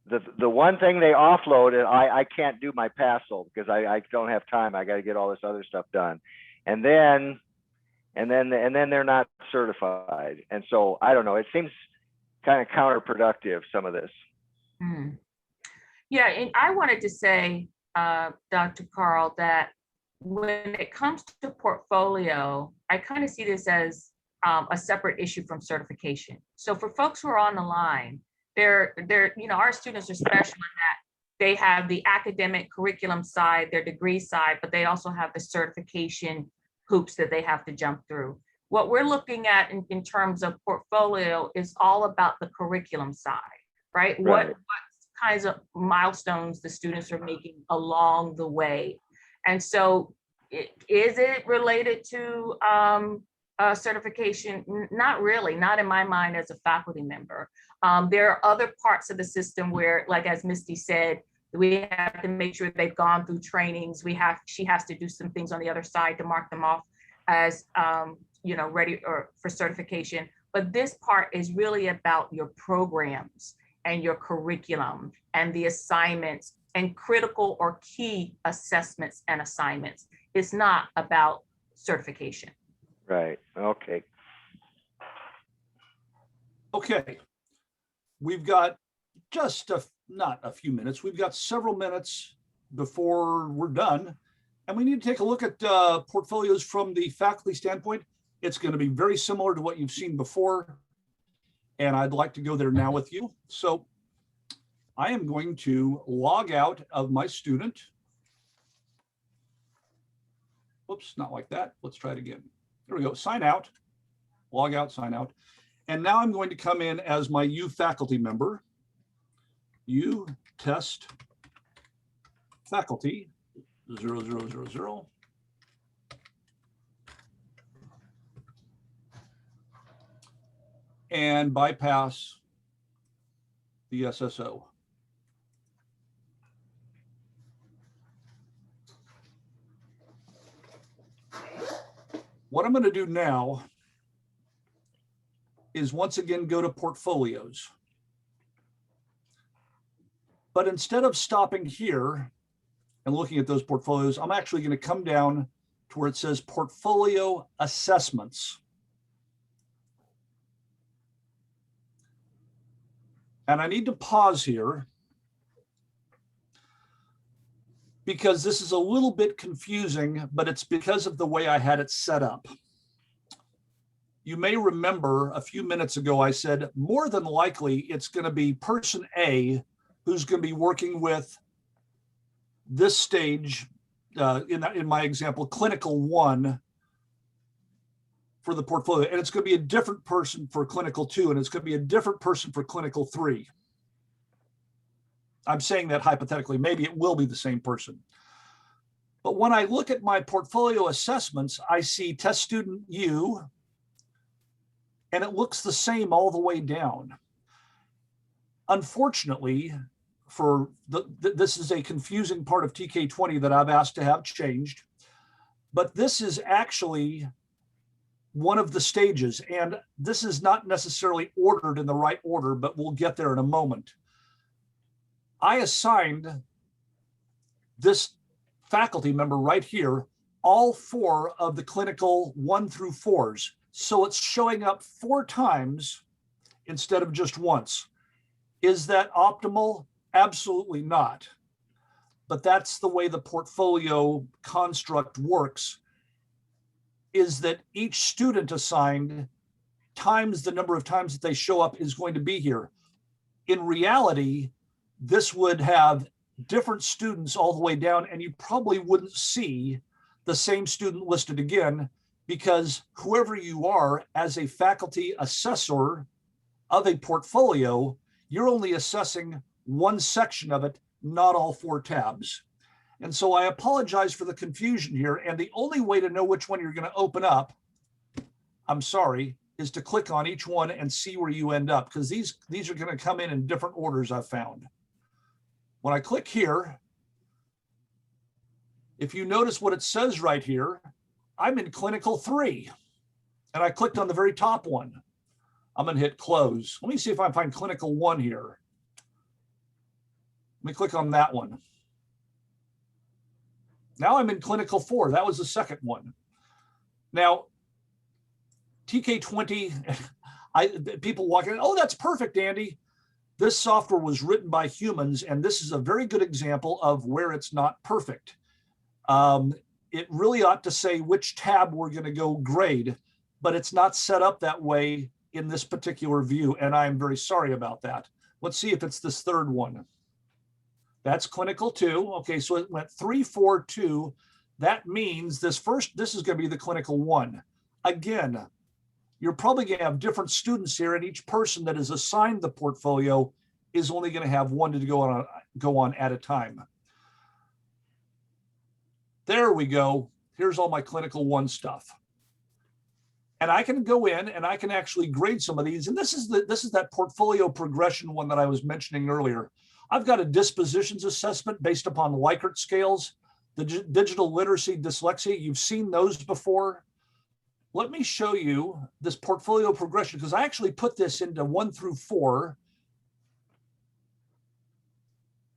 The one thing they offload, and I can't do my PASL because I don't have time. I got to get all this other stuff done. And then they're not certified. And so I don't know, it seems kind of counterproductive, some of this. Yeah, and I wanted to say, Dr. Carl, that when it comes to portfolio, I kind of see this as a separate issue from certification. So for folks who are on the line, our students are special in that they have the academic curriculum side, their degree side, but they also have the certification hoops that they have to jump through. What we're looking at in terms of portfolio is all about the curriculum side, right? What kinds of milestones the students are making along the way. And so is it related to certification? Not really, not in my mind as a faculty member. There are other parts of the system where, like as Misty said, we have to make sure they've gone through trainings. She has to do some things on the other side to mark them off as ready for certification. But this part is really about your programs and your curriculum and the assignments and critical or key assessments and assignments. It's not about certification. Right. Okay. Okay. We've got just not a few minutes. We've got several minutes before we're done. And we need to take a look at portfolios from the faculty standpoint. It's going to be very similar to what you've seen before. And I'd like to go there now with you. So I am going to log out of my student. Whoops, not like that. Let's try it again. There we go. Sign out, log out, sign out. And now I'm going to come in as my U faculty member. U test faculty 0000. And bypass the SSO. What I'm going to do now is once again go to portfolios. But instead of stopping here and looking at those portfolios, I'm actually going to come down to where it says portfolio assessments. And I need to pause here because this is a little bit confusing, but it's because of the way I had it set up. You may remember a few minutes ago, I said, more than likely, it's going to be person A who's going to be working with this stage, in my example, clinical 1 for the portfolio. And it's going to be a different person for clinical 2, and it's going to be a different person for clinical 3. I'm saying that hypothetically, maybe it will be the same person. But when I look at my portfolio assessments, I see test student U, and it looks the same all the way down. Unfortunately, this is a confusing part of Tk20 that I've asked to have changed, but this is actually one of the stages, and this is not necessarily ordered in the right order, but we'll get there in a moment. I assigned this faculty member right here all 4 of the clinical 1 through 4s. So it's showing up 4 times instead of just once. Is that optimal? Absolutely not. But that's the way the portfolio construct works, is that each student assigned times the number of times that they show up is going to be here. In reality, this would have different students all the way down, and you probably wouldn't see the same student listed again, because whoever you are as a faculty assessor of a portfolio, you're only assessing one section of it, not all 4 tabs. And so I apologize for the confusion here. And the only way to know which one you're going to open up, I'm sorry, is to click on each one and see where you end up, because these are going to come in different orders I've found. When I click here, if you notice what it says right here, I'm in clinical 3, and I clicked on the very top one. I'm going to hit close. Let me see if I find clinical 1 here. Let me click on that one. Now I'm in clinical 4. That was the second one. Now, Tk20, people walk in, oh, that's perfect, Andy. This software was written by humans, and this is a very good example of where it's not perfect. It really ought to say which tab we're going to go grade, but it's not set up that way in this particular view, and I'm very sorry about that. Let's see if it's this third one. That's clinical 2. Okay, so it went 3, 4, 2. That means this is going to be the clinical 1. Again, you're probably going to have different students here, and each person that is assigned the portfolio is only going to have one to go on at a time. There we go. Here's all my clinical 1 stuff. And I can go in and I can actually grade some of these. And this is that portfolio progression one that I was mentioning earlier. I've got a dispositions assessment based upon Likert scales, the digital literacy, dyslexia. You've seen those before. Let me show you this portfolio progression, because I actually put this into 1 through 4.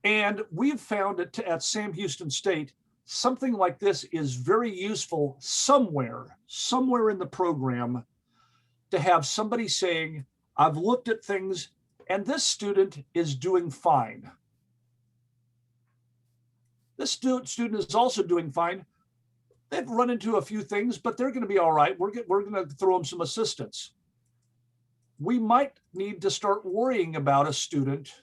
And we've found it at Sam Houston State, something like this is very useful somewhere in the program, to have somebody saying, I've looked at things and this student is doing fine. This student is also doing fine. They've run into a few things, but they're going to be all right. We're going to throw them some assistance. We might need to start worrying about a student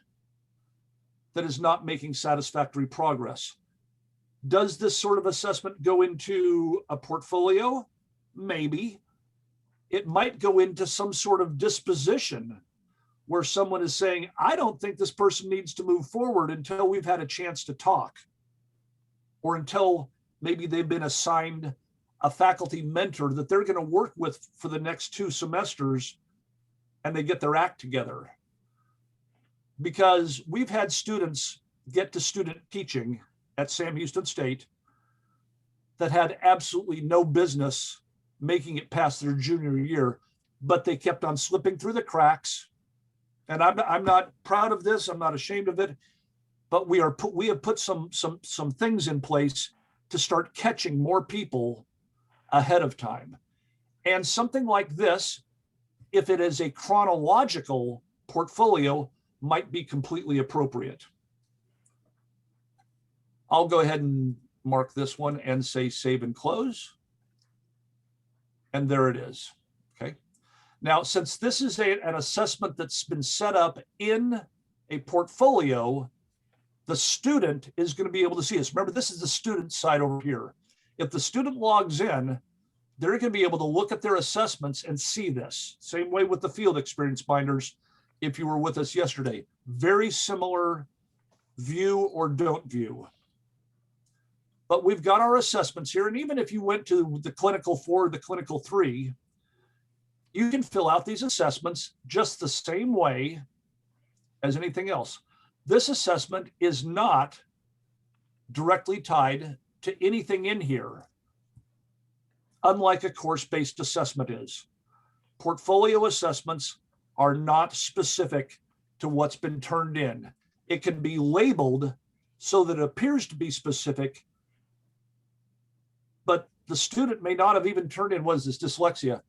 that is not making satisfactory progress. Does this sort of assessment go into a portfolio? Maybe. It might go into some sort of disposition where someone is saying, I don't think this person needs to move forward until we've had a chance to talk, or until maybe they've been assigned a faculty mentor that they're going to work with for the next 2 semesters and they get their act together. Because we've had students get to student teaching at Sam Houston State that had absolutely no business making it past their junior year, but they kept on slipping through the cracks. And I'm not proud of this. I'm not ashamed of it, but we have put some things in place to start catching more people ahead of time. And something like this, if it is a chronological portfolio, might be completely appropriate. I'll go ahead and mark this one and say save and close. And there it is. Okay. Now, since this is an assessment that's been set up in a portfolio, the student is going to be able to see this. Remember, this is the student side over here. If the student logs in, they're going to be able to look at their assessments and see this. Same way with the field experience binders. If you were with us yesterday, very similar view or don't view. But we've got our assessments here. And even if you went to the clinical 4, the clinical 3, you can fill out these assessments just the same way as anything else. This assessment is not directly tied to anything in here, unlike a course-based assessment is. Portfolio assessments are not specific to what's been turned in. It can be labeled so that it appears to be specific, but the student may not have even turned in, what is this, dyslexia.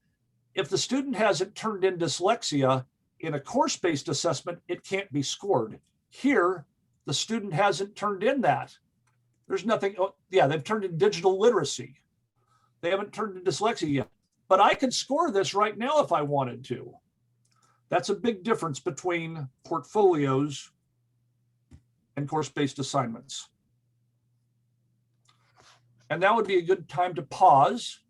If the student hasn't turned in dyslexia in a course-based assessment, it can't be scored. Here, the student hasn't turned in that. There's nothing, oh, yeah, they've turned in digital literacy. They haven't turned in dyslexia yet, but I could score this right now if I wanted to. That's a big difference between portfolios and course-based assignments. And that would be a good time to pause.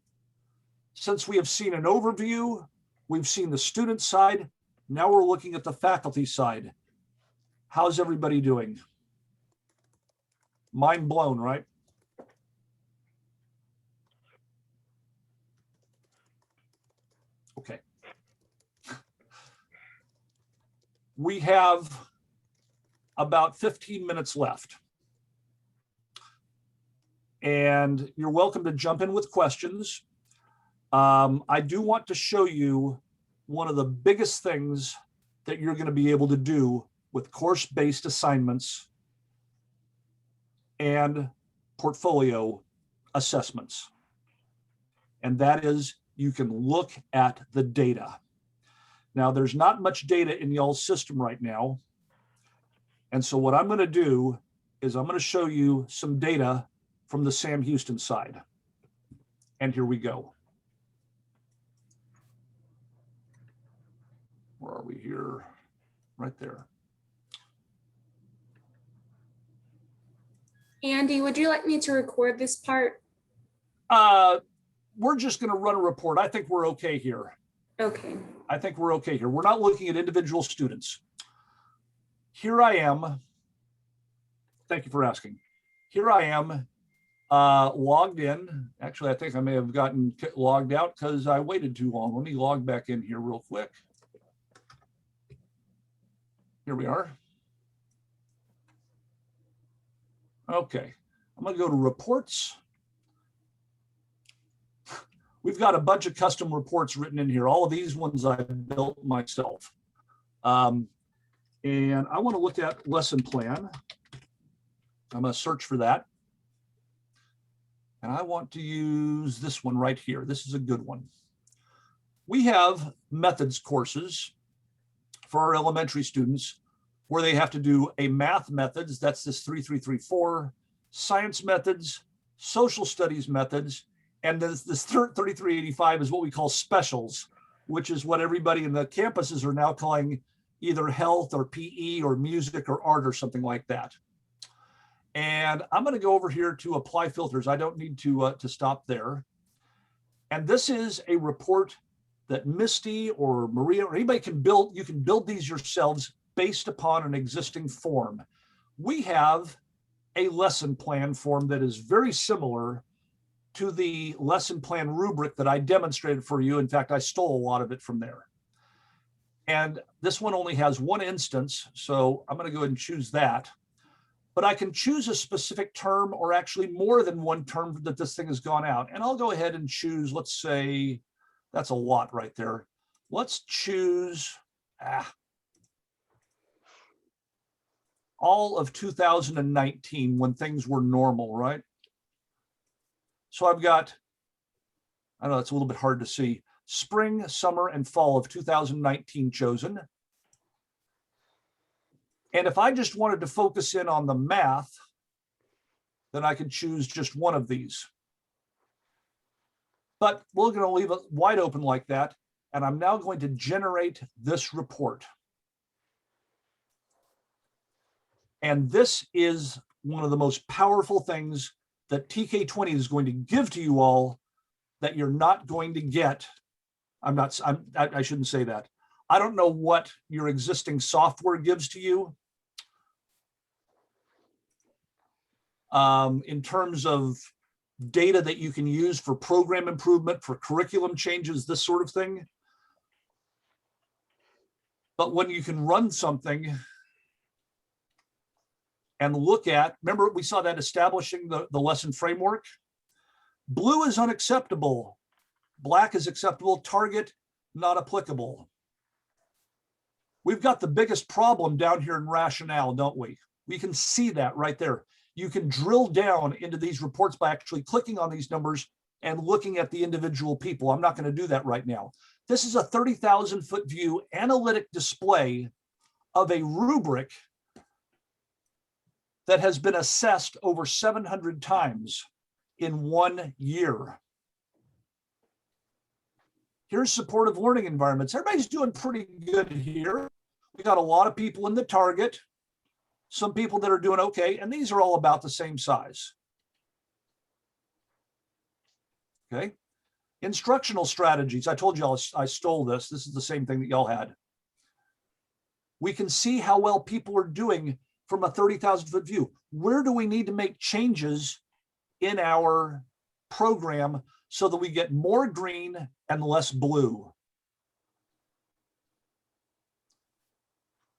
Since we have seen an overview, we've seen the student side, now we're looking at the faculty side. How's everybody doing? Mind blown, right? Okay. We have about 15 minutes left. And you're welcome to jump in with questions. I do want to show you one of the biggest things that you're going to be able to do with course-based assignments and portfolio assessments. And that is, you can look at the data. Now, there's not much data in y'all's system right now. And so what I'm going to do is I'm going to show you some data from the Sam Houston side. And here we go. Where are we here? Right there. Andy, would you like me to record this part? We're just going to run a report. I think we're okay here. Okay. I think we're okay here. We're not looking at individual students. Here I am. Thank you for asking. Here I am logged in. Actually, I think I may have gotten logged out because I waited too long. Let me log back in here real quick. Here we are. Okay, I'm going to go to reports. We've got a bunch of custom reports written in here. All of these ones I built myself. And I want to look at lesson plan. I'm going to search for that. And I want to use this one right here. This is a good one. We have methods courses for our elementary students where they have to do a math methods, that's this 3334, science methods, social studies methods, and this 3385 is what we call specials, which is what everybody in the campuses are now calling either health or PE or music or art or something like that. And I'm going to go over here to apply filters. I don't need to stop there. And this is a report that Misty or Maria or anybody can build. You can build these yourselves based upon an existing form. We have a lesson plan form that is very similar to the lesson plan rubric that I demonstrated for you. In fact, I stole a lot of it from there. And this one only has one instance, so I'm going to go ahead and choose that. But I can choose a specific term or actually more than one term that this thing has gone out. And I'll go ahead and choose, let's say, that's a lot right there. Let's choose all of 2019 when things were normal, right? So I've got, I know it's a little bit hard to see, spring, summer, and fall of 2019 chosen. And if I just wanted to focus in on the math, then I could choose just one of these. But we're going to leave it wide open like that. And I'm now going to generate this report. And this is one of the most powerful things that Tk20 is going to give to you all that you're not going to get. I shouldn't say that. I don't know what your existing software gives to you in terms of data that you can use for program improvement, for curriculum changes, this sort of thing. But when you can run something and look at, remember we saw that establishing the lesson framework. Blue is unacceptable. Black is acceptable. Target, not applicable. We've got the biggest problem down here in rationale, don't we? We can see that right there. You can drill down into these reports by actually clicking on these numbers and looking at the individual people. I'm not going to do that right now. This is a 30,000 foot view analytic display of a rubric that has been assessed over 700 times in 1 year. Here's supportive learning environments. Everybody's doing pretty good here. We got a lot of people in the target, some people that are doing okay, and these are all about the same size. Okay. Instructional strategies. I told y'all I stole this. This is the same thing that y'all had. We can see how well people are doing from a 30,000 foot view. Where do we need to make changes in our program so that we get more green and less blue?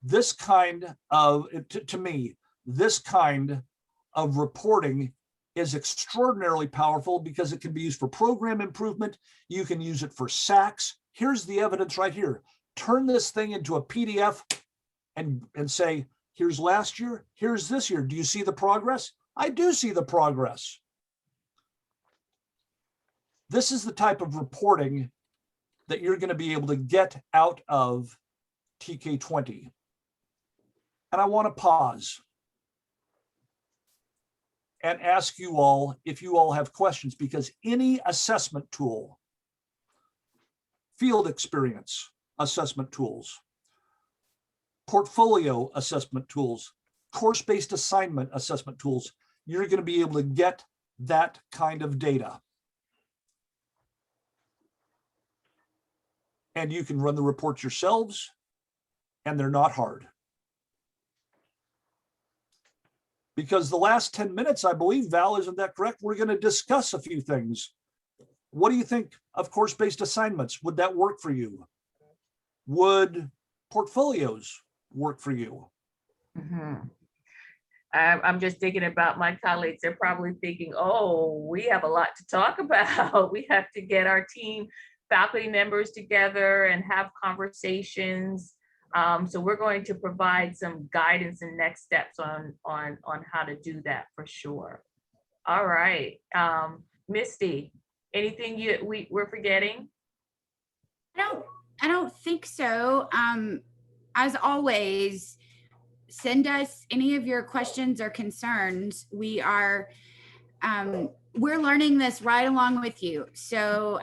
This kind of, to me, this kind of reporting is extraordinarily powerful because it can be used for program improvement. You can use it for SACs. Here's the evidence right here. Turn this thing into a PDF and say, here's last year, here's this year. Do you see the progress? I do see the progress. This is the type of reporting that you're going to be able to get out of TK20. And I want to pause and ask you all if you all have questions, because any assessment tool, field experience assessment tools, portfolio assessment tools, course-based assignment assessment tools, you're going to be able to get that kind of data. And you can run the reports yourselves, and they're not hard. Because the last 10 minutes, I believe, Val, isn't that correct? We're going to discuss a few things. What do you think of course-based assignments? Would that work for you? Would portfolios work for you? Mhm. I'm just thinking about my colleagues. They're probably thinking, oh, we have a lot to talk about. We have to get our team faculty members together and have conversations. So we're going to provide some guidance and next steps on how to do that for sure. All right, Misty, anything we're forgetting? I don't think so. As always, send us any of your questions or concerns. We're learning this right along with you. So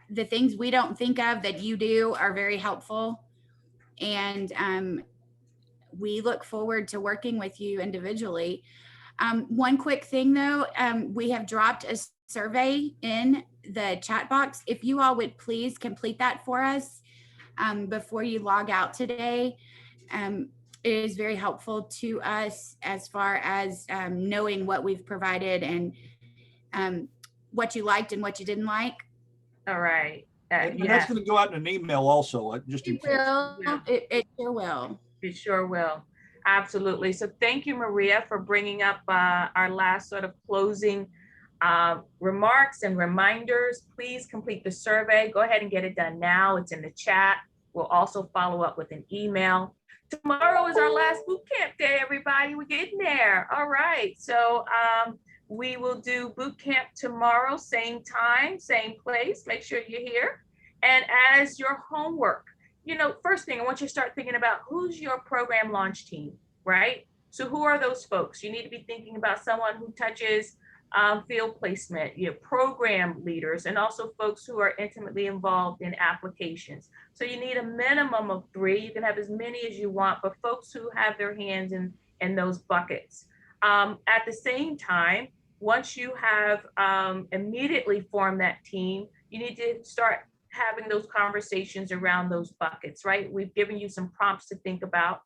the things we don't think of that you do are very helpful. And we look forward to working with you individually. One quick thing though, we have dropped a survey in the chat box. If you all would please complete that for us before you log out today. It is very helpful to us as far as knowing what we've provided and what you liked and what you didn't like. All right. And that's going to go out in an email also, just in case. Yeah. It sure will. It sure will. Absolutely. So thank you, Maria, for bringing up our last sort of closing remarks and reminders. Please complete the survey. Go ahead and get it done now. It's in the chat. We'll also follow up with an email. Tomorrow is our last boot camp day, everybody. We're getting there. All right. So we will do boot camp tomorrow, same time, same place. Make sure you're here. And as your homework, first thing I want you to start thinking about who's your program launch team, right? So who are those folks? You need to be thinking about someone who touches field placement, your program leaders, and also folks who are intimately involved in applications. So you need a minimum of 3. You can have as many as you want, but folks who have their hands in those buckets. At the same time, once you have immediately formed that team, you need to start having those conversations around those buckets, right? We've given you some prompts to think about,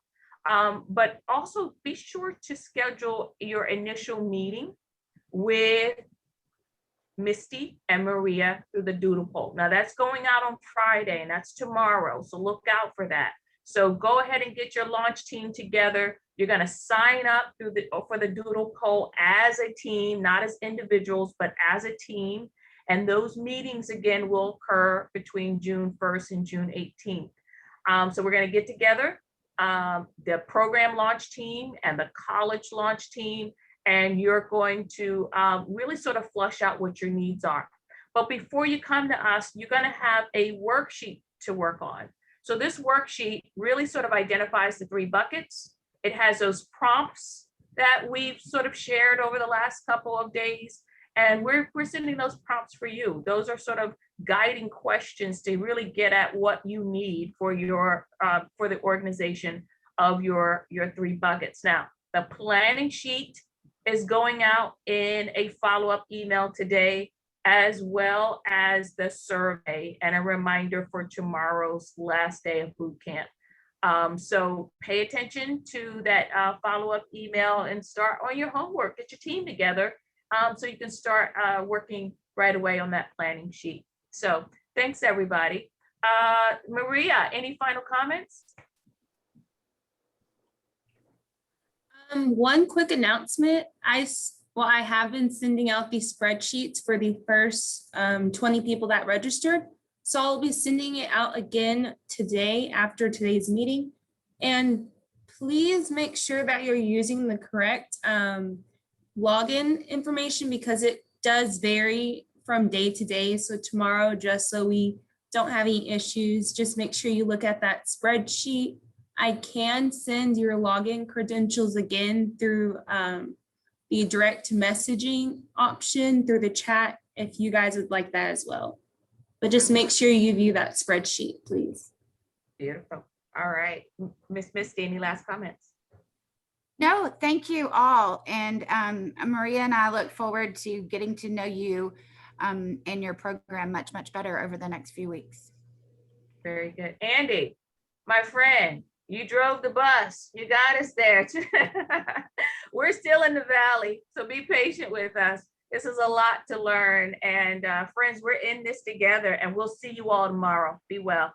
but also be sure to schedule your initial meeting with Misty and Maria through the doodle poll. Now that's going out on Friday and that's tomorrow. So look out for that. So go ahead and get your launch team together. You're going to sign up for the doodle poll as a team, not as individuals, but as a team. And those meetings again will occur between June 1st and June 18th. So we're going to get together, the program launch team and the college launch team, and you're going to really sort of flush out what your needs are. But before you come to us, you're going to have a worksheet to work on. So this worksheet really sort of identifies the 3 buckets. It has those prompts that we've sort of shared over the last couple of days. And we're sending those prompts for you. Those are sort of guiding questions to really get at what you need for your for the organization of your 3 buckets. Now, the planning sheet is going out in a follow-up email today, as well as the survey and a reminder for tomorrow's last day of boot camp. So pay attention to that follow-up email and start on your homework. Get your team together so you can start working right away on that planning sheet. So thanks, everybody. Maria, any final comments? One quick announcement. I have been sending out these spreadsheets for the first 20 people that registered. So I'll be sending it out again today after today's meeting. And please make sure that you're using the correct login information because it does vary from day to day. So tomorrow, just so we don't have any issues, just make sure you look at that spreadsheet. I can send your login credentials again through the direct messaging option through the chat if you guys would like that as well. But just make sure you view that spreadsheet, please. Beautiful. All right. Miss Misty, any last comments? No, thank you all. And Maria and I look forward to getting to know you and your program much, much better over the next few weeks. Very good. Andy, my friend, you drove the bus. You got us there. We're still in the valley, so be patient with us. This is a lot to learn. And friends, we're in this together, and we'll see you all tomorrow. Be well.